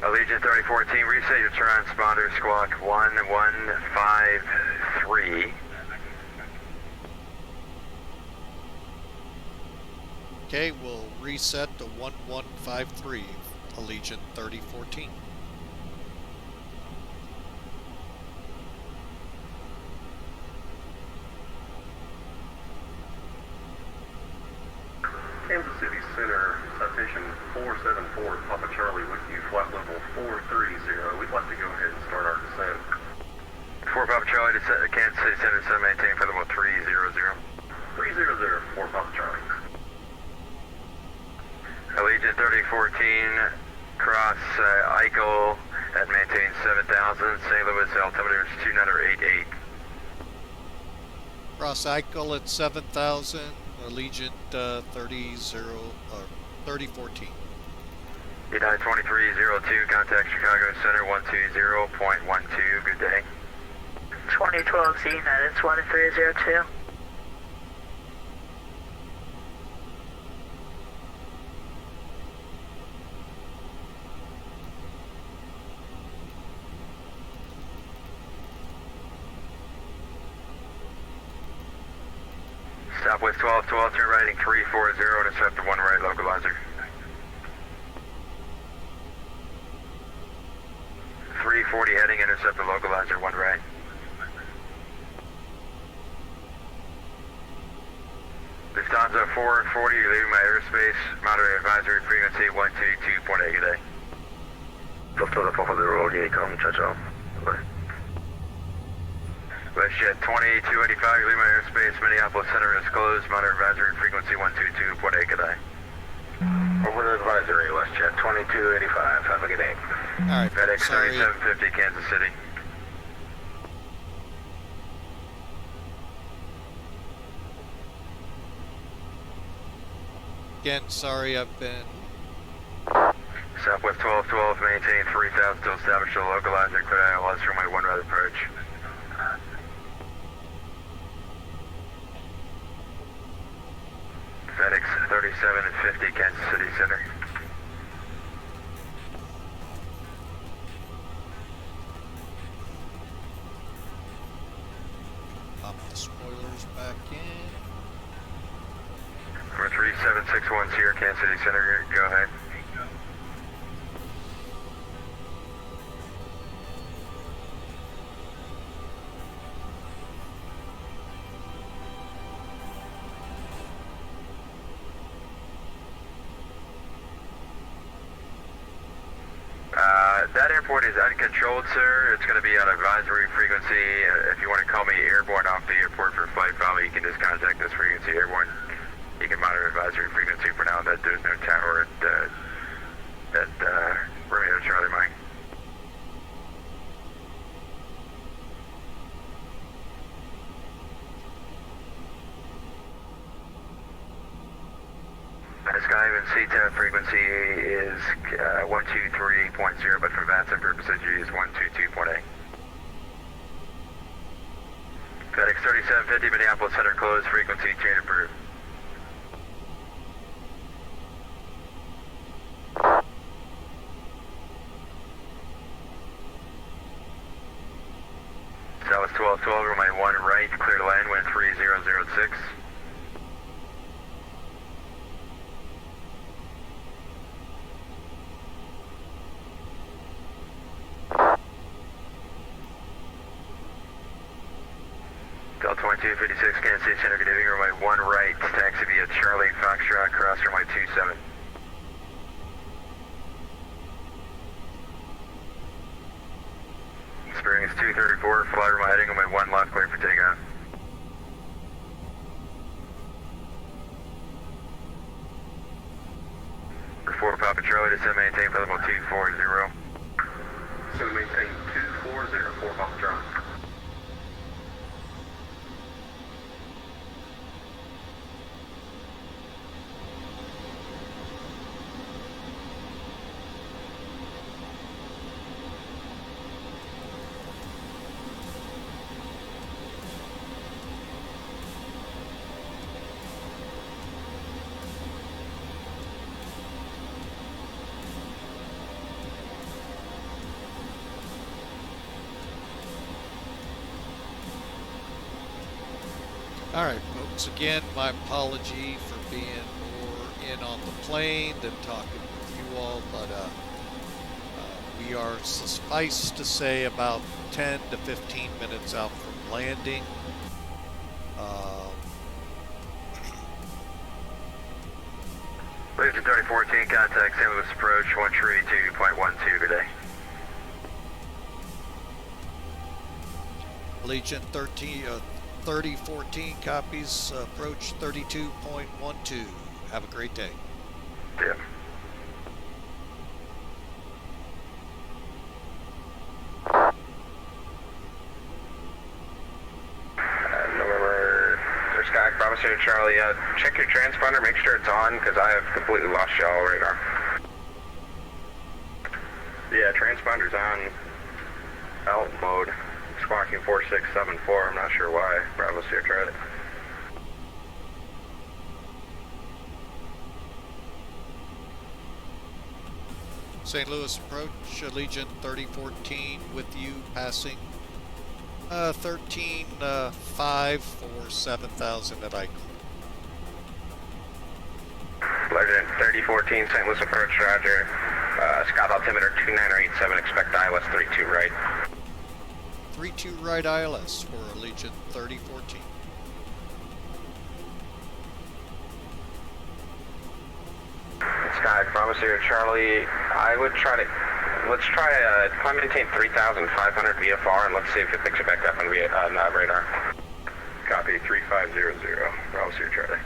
Allegiant 3014, reset your transponder, squawk 1153. Okay, we'll reset to 1153, Allegiant 3014. Kansas City Center, citation 474, Papa Charlie with you, flight level 430. We'd like to go ahead and start our descent. 4 Papa Charlie to Kansas City Center, so maintain for level 300. 300, 4 Papa Charlie. Allegiant 3014, cross Eichel at maintain 7000, St. Louis, altimeter is 2988. Cross Eichel at 7,000, Allegiant 3014. United 2302, contact Chicago Center 120.12, good day. 2012 United 2302. Southwest 1212, turn right heading 340, intercept the 1 right localizer. 340 heading, intercept the localizer, 1 right. Lufthansa 440, you're leaving my airspace, moderate advisory frequency 122.8 a day. Lufthansa 440, come, ciao, ciao. WestJet 2285, you're leaving my airspace, Minneapolis Center is closed, moderate advisory frequency 122.8 a day. Over advisory, WestJet 2285, have a good day. Alright, FedEx sorry. 3750, Kansas City. Again, sorry I've been... Southwest 1212, maintain 3000 to establish a localizer, clear ILS for my 1 right approach. FedEx 3750, Kansas City Center. Pop the spoilers back in. Number 37610 here, Kansas City Center, go ahead. That airport is uncontrolled, sir. It's going to be on advisory frequency. If you want to call me airborne off the airport for flight follow, you can just contact this frequency airborne. You can monitor advisory frequency for now that there's no tower at Romeo Charlie Mike. Skyhaven CTAP frequency is 123.0, but for VATSIM purposes you use 122.8. FedEx 3750, Minneapolis Center closed, frequency change approved. Southwest 1212, runway 1 right, clear to land, wind 3006. Delta 2256, Kansas City Center, good evening, runway 1 right, taxi via Charlie Foxtrot, cross runway 27. Experience 234, fly runway heading runway 1 left, clear for takeoff. For 4 Papa Charlie, descend maintain for level 240. So maintain 240, 4 Papa Charlie. All right, folks, again, my apology for being more in on the plane than talking with you all, but we are, suffice to say, about 10 to 15 minutes out from landing. Legion 3014, contact St. Louis approach 132.12 today. Legion 3014 copies, approach 32.12. Have a great day. Yeah. November, there's Sky, Bravo City Charlie, check your transponder, make sure it's on, because I have completely lost y'all radar. Yeah, transponder's on out mode, squawking 4674, I'm not sure why, Bravo City Charlie. St. Louis approach, Legion 3014 with you, passing 13.5 for 7,000 at Ike. Legion 3014, St. Louis approach, Roger. Scott altimeter 2987, expect ILS 32 right. 32 right ILS for Legion 3014. Sky, Bravo Sierra Charlie, I would try to, let's try, climb maintain 3,500 VFR and let's see if it picks it back up on radar. Copy, 3500, Bravo Sierra Charlie.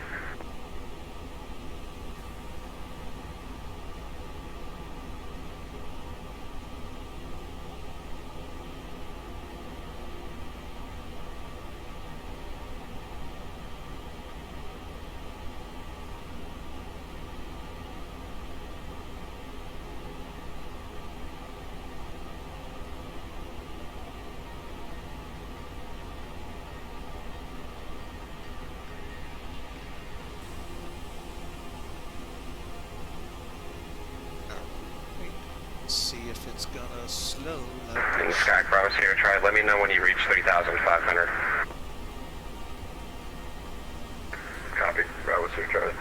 See if it's gonna slow like And this. Sky, Bravo Sierra Charlie, let me know when you reach 3,500. Copy, Bravo Sierra Charlie.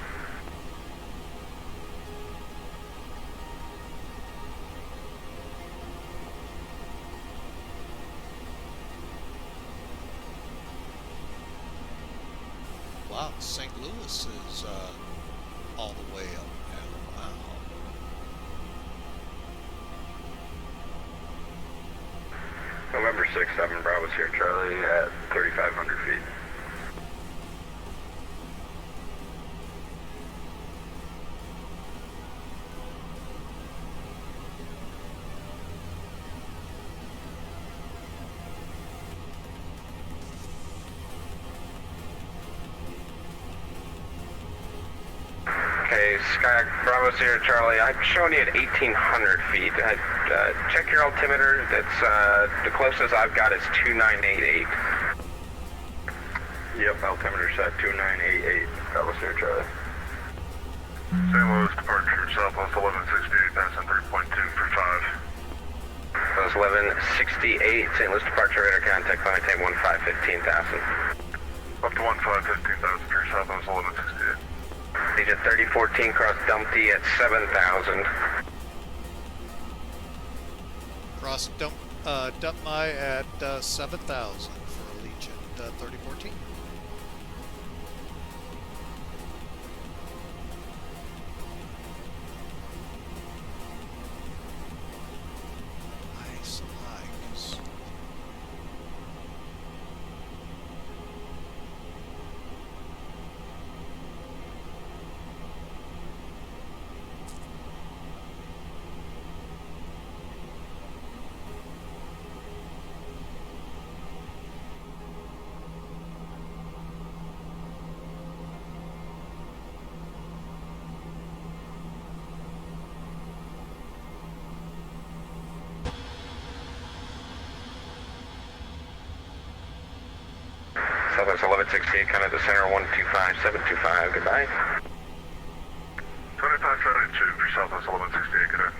Wow, St. Louis is all the way up now. Wow. November 6-7, Bravo Sierra Charlie at 3,500 feet. Okay, Sky, Bravo Sierra Charlie, I'm showing you at 1,800 feet. Check your altimeter. That's the closest I've got is 2988. Yep, altimeter set 2988. Bravo Sierra Charlie. St. Louis departure, Southwest 1168, passing 3.2 for 5. That was 1168, St. Louis departure radar contact, climb maintain 15,000. Up to 15,000 for Southwest 1168. Legion 3014 cross Dumpty at 7,000. Cross dump my at 7,000 for Legion 3014. Nice hikes. Southwest 1168, kind of the center 125725. Goodbye. 2572 for Southwest 1168, good day.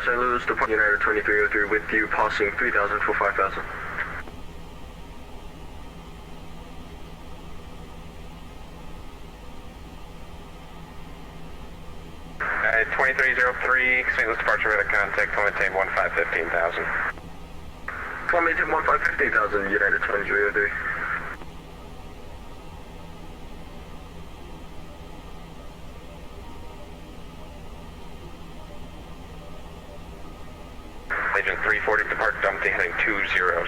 St. Louis, Department United 2303 with you, passing 3,000 for 5,000. At 2303, St. Louis departure radar contact, climate maintain 15,000. Climate maintain 15,000, United 2303. Agent 340, depart Dumpty, heading 200.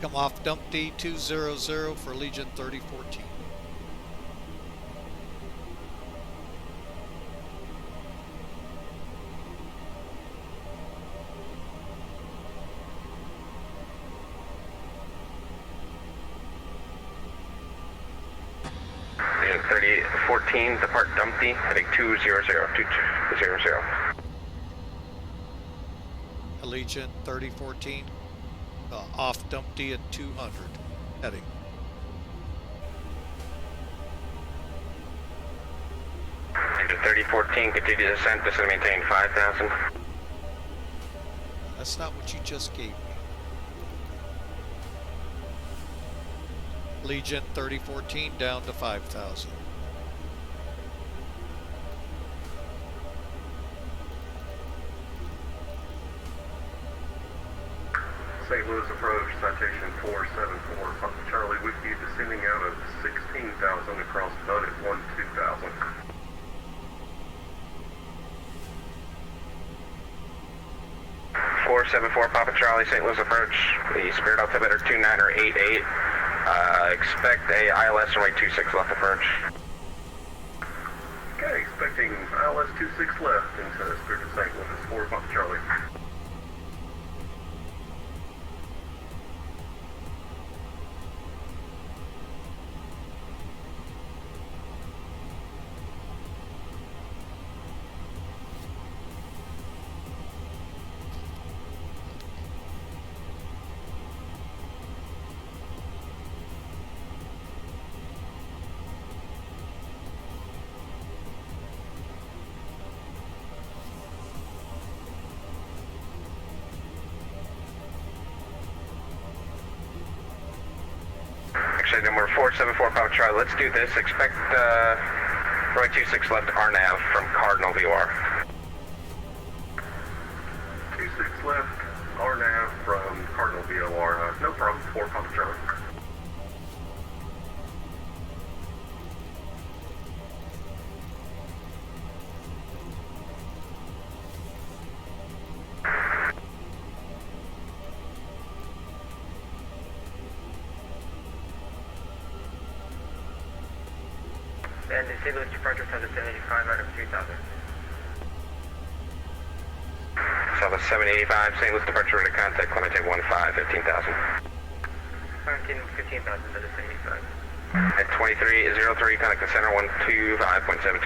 Come off Dumpty 200 for Legion 3014. Agent 3014, depart Dumpty, heading 200. Allegiant 3014, off Dumpty at 200, heading. Agent 3014, continue descent, descend maintain 5,000. That's not what you just gave me. Legion 3014 down to 5,000. St. Louis approach, citation 474, Papa Charlie with you, descending out of 16,000 across Bud at 12,000. Papa Charlie, St. Louis approach, the Spirit altimeter 2988. Expect a ILS runway 26 left approach. Okay, expecting ILS 26 left into Spirit of St. Louis for Papa Charlie. Actually, number 474 Papa Charlie, let's do this. Expect runway 26 left RNAV from Cardinal VOR. 26 left, RNAV from Cardinal VOR. No problem, 4 Papa Charlie. And the St. Louis departure from the 785 out of 3,000. So the 785, St. Louis departure radar contact, climate maintain 15,000. 15,000 to the 785. At 2303, contact the center 125.725.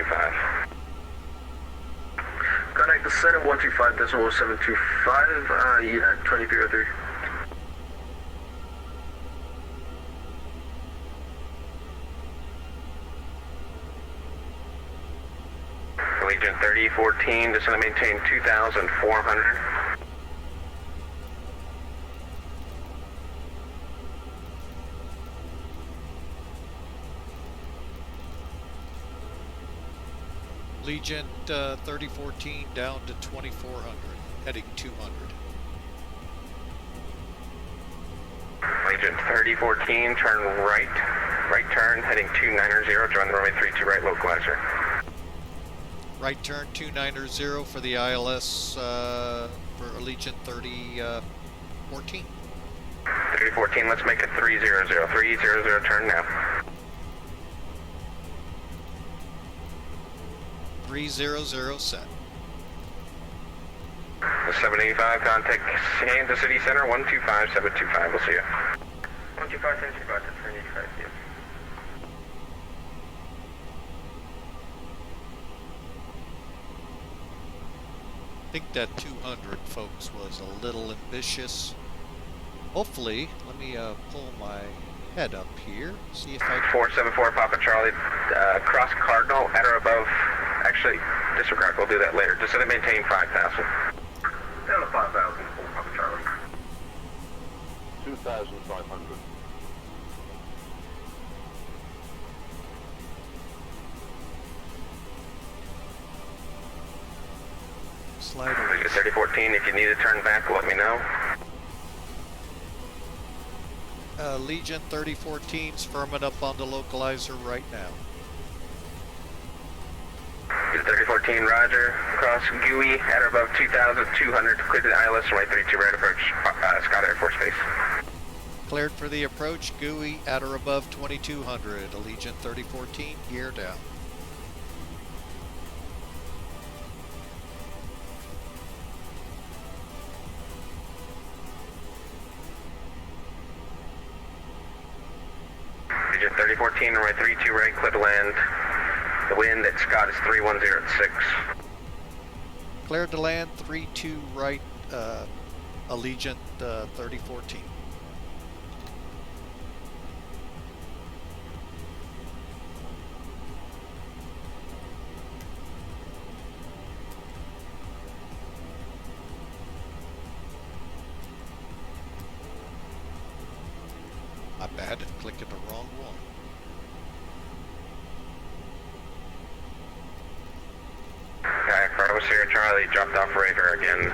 Contact the center 125.725, United 2303. Legion 3014, descend and maintain 2,400. Legion 3014 down to 2,400, heading 200. Legion 3014, turn right turn, heading 290, join the runway 32 right localizer. Right turn 290 for the ILS for Allegiant 3014. 3014, let's make it 300. 300, turn now. 300 set. The 785, contact Kansas City Center 125725. We'll see you. 125.725 to 785, yeah. I think that 200, folks, was a little ambitious. Hopefully, let me pull my head up here, see if I can... 474 Papa Charlie, cross Cardinal at or above Actually, disregard, we'll do that later. Just so they maintain 5,000. Down to 5,000, full Papa Charlie. 2,500. Slide away. 3014, if you need to turn back, let me know. Legion 3014's firming up on the localizer right now. 3014, roger. Cross GUI at or above 2,200. Clear to the ILS, runway 32 right approach, Scott Air Force Base. Cleared for the approach, GUI at or above 2200. Allegiant 3014, gear down. Allegiant 3014, runway 32 right, clear to land. The wind at Scott is 310 at 6. Cleared to land, 32 right, Allegiant 3014. My bad, clicking the wrong one. Bravo Sierra Charlie, dropped off radar again.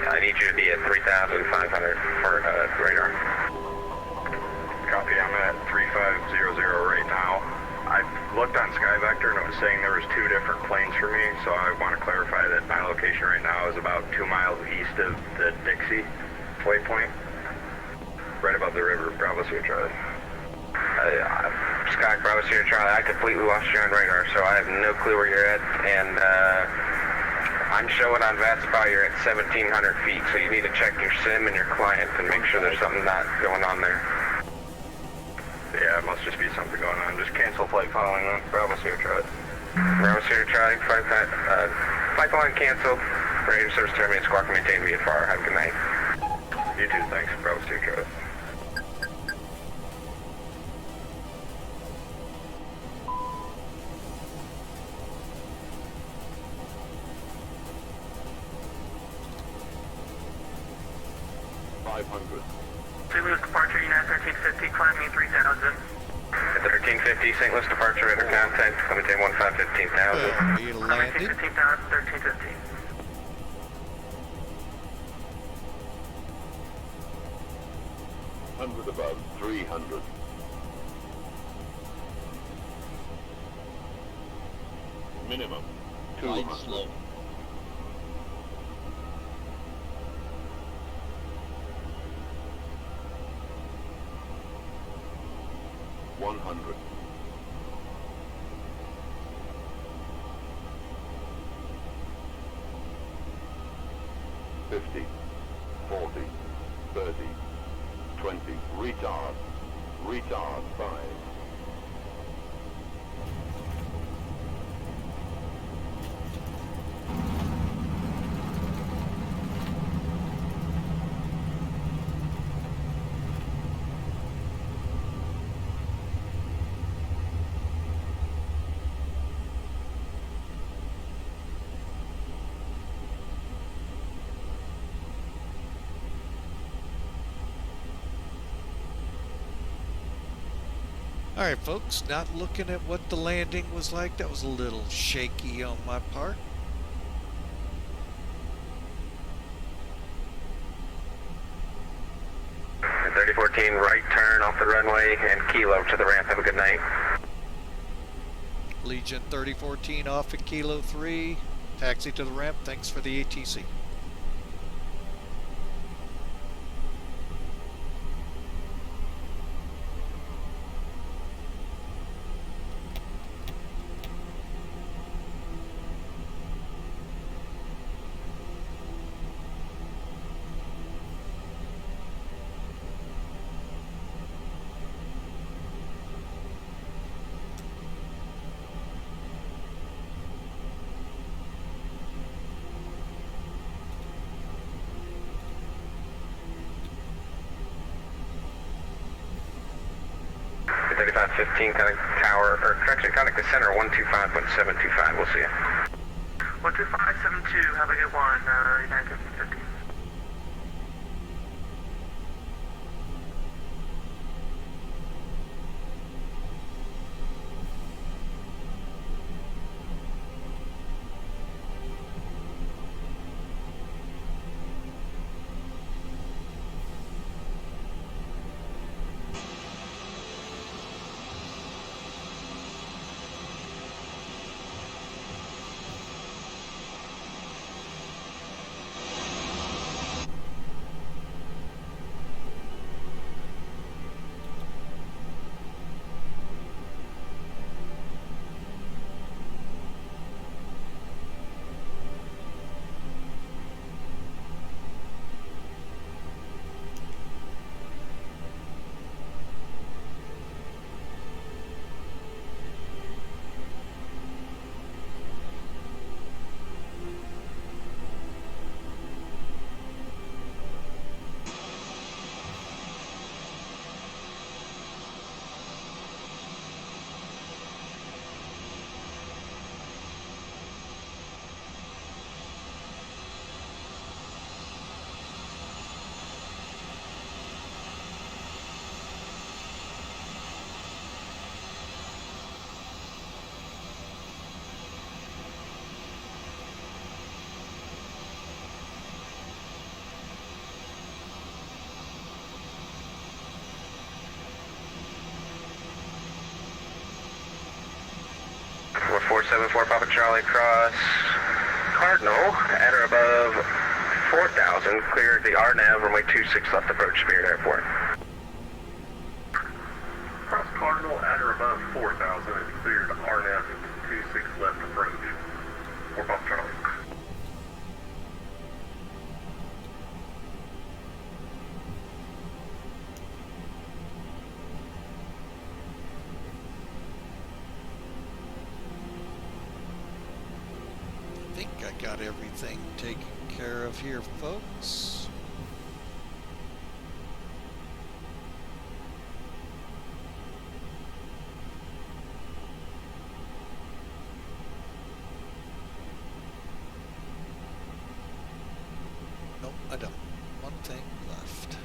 I need you to be at 3,500 for radar. Copy, I'm at 3500 right now. I looked on SkyVector and it was saying there was 2 different planes for me, so I want to clarify that my location right now is about 2 miles east of the Dixie waypoint, right above the river, Bravo Sierra Charlie. Scott, Bravo Sierra Charlie, I completely lost you on radar, so I have no clue where you're at, and I'm showing on VATSIM you're at 1,700 feet, so you need to check your sim and your client and make sure there's something not going on there. Yeah, it must just be something going on. Just cancel flight following on Bravo Sierra Charlie. Bravo Sierra Charlie, flight following canceled. Radio service terminated, squawk maintained VFR. Have a good night. You too, thanks. Bravo Sierra Charlie. St. Louis departure, United 1350, climbing 3000. At 1350, St. Louis departure, radar contact, maintain 15,000. He landed. 15,000, 1350. Above 300. Minimum 200. $100. 50, 40, 30, 20, retard, 5. Alright folks, not looking at what the landing was like. That was a little shaky on my part. At 3014, right turn off the runway and kilo to the ramp. Have a good night. Legion 3014 off at Kilo 3. Taxi to the ramp. Thanks for the ATC. 3515, contact tower, or correction, contact the center 125.725. We'll see you. 12572, have a good one, United 50. Four 474 Papa Charlie cross Cardinal at or above 4,000. Cleared the RNAV, runway 26 left approach Spirit Airport. Cross Cardinal at or above 4,000 and cleared RNAV 26 left approach. 4 Papa Charlie. I think I got everything taken care of here, folks. Nope, I don't. One thing left.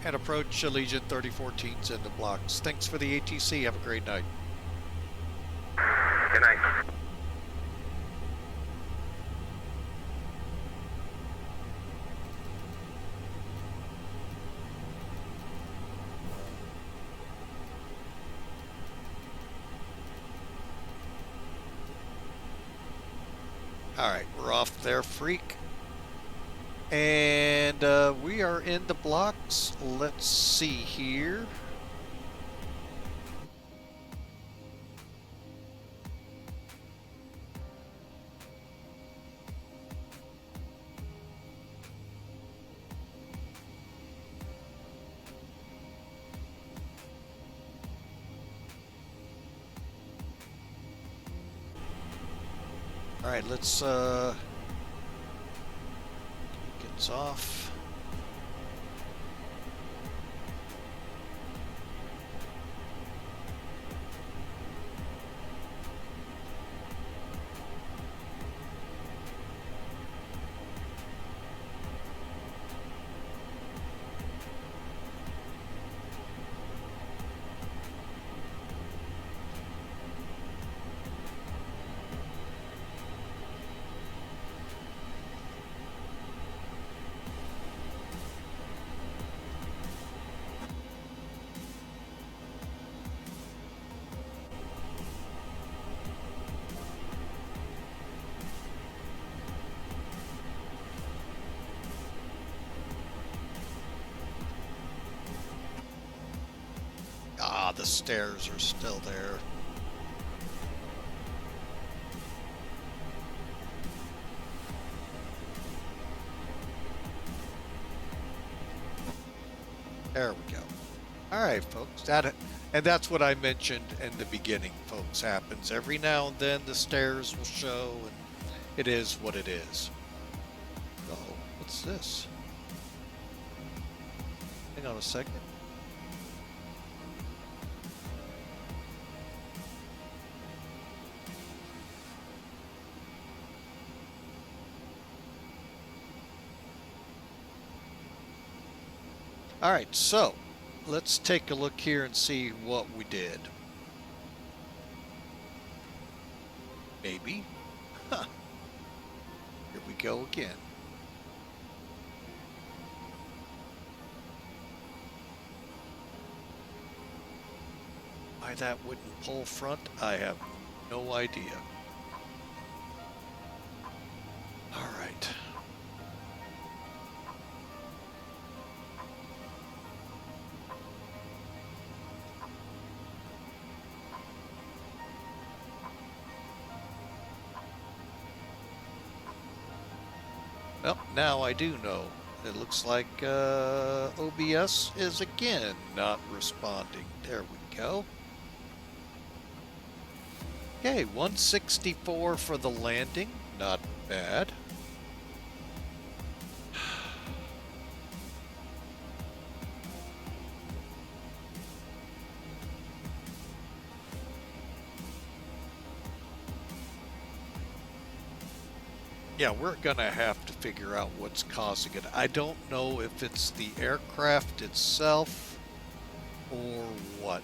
And approach Allegiant 3014's into blocks. Thanks for the ATC. Have a great night. Good night. Alright, we're off there, freak. And we are in the blocks. Let's see here. All right, let's get this off. Ah, the stairs are still there. There we go. All All right, folks. And that's what I mentioned in the beginning, folks. Happens every now and then. The stairs will show, and it is what it is. Oh, what's this? Hang on a second. All right, so let's take a look here and see what we did. Maybe. Huh. Here we go again. Why that wouldn't pull front, I have no idea. All right. Well, now I do know. It looks like OBS is again not responding. There we go. Okay, 164 for the landing. Not bad. Yeah, we're gonna have to figure out what's causing it. I don't know if it's the aircraft itself or what.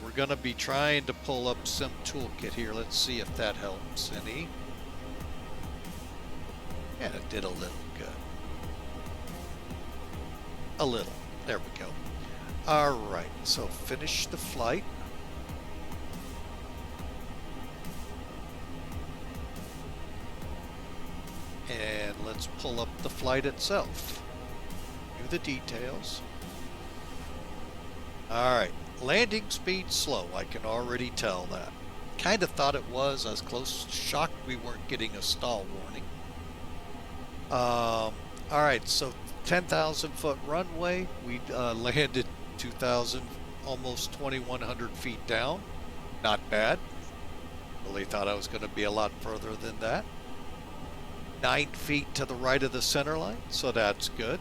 We're gonna be trying to pull up some toolkit here. Let's see if that helps any. And it did a little good. A little. There we go. All right, so finish the flight. And let's pull up the flight itself. View the details. Alright, landing speed slow. I can already tell that. Kind of thought it was. I was close, shocked we weren't getting a stall warning. Alright, so 10,000 foot runway. We landed 2,000, almost 2,100 feet down. Not bad. Really thought I was going to be a lot further than that. 9 feet to the right of the center line, so that's good.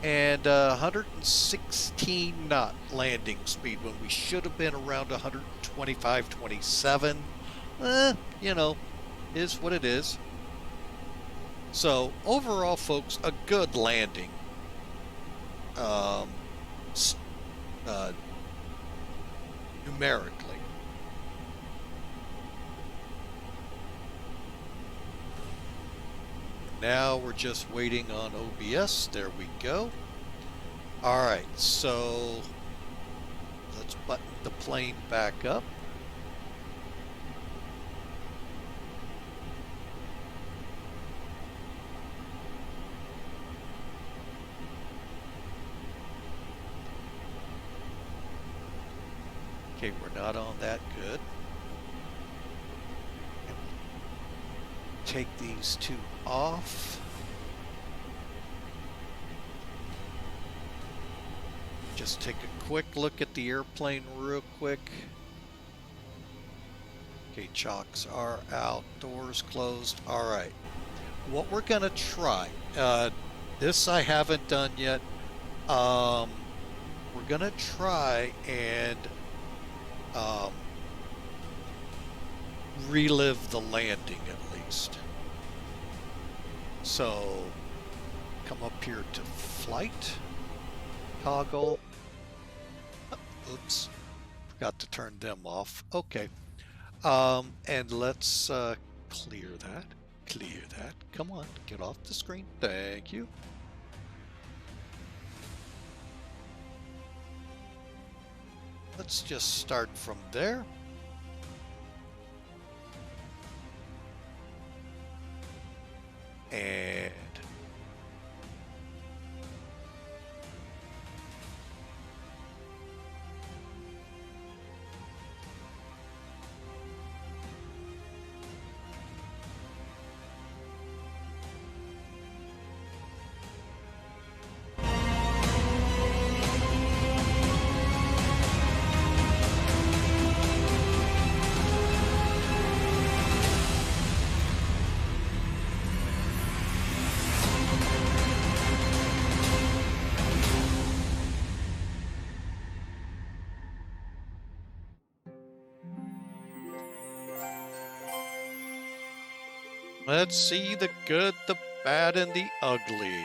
And 116 knot landing speed when we should have been around 125, 27. You know, is what it is. So overall, folks, a good landing. Numerically. Now we're just waiting on OBS. There we go. All right, so let's button the plane back up. Okay, we're not on that. Good. Take these two off. Just take a quick look at the airplane real quick. Okay, chocks are out, doors closed. All right, what we're gonna try, this I haven't done yet. We're gonna try and relive the landing at least. So come up here to flight, toggle. Oops, forgot to turn them off. Okay, and let's clear that. Come on, get off the screen. Thank you. Let's just start from there. And Let's see the good, the bad, and the ugly.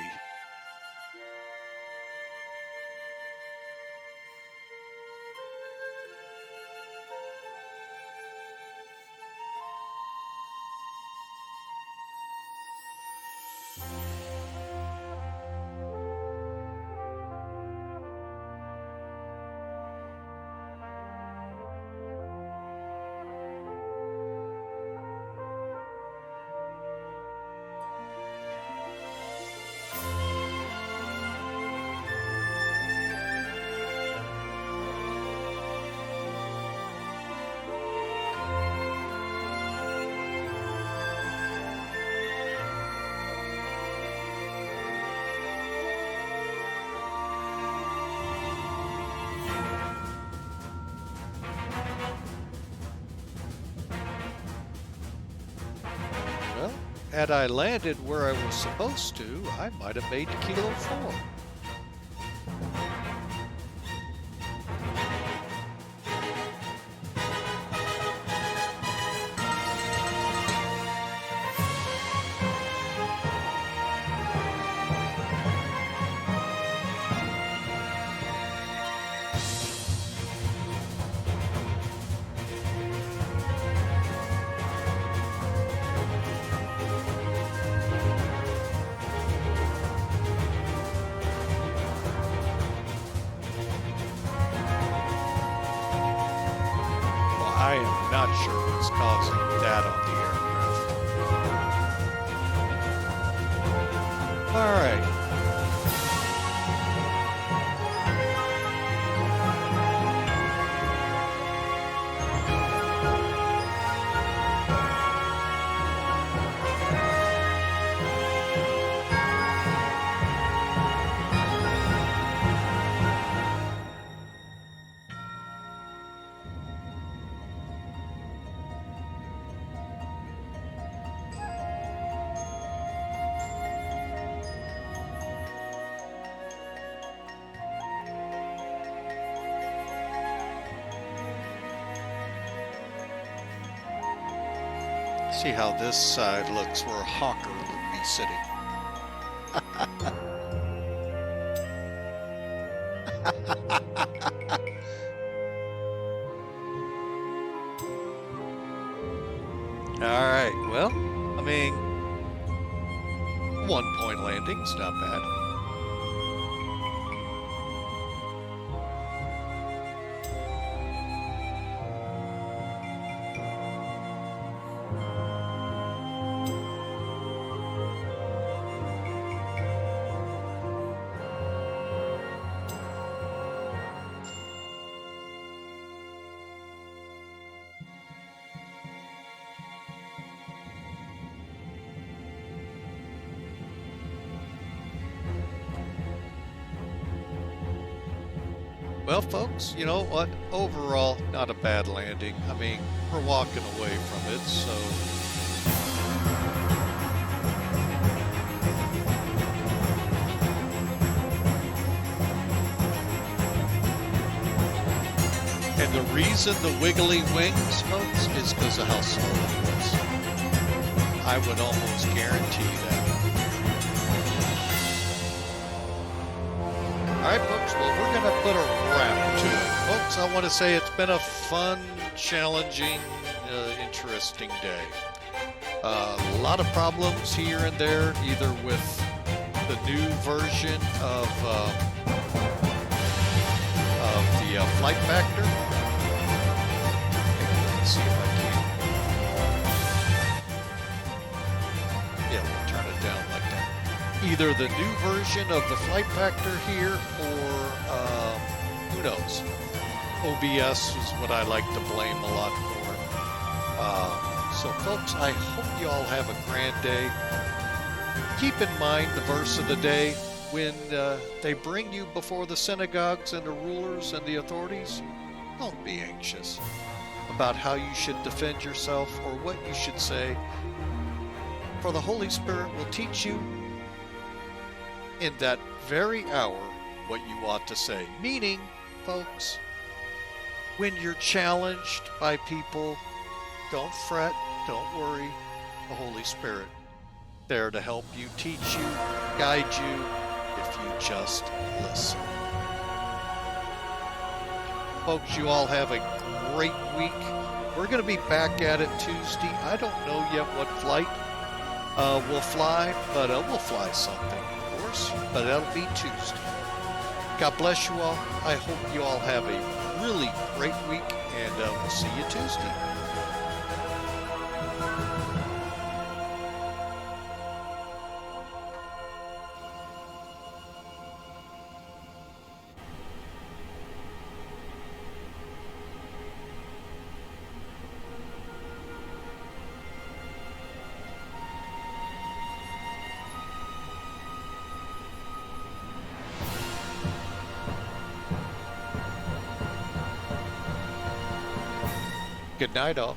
Well, had I landed where I was supposed to, I might have made Kilo 4. I am not sure what's causing that on the aircraft. All right. See how this side looks where a hawker would be sitting. All right, well, I mean, 1-point landing's not bad. Well, folks, you know what? Overall, not a bad landing. I mean, we're walking away from it, so... And the reason the wiggly wings, folks, is because of how slow it was. I would almost guarantee that. All right, folks, well, we're going to put a wrap to it. Folks, I want to say it's been a fun, challenging, interesting day. A lot of problems here and there, either with the new version of the flight factor. Let's see if I can. Yeah, we'll turn it down like that. Either the new version of the flight factor here, or who knows? OBS is what I like to blame a lot for. So folks, I hope you all have a grand day. Keep in mind the verse of the day, when they bring you before the synagogues and the rulers and the authorities, don't be anxious about how you should defend yourself or what you should say, for the Holy Spirit will teach you in that very hour what you ought to say. Meaning, folks, when you're challenged by people, don't fret, don't worry. the Holy Spirit, there to help you, teach you, guide you, if you just listen. Folks, you all have a great week. We're going to be back at it Tuesday. I don't know yet what flight we'll fly, but we'll fly something, of course, but that'll be Tuesday. God bless you all. I hope you all have a really great week, and we'll see you Tuesday. Good night, all.